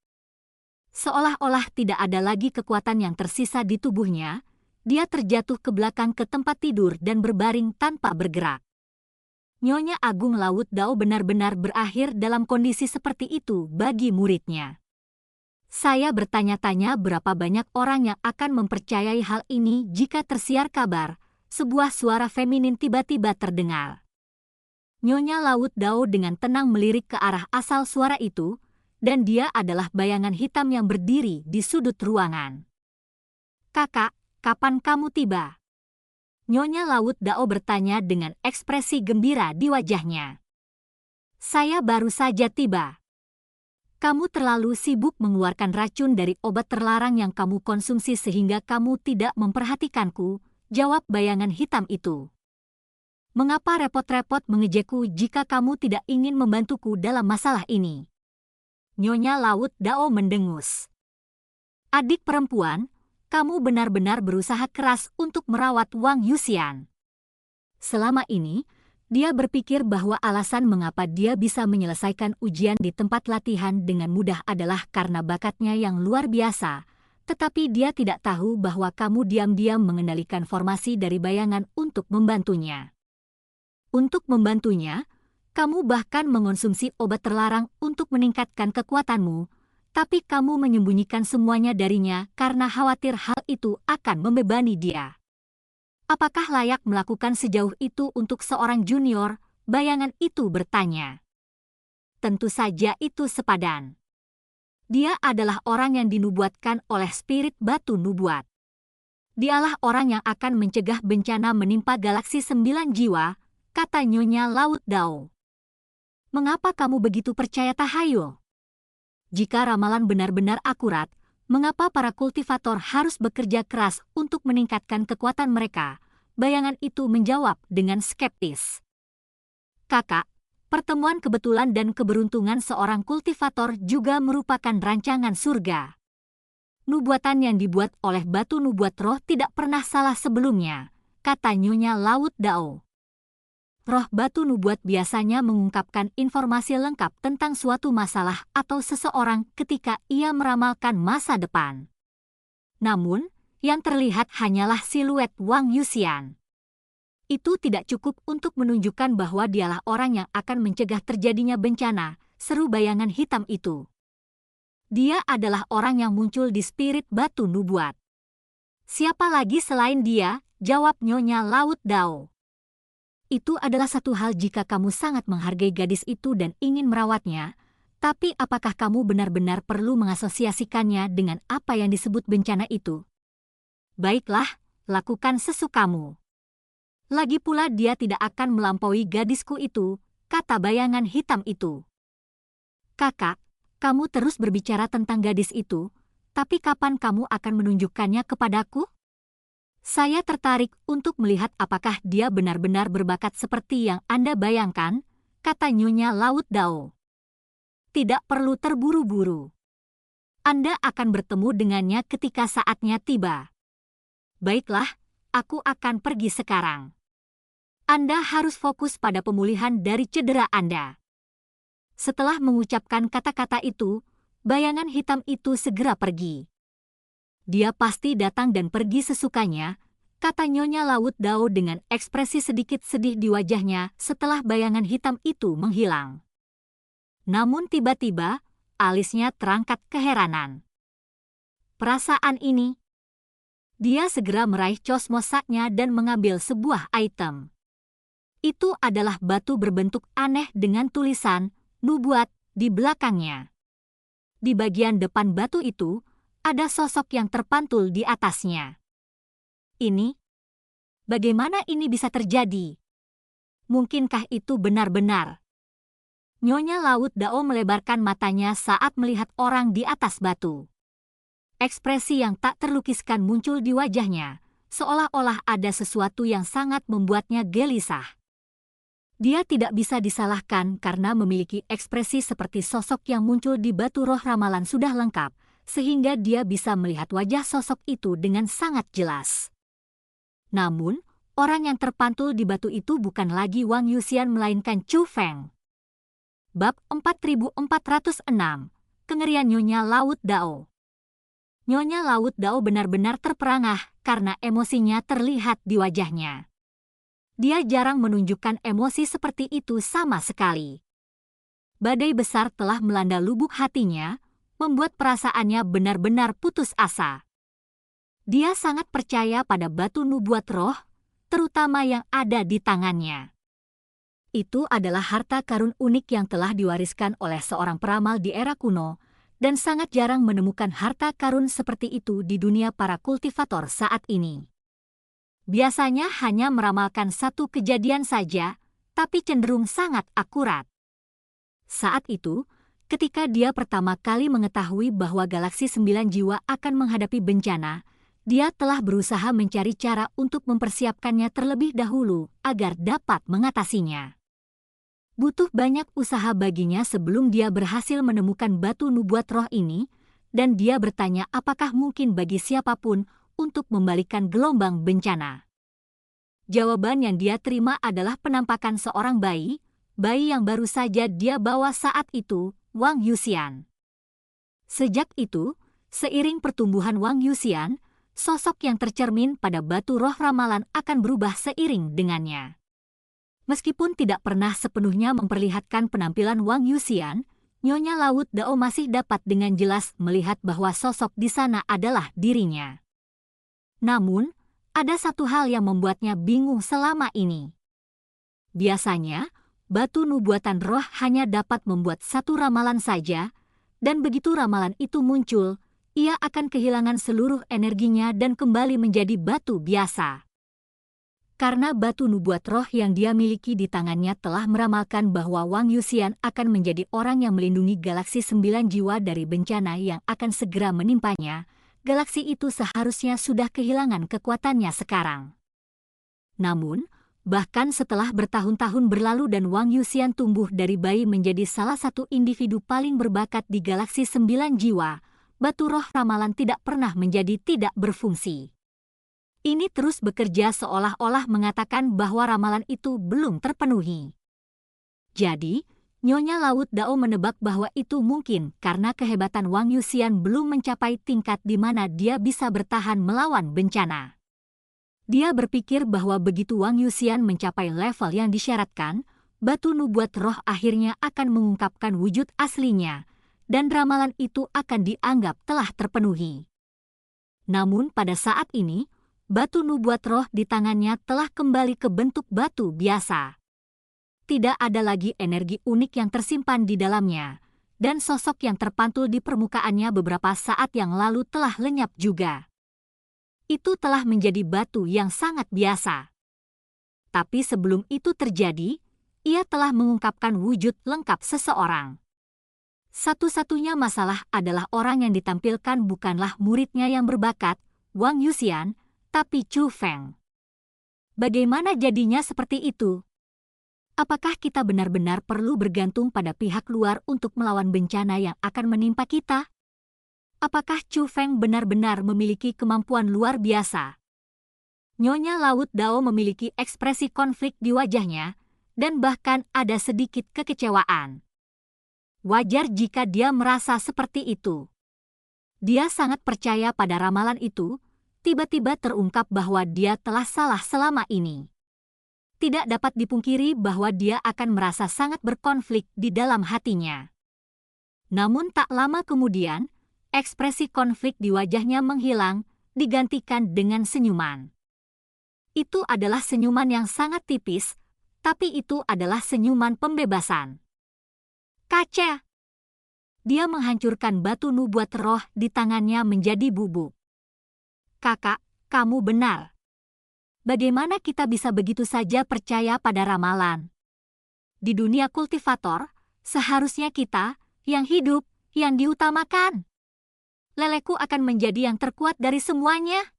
Seolah-olah tidak ada lagi kekuatan yang tersisa di tubuhnya, dia terjatuh ke belakang ke tempat tidur dan berbaring tanpa bergerak. Nyonya Agung Laut Dao benar-benar berakhir dalam kondisi seperti itu bagi muridnya. Saya bertanya-tanya berapa banyak orang yang akan mempercayai hal ini jika tersiar kabar, sebuah suara feminin tiba-tiba terdengar. Nyonya Laut Dao dengan tenang melirik ke arah asal suara itu, dan dia adalah bayangan hitam yang berdiri di sudut ruangan. "Kakak, kapan kamu tiba?" Nyonya Laut Dao bertanya dengan ekspresi gembira di wajahnya. "Saya baru saja tiba." "Kamu terlalu sibuk mengeluarkan racun dari obat terlarang yang kamu konsumsi sehingga kamu tidak memperhatikanku," jawab bayangan hitam itu. "Mengapa repot-repot mengejekku jika kamu tidak ingin membantuku dalam masalah ini?" Nyonya Laut Dao mendengus. "Adik perempuan, kamu benar-benar berusaha keras untuk merawat Wang Yuxian." Selama ini, dia berpikir bahwa alasan mengapa dia bisa menyelesaikan ujian di tempat latihan dengan mudah adalah karena bakatnya yang luar biasa, tetapi dia tidak tahu bahwa kamu diam-diam mengendalikan formasi dari bayangan untuk membantunya. Untuk membantunya, kamu bahkan mengonsumsi obat terlarang untuk meningkatkan kekuatanmu, tapi kamu menyembunyikan semuanya darinya karena khawatir hal itu akan membebani dia. Apakah layak melakukan sejauh itu untuk seorang junior? Bayangan itu bertanya. Tentu saja itu sepadan. Dia adalah orang yang dinubuatkan oleh spirit batu nubuat. Dialah orang yang akan mencegah bencana menimpa galaksi 9 jiwa, kata Nyonya Laut Dao. "Mengapa kamu begitu percaya tahayul? Jika ramalan benar-benar akurat, mengapa para kultivator harus bekerja keras untuk meningkatkan kekuatan mereka?" Bayangan itu menjawab dengan skeptis. "Kakak, pertemuan kebetulan dan keberuntungan seorang kultivator juga merupakan rancangan surga. Nubuatan yang dibuat oleh batu nubuat roh tidak pernah salah sebelumnya," kata Nyonya Laut Dao. Roh batu nubuat biasanya mengungkapkan informasi lengkap tentang suatu masalah atau seseorang ketika ia meramalkan masa depan. Namun, yang terlihat hanyalah siluet Wang Yuxian. Itu tidak cukup untuk menunjukkan bahwa dialah orang yang akan mencegah terjadinya bencana, seru bayangan hitam itu. "Dia adalah orang yang muncul di spirit batu nubuat." "Siapa lagi selain dia?" jawab Nyonya Laut Dao. "Itu adalah satu hal jika kamu sangat menghargai gadis itu dan ingin merawatnya, Tapi apakah kamu benar-benar perlu mengasosiasikannya dengan apa yang disebut bencana itu? Baiklah, lakukan sesukamu. Lagi pula dia tidak akan melampaui gadisku itu, kata bayangan hitam itu. Kakak, kamu terus berbicara tentang gadis itu, tapi kapan kamu akan menunjukkannya kepadaku? Saya tertarik untuk melihat apakah dia benar-benar berbakat seperti yang Anda bayangkan, kata Nyonya Laut Dao. Tidak perlu terburu-buru. Anda akan bertemu dengannya ketika saatnya tiba. Baiklah, aku akan pergi sekarang. Anda harus fokus pada pemulihan dari cedera Anda. Setelah mengucapkan kata-kata itu, bayangan hitam itu segera pergi. Dia pasti datang dan pergi sesukanya, kata Nyonya Laut Dao dengan ekspresi sedikit sedih di wajahnya setelah bayangan hitam itu menghilang. Namun tiba-tiba, alisnya terangkat keheranan. Perasaan ini. Dia segera meraih cosmosaknya dan mengambil sebuah item. Itu adalah batu berbentuk aneh dengan tulisan nubuat di belakangnya. Di bagian depan batu itu, ada sosok yang terpantul di atasnya. Ini? Bagaimana ini bisa terjadi? Mungkinkah itu benar-benar? Nyonya Laut Dao melebarkan matanya saat melihat orang di atas batu. Ekspresi yang tak terlukiskan muncul di wajahnya, seolah-olah ada sesuatu yang sangat membuatnya gelisah. Dia tidak bisa disalahkan karena memiliki ekspresi seperti sosok yang muncul di batu roh ramalan sudah lengkap, sehingga dia bisa melihat wajah sosok itu dengan sangat jelas. Namun, orang yang terpantul di batu itu bukan lagi Wang Yuxian melainkan Chu Feng. Bab 4406, Kengerian Nyonya Laut Dao. Nyonya Laut Dao benar-benar terperangah karena emosinya terlihat di wajahnya. Dia jarang menunjukkan emosi seperti itu sama sekali. Badai besar telah melanda lubuk hatinya, membuat perasaannya benar-benar putus asa. Dia sangat percaya pada batu nubuat roh, terutama yang ada di tangannya. Itu adalah harta karun unik yang telah diwariskan oleh seorang peramal di era kuno, dan sangat jarang menemukan harta karun seperti itu di dunia para kultivator saat ini. Biasanya hanya meramalkan satu kejadian saja, tapi cenderung sangat akurat. Saat itu, ketika dia pertama kali mengetahui bahwa galaksi 9 jiwa akan menghadapi bencana, dia telah berusaha mencari cara untuk mempersiapkannya terlebih dahulu agar dapat mengatasinya. Butuh banyak usaha baginya sebelum dia berhasil menemukan batu nubuat roh ini, dan dia bertanya apakah mungkin bagi siapapun untuk membalikan gelombang bencana. Jawaban yang dia terima adalah penampakan seorang bayi yang baru saja dia bawa saat itu, Wang Yuxian. Sejak itu, seiring pertumbuhan Wang Yuxian, sosok yang tercermin pada batu roh ramalan akan berubah seiring dengannya. Meskipun tidak pernah sepenuhnya memperlihatkan penampilan Wang Yuxian, Nyonya Laut Dao masih dapat dengan jelas melihat bahwa sosok di sana adalah dirinya. Namun, ada satu hal yang membuatnya bingung selama ini. Biasanya, batu nubuatan roh hanya dapat membuat satu ramalan saja, dan begitu ramalan itu muncul, ia akan kehilangan seluruh energinya dan kembali menjadi batu biasa. Karena batu nubuat roh yang dia miliki di tangannya telah meramalkan bahwa Wang Yuxian akan menjadi orang yang melindungi galaksi 9 jiwa dari bencana yang akan segera menimpanya, galaksi itu seharusnya sudah kehilangan kekuatannya sekarang. Namun, bahkan setelah bertahun-tahun berlalu dan Wang Yuxian tumbuh dari bayi menjadi salah satu individu paling berbakat di galaksi 9 jiwa, batu roh ramalan tidak pernah menjadi tidak berfungsi. Ini terus bekerja seolah-olah mengatakan bahwa ramalan itu belum terpenuhi. Jadi, Nyonya Laut Dao menebak bahwa itu mungkin karena kehebatan Wang Yuxian belum mencapai tingkat di mana dia bisa bertahan melawan bencana. Dia berpikir bahwa begitu Wang Yuxian mencapai level yang disyaratkan, batu nubuat roh akhirnya akan mengungkapkan wujud aslinya, dan ramalan itu akan dianggap telah terpenuhi. Namun pada saat ini, batu nubuat roh di tangannya telah kembali ke bentuk batu biasa. Tidak ada lagi energi unik yang tersimpan di dalamnya, dan sosok yang terpantul di permukaannya beberapa saat yang lalu telah lenyap juga. Itu telah menjadi batu yang sangat biasa. Tapi sebelum itu terjadi, ia telah mengungkapkan wujud lengkap seseorang. Satu-satunya masalah adalah orang yang ditampilkan bukanlah muridnya yang berbakat, Wang Yuxian, tapi Chu Feng. Bagaimana jadinya seperti itu? Apakah kita benar-benar perlu bergantung pada pihak luar untuk melawan bencana yang akan menimpa kita? Apakah Chu Feng benar-benar memiliki kemampuan luar biasa? Nyonya Laut Dao memiliki ekspresi konflik di wajahnya, dan bahkan ada sedikit kekecewaan. Wajar jika dia merasa seperti itu. Dia sangat percaya pada ramalan itu, tiba-tiba terungkap bahwa dia telah salah selama ini. Tidak dapat dipungkiri bahwa dia akan merasa sangat berkonflik di dalam hatinya. Namun tak lama kemudian, ekspresi konflik di wajahnya menghilang, digantikan dengan senyuman. Itu adalah senyuman yang sangat tipis, tapi itu adalah senyuman pembebasan. Kaca! Dia menghancurkan batu nubuat roh di tangannya menjadi bubuk. Kakak, kamu benar. Bagaimana kita bisa begitu saja percaya pada ramalan? Di dunia kultivator, seharusnya kita, yang hidup, yang diutamakan. Leleku akan menjadi yang terkuat dari semuanya.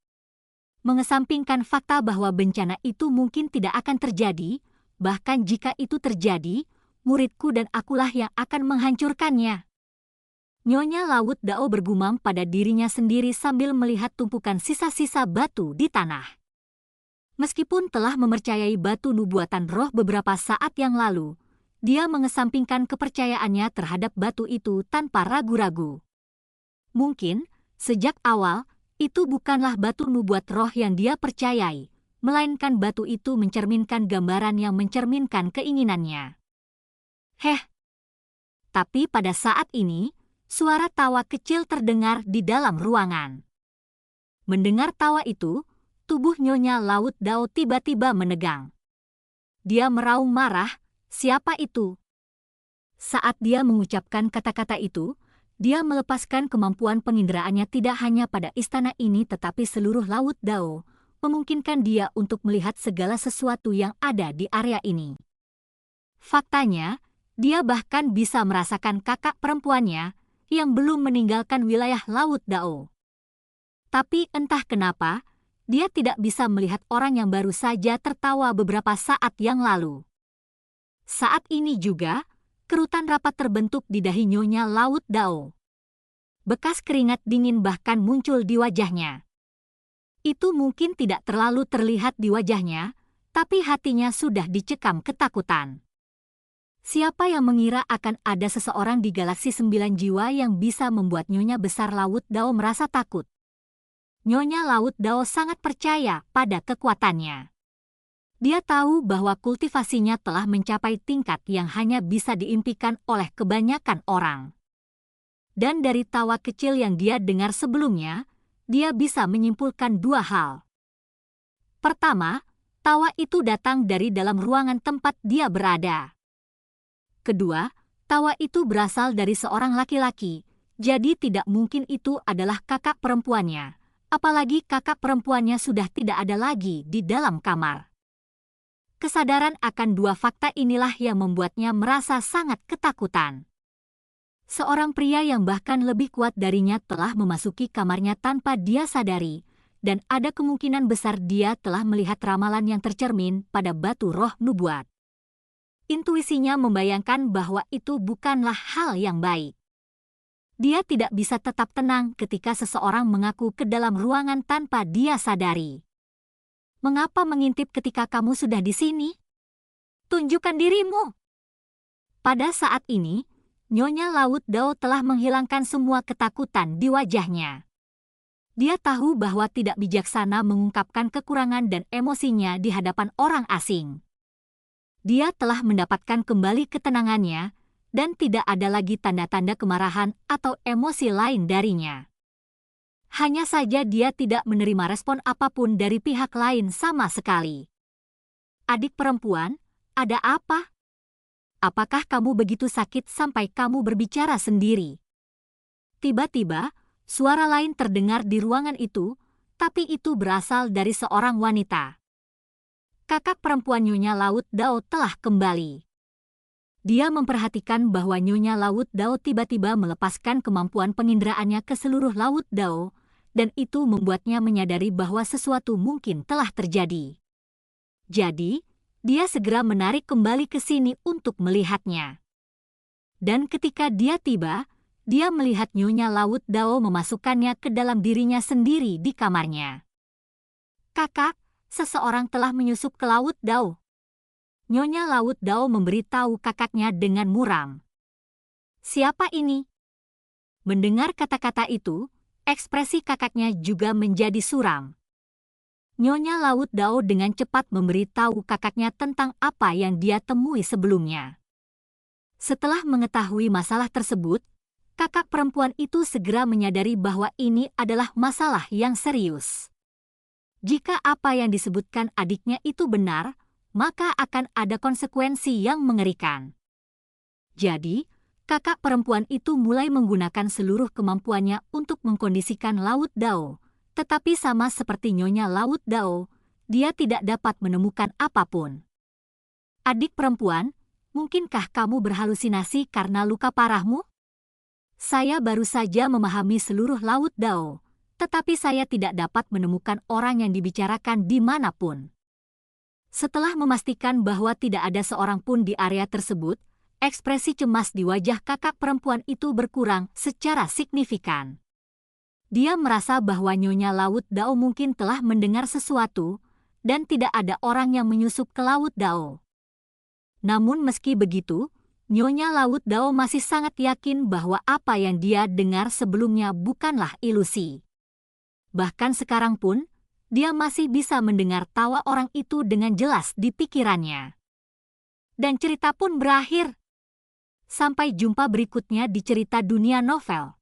Mengesampingkan fakta bahwa bencana itu mungkin tidak akan terjadi, bahkan jika itu terjadi, muridku dan akulah yang akan menghancurkannya. Nyonya Laut Dao bergumam pada dirinya sendiri sambil melihat tumpukan sisa-sisa batu di tanah. Meskipun telah mempercayai batu nubuatan roh beberapa saat yang lalu, dia mengesampingkan kepercayaannya terhadap batu itu tanpa ragu-ragu. Mungkin, sejak awal, itu bukanlah batu nubuat roh yang dia percayai, melainkan batu itu mencerminkan gambaran yang mencerminkan keinginannya. Tapi pada saat ini, suara tawa kecil terdengar di dalam ruangan. Mendengar tawa itu, tubuh Nyonya Laut Dao tiba-tiba menegang. Dia meraung marah, siapa itu? Saat dia mengucapkan kata-kata itu, dia melepaskan kemampuan penginderaannya tidak hanya pada istana ini tetapi seluruh Laut Dao, memungkinkan dia untuk melihat segala sesuatu yang ada di area ini. Faktanya, dia bahkan bisa merasakan kakak perempuannya yang belum meninggalkan wilayah Laut Dao. Tapi entah kenapa, dia tidak bisa melihat orang yang baru saja tertawa beberapa saat yang lalu. Saat ini juga, kerutan rapat terbentuk di dahi Nyonya Laut Dao. Bekas keringat dingin bahkan muncul di wajahnya. Itu mungkin tidak terlalu terlihat di wajahnya, tapi hatinya sudah dicekam ketakutan. Siapa yang mengira akan ada seseorang di galaksi 9 jiwa yang bisa membuat Nyonya Besar Laut Dao merasa takut? Nyonya Laut Dao sangat percaya pada kekuatannya. Dia tahu bahwa kultivasinya telah mencapai tingkat yang hanya bisa diimpikan oleh kebanyakan orang. Dan dari tawa kecil yang dia dengar sebelumnya, dia bisa menyimpulkan dua hal. Pertama, tawa itu datang dari dalam ruangan tempat dia berada. Kedua, tawa itu berasal dari seorang laki-laki, jadi tidak mungkin itu adalah kakak perempuannya, apalagi kakak perempuannya sudah tidak ada lagi di dalam kamar. Kesadaran akan dua fakta inilah yang membuatnya merasa sangat ketakutan. Seorang pria yang bahkan lebih kuat darinya telah memasuki kamarnya tanpa dia sadari, dan ada kemungkinan besar dia telah melihat ramalan yang tercermin pada batu roh nubuat. Intuisinya membayangkan bahwa itu bukanlah hal yang baik. Dia tidak bisa tetap tenang ketika seseorang mengaku ke dalam ruangan tanpa dia sadari. Mengapa mengintip ketika kamu sudah di sini? Tunjukkan dirimu. Pada saat ini, Nyonya Laut Dao telah menghilangkan semua ketakutan di wajahnya. Dia tahu bahwa tidak bijaksana mengungkapkan kekurangan dan emosinya di hadapan orang asing. Dia telah mendapatkan kembali ketenangannya, dan tidak ada lagi tanda-tanda kemarahan atau emosi lain darinya. Hanya saja dia tidak menerima respon apapun dari pihak lain sama sekali. Adik perempuan, ada apa? apakah kamu begitu sakit sampai kamu berbicara sendiri?" Tiba-tiba, suara lain terdengar di ruangan itu, tapi itu berasal dari seorang wanita. Kakak perempuan Nyonya Laut Dao telah kembali. Dia memperhatikan bahwa Nyonya Laut Dao tiba-tiba melepaskan kemampuan pengindraannya ke seluruh Laut Dao, dan itu membuatnya menyadari bahwa sesuatu mungkin telah terjadi. Jadi, dia segera menarik kembali ke sini untuk melihatnya. Dan ketika dia tiba, dia melihat Nyonya Laut Dao memasukkannya ke dalam dirinya sendiri di kamarnya. "Kakak, seseorang telah menyusup ke Laut Dao." Nyonya Laut Dao memberitahu kakaknya dengan muram. "Siapa ini?" Mendengar kata-kata itu, ekspresi kakaknya juga menjadi suram. Nyonya Laut Dao dengan cepat memberitahu kakaknya tentang apa yang dia temui sebelumnya. Setelah mengetahui masalah tersebut, kakak perempuan itu segera menyadari bahwa ini adalah masalah yang serius. Jika apa yang disebutkan adiknya itu benar, maka akan ada konsekuensi yang mengerikan. Jadi, kakak perempuan itu mulai menggunakan seluruh kemampuannya untuk mengkondisikan Laut Dao, tetapi sama seperti Nyonya Laut Dao, dia tidak dapat menemukan apapun. "Adik perempuan, mungkinkah kamu berhalusinasi karena luka parahmu?" "Saya baru saja memahami seluruh Laut Dao, tetapi saya tidak dapat menemukan orang yang dibicarakan dimanapun." Setelah memastikan bahwa tidak ada seorang pun di area tersebut, ekspresi cemas di wajah kakak perempuan itu berkurang secara signifikan. Dia merasa bahwa Nyonya Laut Dao mungkin telah mendengar sesuatu, dan tidak ada orang yang menyusup ke Laut Dao. Namun meski begitu, Nyonya Laut Dao masih sangat yakin bahwa apa yang dia dengar sebelumnya bukanlah ilusi. Bahkan sekarang pun, dia masih bisa mendengar tawa orang itu dengan jelas di pikirannya. Dan cerita pun berakhir. Sampai jumpa berikutnya di cerita dunia novel.